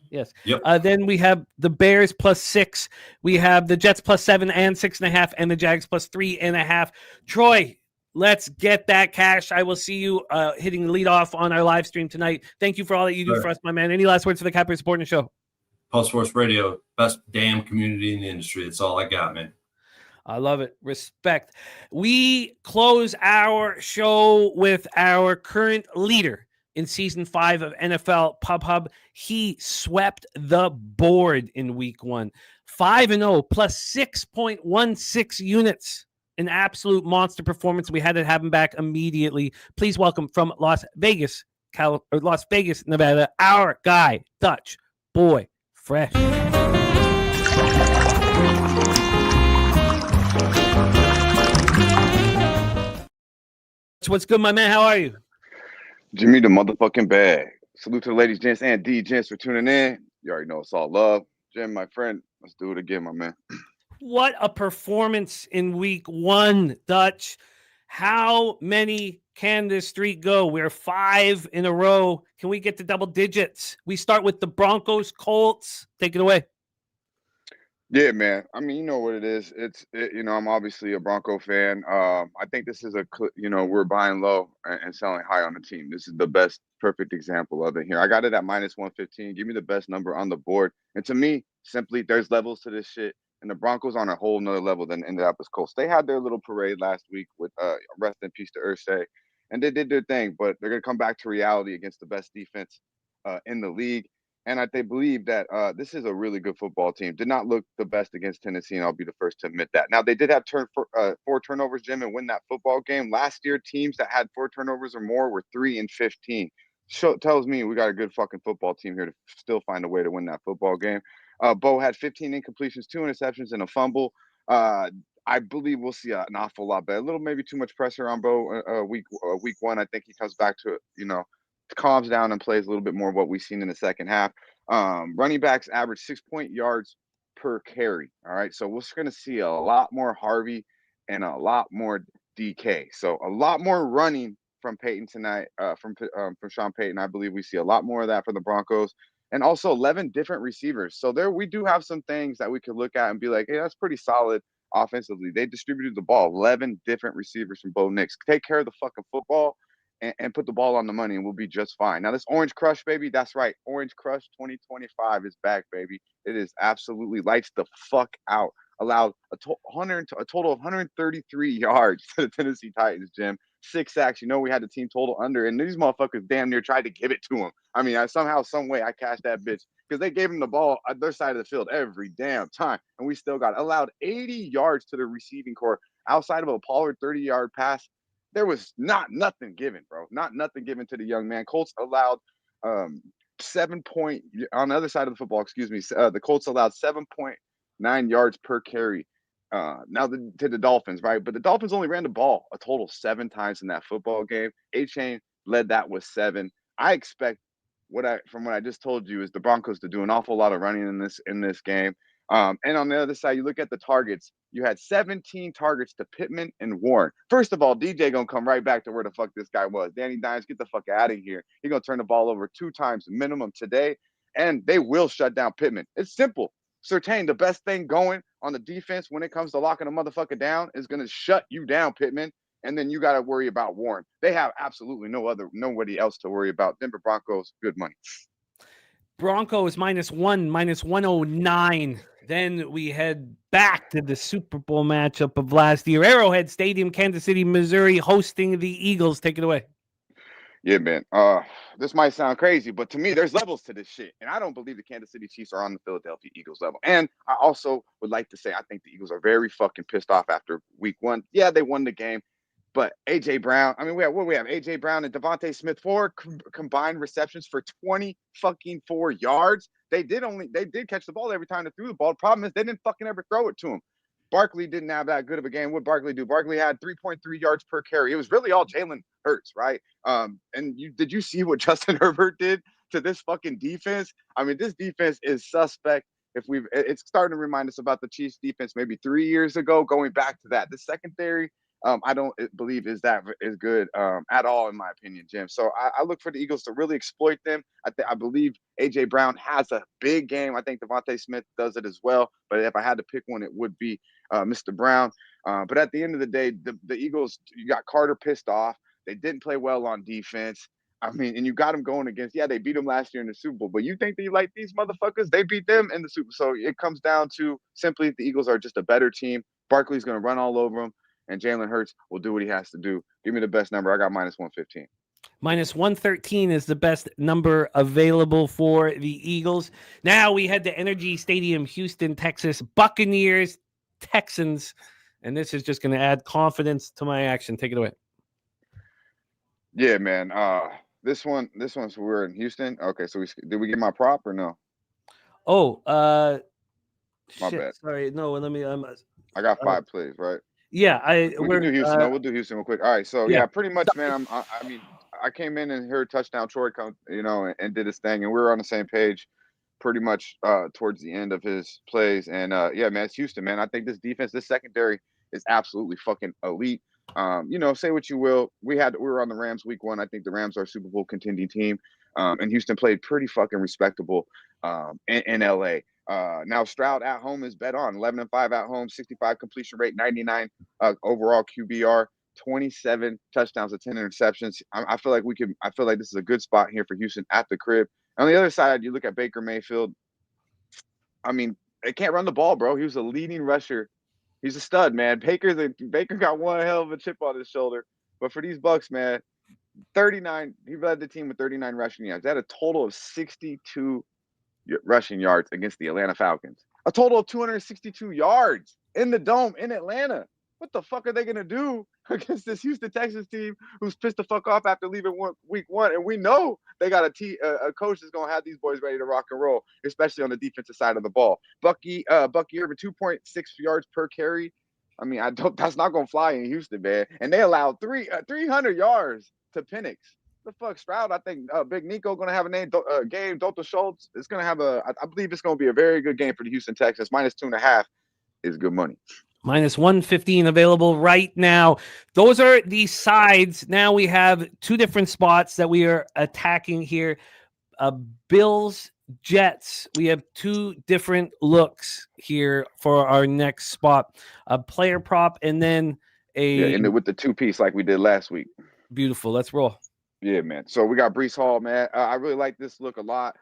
Yes. Yep. Then we have the Bears +6. We have the Jets +7 and 6.5, and the Jags +3.5. Troy, let's get that cash. I will see you hitting lead off on our live stream tonight. Thank you for all that you do for us, my man. Any last words for the Capper supporting the show? Pulse Sports Radio, best damn community in the industry. That's all I got, man. I love it. Respect. We close our show with our current leader in season 5 of NFL Pub Hub. He swept the board in week 1. 5-0 +6.16 units. An absolute monster performance. We had to have him back immediately. Please welcome from Las Vegas, Nevada, our guy, Dutch Boy Fresh. What's good, my man? How are you? Jimmy the motherfucking bag. Salute to the ladies, gents, and D-gents for tuning in. You already know it's all love. Jim, my friend, let's do it again, my man. What a performance in week 1, Dutch. How many can this streak go? We're 5 in a row. Can we get to double digits? We start with the Broncos, Colts. Take it away. Yeah, man. I mean, you know what it is. I'm obviously a Bronco fan. I think this is we're buying low and selling high on the team. This is the best, perfect example of it here. I got it at -115. Give me the best number on the board. And to me, simply, there's levels to this shit. And the Broncos on a whole nother level than Indianapolis Colts. They had their little parade last week with rest in peace to Irsay, and they did their thing. But they're gonna come back to reality against the best defense in the league. And they believe that this is a really good football team. Did not look the best against Tennessee, and I'll be the first to admit that. Now they did have 4 turnovers, Jim, and win that football game. Last year, teams that had 4 turnovers or more were 3-15. Tells me we got a good fucking football team here to still find a way to win that football game. Bo had 15 incompletions, 2 interceptions, and a fumble. I believe we'll see an awful lot better. A little maybe too much pressure on Bo week 1. I think he comes back to calms down and plays a little bit more of what we've seen in the second half. Running backs average 6 yards per carry. All right, so we're going to see a lot more Harvey and a lot more DK. So a lot more running from Peyton tonight, from Sean Payton. I believe we see a lot more of that for the Broncos. And also 11 different receivers. So there we do have some things that we could look at and be like, hey, that's pretty solid offensively. They distributed the ball, 11 different receivers from Bo Nix. Take care of the fucking football and put the ball on the money, and we'll be just fine. Now, this Orange Crush, baby, that's right. Orange Crush 2025 is back, baby. It is absolutely lights the fuck out. Allowed a total of 133 yards to the Tennessee Titans, Jim. 6 sacks. We had the team total under, and these motherfuckers damn near tried to give it to him. I mean, somehow, some way, I cashed that bitch because they gave him the ball at their side of the field every damn time, and we still got allowed 80 yards to the receiving corps outside of a Pollard 30-yard pass. There was nothing given, bro. Nothing given to the young man. Colts allowed 7 point on the other side of the football. Excuse me. The Colts allowed 7.9 yards per carry. Now to the Dolphins, right? But the Dolphins only ran the ball a total 7 times in that football game. A-Chain led that with 7. I expect from what I just told you is the Broncos to do an awful lot of running in this game. And on the other side, you look at the targets. You had 17 targets to Pittman and Warren. First of all, DJ gonna come right back to where the fuck this guy was. Danny Dimes, get the fuck out of here. He's gonna turn the ball over 2 times minimum today, and they will shut down Pittman. It's simple. Surtain, the best thing going on the defense when it comes to locking a motherfucker down is gonna shut you down, Pittman. and then you got to worry about Warren. They have absolutely nobody else to worry about. Denver Broncos, good money. Broncos -1, -109. Then we head back to the Super Bowl matchup of last year. Arrowhead Stadium, Kansas City, Missouri, hosting the Eagles. Take it away. Yeah, man. This might sound crazy, but to me, there's levels to this shit. And I don't believe the Kansas City Chiefs are on the Philadelphia Eagles level. And I also would like to say I think the Eagles are very fucking pissed off after week 1. Yeah, they won the game. But A.J. Brown, I mean, we have A.J. Brown and Devontae Smith, 4 combined receptions for 24 yards. They did catch the ball every time they threw the ball. The problem is they didn't fucking ever throw it to him. Barkley didn't have that good of a game. What Barkley do? Barkley had 3.3 yards per carry. It was really all Jalen Hurts, right? And did you see what Justin Herbert did to this fucking defense? I mean, this defense is suspect. It's starting to remind us about the Chiefs defense maybe 3 years ago, going back to that. The secondary, I don't believe is good at all, in my opinion, Jim. So I look for the Eagles to really exploit them. I believe A.J. Brown has a big game. I think Devontae Smith does it as well. But if I had to pick one, it would be Mr. Brown. But at the end of the day, the Eagles, you got Carter pissed off. They didn't play well on defense. I mean, and you got them going against, they beat them last year in the Super Bowl. But you think that you like these motherfuckers? They beat them in the Super Bowl. So it comes down to simply the Eagles are just a better team. Barkley's going to run all over them. And Jalen Hurts will do what he has to do. Give me the best number. I got -115. -113 is the best number available for the Eagles. Now we head to Energy Stadium, Houston, Texas. Buccaneers, Texans. And this is just going to add confidence to my action. Take it away. Yeah, man. This one's we're in Houston. Okay, so did we get my prop or no? Oh, My shit. bad. Sorry. No, let me I got 5 plays, right? Yeah, We'll do Houston. We'll do Houston real quick. All right, so yeah. pretty much, man. I mean, I came in and heard touchdown Troy come, and did his thing, and we were on the same page, pretty much towards the end of his plays. And yeah, man, it's Houston, man. I think this defense, this secondary is absolutely fucking elite. Say what you will. We were on the Rams week 1. I think the Rams are a Super Bowl contending team, and Houston played pretty fucking respectable in LA. Now Stroud at home is bet on 11-5 at home, 65 completion rate, 99 overall QBR, 27 touchdowns, 10 interceptions. I feel like this is a good spot here for Houston at the crib. On the other side, you look at Baker Mayfield. I mean, they can't run the ball, bro. He was a leading rusher. He's a stud, man. Baker got one hell of a chip on his shoulder. But for these Bucs, man, 39. He led the team with 39 rushing yards. They had a total of 62 rushing yards against the Atlanta Falcons. A total of 262 yards in the dome in Atlanta. What the fuck are they gonna do against this Houston Texans team who's pissed the fuck off after leaving week 1? And we know they got a coach that's gonna have these boys ready to rock and roll, especially on the defensive side of the ball. Bucky Irvin, 2.6 yards per carry. I mean, that's not gonna fly in Houston, man. And they allowed 300 yards to Penix. The fuck, Stroud? I think Big Nico gonna have a game. Dalton Schultz is gonna have I believe it's gonna be a very good game for the Houston Texans. -2.5 is good money. -115 available right now. Those are the sides. Now we have 2 different spots that we are attacking here. Bills, Jets. We have 2 different looks here for our next spot. A player prop and then and with the 2-piece like we did last week. Beautiful. Let's roll. Yeah, man. So we got Breece Hall, man. I really like this look a lot.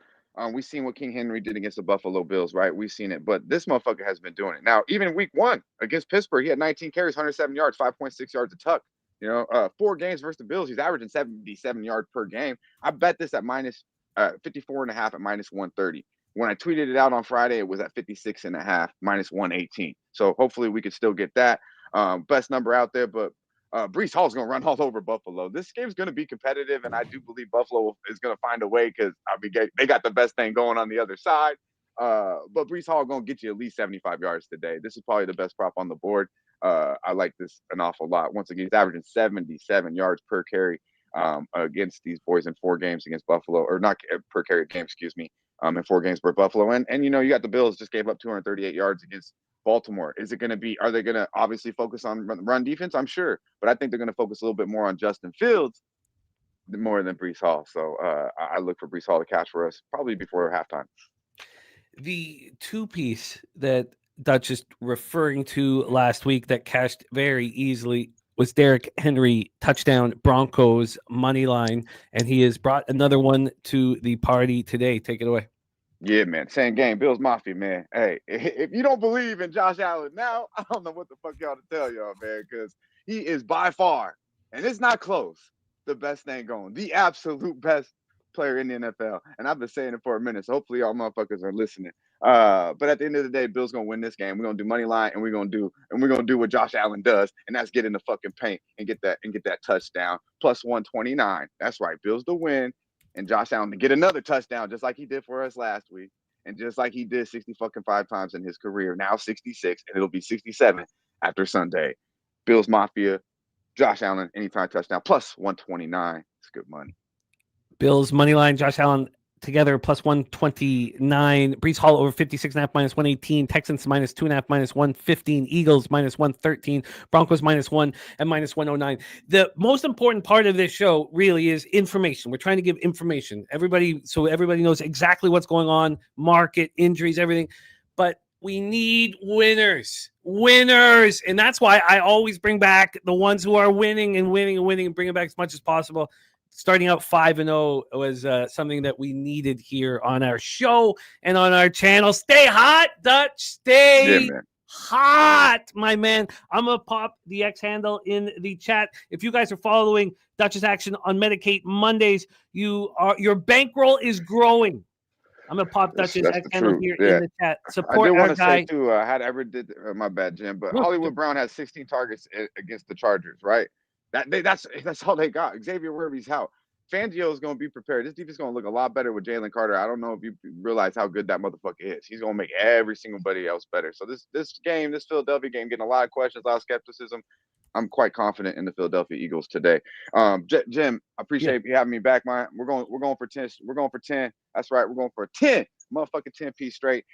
We've seen what King Henry did against the Buffalo Bills, right? We've seen it, but this motherfucker has been doing it. Now, even week 1 against Pittsburgh, he had 19 carries, 107 yards, 5.6 yards a tuck. 4 games versus the Bills, he's averaging 77 yards per game. I bet this at -54.5 at -130. When I tweeted it out on Friday, it was at 56.5, -118. So hopefully we could still get that best number out there, but Breece Hall's going to run all over Buffalo. This game's going to be competitive, and I do believe Buffalo is going to find a way because they got the best thing going on the other side. But Breece Hall going to get you at least 75 yards today. This is probably the best prop on the board. I like this an awful lot. Once again, he's averaging 77 yards per carry against these boys in 4 games against Buffalo, or not per carry game, excuse me, in 4 games for Buffalo. And you got the Bills just gave up 238 yards against Baltimore. Are they going to obviously focus on run defense? I'm sure, but I think they're going to focus a little bit more on Justin Fields more than Breece Hall. So I look for Breece Hall to catch for us probably before halftime. The 2-piece that Dutch is referring to last week that cashed very easily was Derrick Henry touchdown Broncos money line, and he has brought another one to the party today. Take it away. Yeah, man. Same game. Bills Mafia, man. Hey, if you don't believe in Josh Allen now, I don't know what the fuck y'all to tell y'all, man, because he is by far, and it's not close, the best thing going. The absolute best player in the NFL. And I've been saying it for a minute, so hopefully y'all motherfuckers are listening. But at the end of the day, Bill's gonna win this game. We're gonna do money line, and we're gonna do what Josh Allen does, and that's get in the fucking paint and get that touchdown. Plus 129. That's right. Bills to win. And Josh Allen to get another touchdown, just like he did for us last week, and just like he did 65 times in his career. Now 66, and it'll be 67 after Sunday. Bills Mafia, Josh Allen, anytime touchdown, plus 129. It's good money. Bills money line, Josh Allen together plus 129. Brees Hall over 56.5 minus 118. Texans minus 2.5 minus 115. Eagles minus 113. Broncos minus 1 and minus 109. The most important part of this show really is information. We're trying to give information. Everybody knows exactly what's going on, market, injuries, everything. But we need winners. Winners. And that's why I always bring back the ones who are winning and bring it back as much as possible. Starting out 5-0 was something that we needed here on our show and on our channel. Stay hot, Dutch. Stay hot, my man. I'm going to pop the X handle in the chat. If you guys are following Dutch's action on Medicate Mondays, your bankroll is growing. I'm going to pop Dutch's X handle here in the chat. Support I do our want to guy. say, too, I had ever did my bad, Jim, but Hollywood Brown has 16 targets against the Chargers, right? That's all they got. Xavier Worthy's out. Fangio is going to be prepared. This defense is going to look a lot better with Jalen Carter. I don't know if you realize how good that motherfucker is. He's going to make every single buddy else better. So this Philadelphia game, getting a lot of questions, a lot of skepticism. I'm quite confident in the Philadelphia Eagles today. Jim, I appreciate you having me back, man. We're going for 10. We're going for 10. That's right. We're going for a 10. Motherfucking 10-piece straight.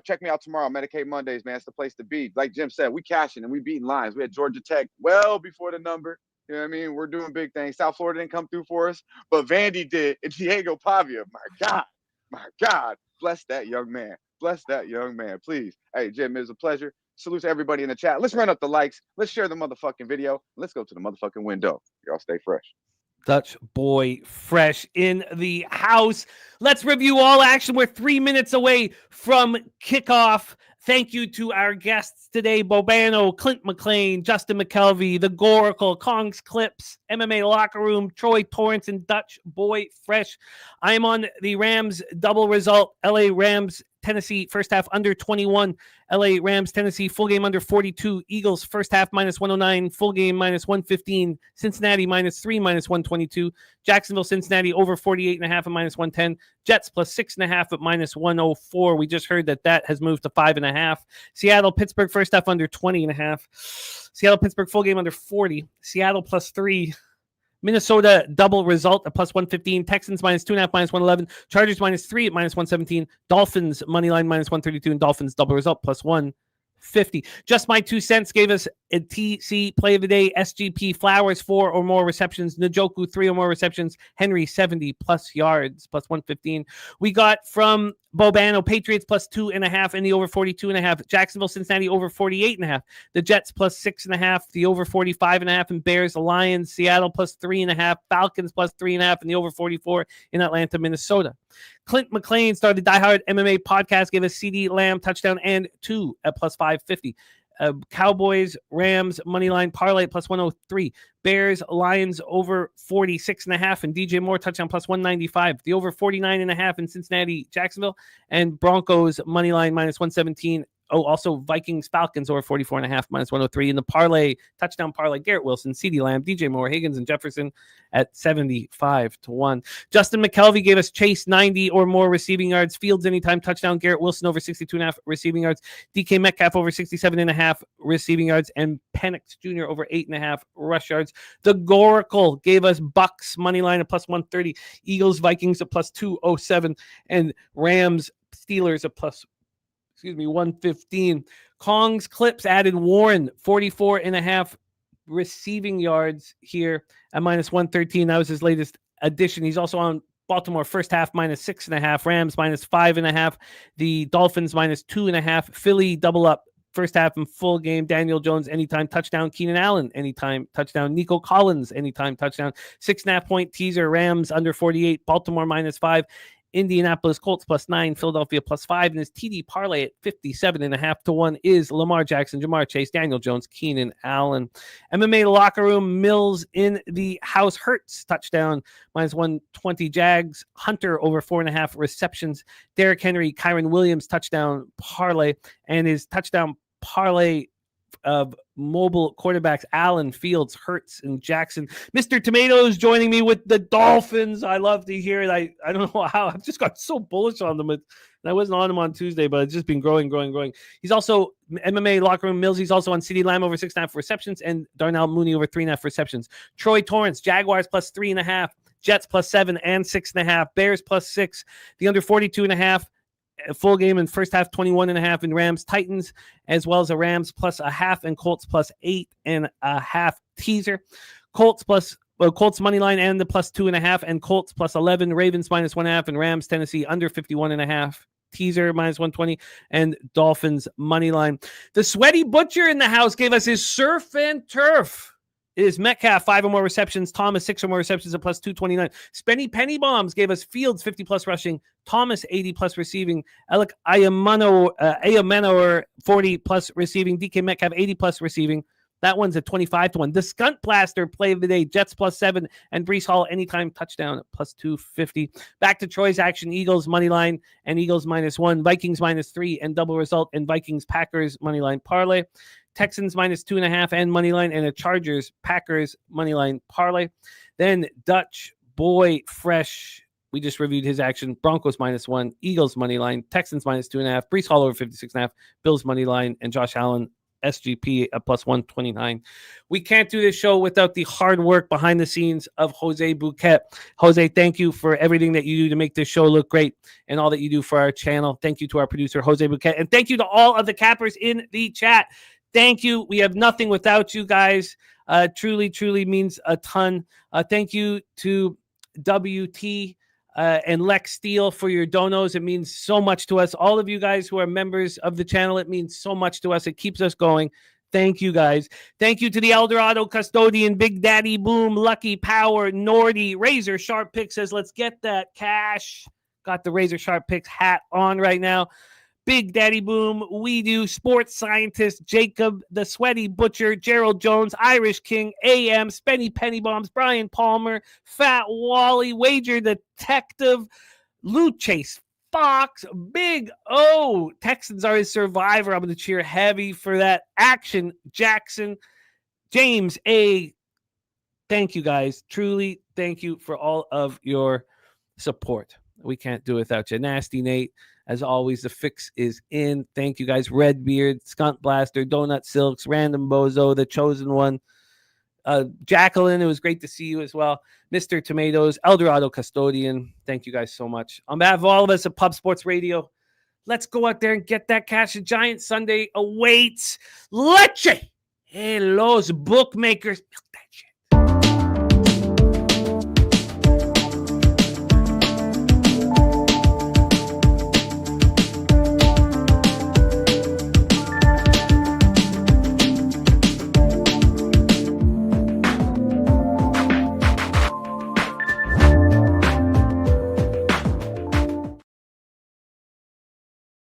Check me out tomorrow, Medicaid Mondays, man. It's the place to be. Like Jim said, we cashing and we beating lines. We had Georgia Tech well before the number. You know what I mean? We're doing big things. South Florida didn't come through for us, but Vandy did. And Diego Pavia, my God, bless that young man. Bless that young man, please. Hey, Jim, it was a pleasure. Salute to everybody in the chat. Let's run up the likes. Let's share the motherfucking video. Let's go to the motherfucking window. Y'all stay fresh. Dutch Boy Fresh in the house. Let's review all action. We're 3 minutes away from kickoff. Thank you to our guests today, Bobano, Clint Mlan, Justin McKelvey, the Goracle, Kong's Clips, MMA Locker Room, Troy Torrance, and Dutch Boy Fresh. I am on the Rams double result. LA Rams, Tennessee, first half under 21. LA Rams, Tennessee, full game under 42. Eagles, first half minus 109, full game minus 115. Cincinnati, minus 3, minus 122. Jacksonville, Cincinnati, over 48.5 at minus 110. Jets, plus 6.5 at minus 104. We just heard that has moved to 5.5. Seattle, Pittsburgh, first half under 20.5. Seattle, Pittsburgh, full game under 40. Seattle, plus 3. Minnesota double result at plus 115. Texans minus 2.5, minus 111. Chargers minus 3 at minus 117. Dolphins money line minus 132. And Dolphins double result plus 150. Just my 2 cents gave us a TC play of the day. SGP Flowers 4 or more receptions. Njoku 3 or more receptions. Henry 70 plus yards plus 115. We got from Bobano, Patriots plus 2.5 and the over 42.5. Jacksonville, Cincinnati over 48.5. The Jets plus 6.5, the over 45.5, and Bears, Lions, Seattle plus 3.5. Falcons plus 3.5 and the over 44 in Atlanta, Minnesota. Clint Mlan started the Die Hard MMA podcast, gave us CD Lamb touchdown and 2 at plus 550. Cowboys, Rams, moneyline parlay plus 103. Bears, Lions over 46.5 and DJ Moore touchdown plus 195. The over 49.5 in Cincinnati, Jacksonville, and Broncos moneyline minus 117. Oh, also Vikings, Falcons over 44.5 minus 103. In the parlay, touchdown parlay, Garrett Wilson, CD Lamb, DJ Moore, Higgins, and Jefferson at 75-1. Justin McKelvey gave us Chase 90 or more receiving yards. Fields anytime touchdown. Garrett Wilson over 62.5 receiving yards. DK Metcalf over 67.5 receiving yards. And Penix Jr. over 8.5 rush yards. The Goracle gave us Bucks money line at plus 130. Eagles, Vikings at plus 207. And Rams, Steelers at plus 115. Kong's Clips added Warren 44.5 receiving yards here at minus 113. That was his latest addition. He's also on Baltimore first half minus 6.5. Rams minus 5.5. The Dolphins minus 2.5. Philly double up first half and full game. Daniel Jones, anytime touchdown. Keenan Allen, anytime touchdown. Nico Collins, anytime touchdown. 6.5-point teaser. Rams under 48. Baltimore -5. Indianapolis Colts +9, Philadelphia +5, and his TD parlay at 57.5 to 1 is Lamar Jackson, Jamar Chase, Daniel Jones, Keenan Allen. MMA Locker Room, Mills in the house, Hurts touchdown -120, Jags, Hunter over 4.5 receptions, Derrick Henry, Kyron Williams touchdown parlay, and his touchdown parlay of mobile quarterbacks, Allen, Fields, Hurts, and Jackson. Mr. Tomatoes joining me with the Dolphins. I love to hear it. I don't know how. I've just got so bullish on them. And I wasn't on him on Tuesday, but it's just been growing. He's also MMA Locker Room Mills. He's also on CeeDee Lamb over 6.5 receptions and Darnell Mooney over 3.5 receptions. Troy Torrance, Jaguars +3.5, Jets +7 and 6.5, Bears +6, the under 42.5. Full game in first half, 21.5 in Rams Titans, as well as a Rams +0.5 and Colts +8.5 teaser. Colts money line and the +2.5 and Colts +11, Ravens -1.5 and Rams Tennessee under 51.5 teaser -120 and Dolphins money line. The Sweaty Butcher in the house gave us his surf and turf. It is Metcalf, 5 or more receptions. Thomas, 6 or more receptions at +229. Spenny Penny Bombs gave us Fields, 50+ rushing. Thomas, 80+ receiving. Alec Ayamano, 40+ receiving. DK Metcalf, 80+ receiving. That one's at 25 to 1. The Skunt Blaster play of the day, Jets +7 and Breece Hall anytime touchdown at +250. Back to Troy's action, Eagles money line and Eagles -1, Vikings -3 and double result and Vikings Packers money line parlay. Texans -2.5 and money line, and a Chargers Packers money line parlay. Then Dutch Boy Fresh, we just reviewed his action. Broncos -1, Eagles money line, Texans -2.5, Breece Hall over 56.5, Bills money line, and Josh Allen SGP at +129. We can't do this show without the hard work behind the scenes of Jose Bouquet. Jose, thank you for everything that you do to make this show look great and all that you do for our channel. Thank you to our producer, Jose Bouquet, and thank you to all of the cappers in the chat. Thank you. We have nothing without you guys. Truly means a ton. Thank you to WT and Lex Steele for your donos. It means so much to us. All of you guys who are members of the channel, it means so much to us. It keeps us going. Thank you, guys. Thank you to the Eldorado Custodian, Big Daddy Boom, Lucky Power, Nordy, Razor Sharp Pick says, let's get that cash. Got the Razor Sharp Picks hat on right now. Big Daddy Boom, We Do, Sports Scientist, Jacob, The Sweaty Butcher, Gerald Jones, Irish King, AM, Spenny Penny Bombs, Brian Palmer, Fat Wally, Wager Detective, Loot Chase Fox, Big O, Texans are his survivor. I'm going to cheer heavy for that. Action Jackson, James A. Thank you, guys. Truly, thank you for all of your support. We can't do it without you. Nasty Nate. As always, the fix is in. Thank you, guys. Redbeard, Skunt Blaster, Donut Silks, Random Bozo, The Chosen One, Jacqueline, it was great to see you as well. Mr. Tomatoes, Eldorado Custodian, thank you guys so much. On behalf of all of us at Pub Sports Radio, let's go out there and get that cash. A giant Sunday awaits. Leche! Hey, los bookmakers.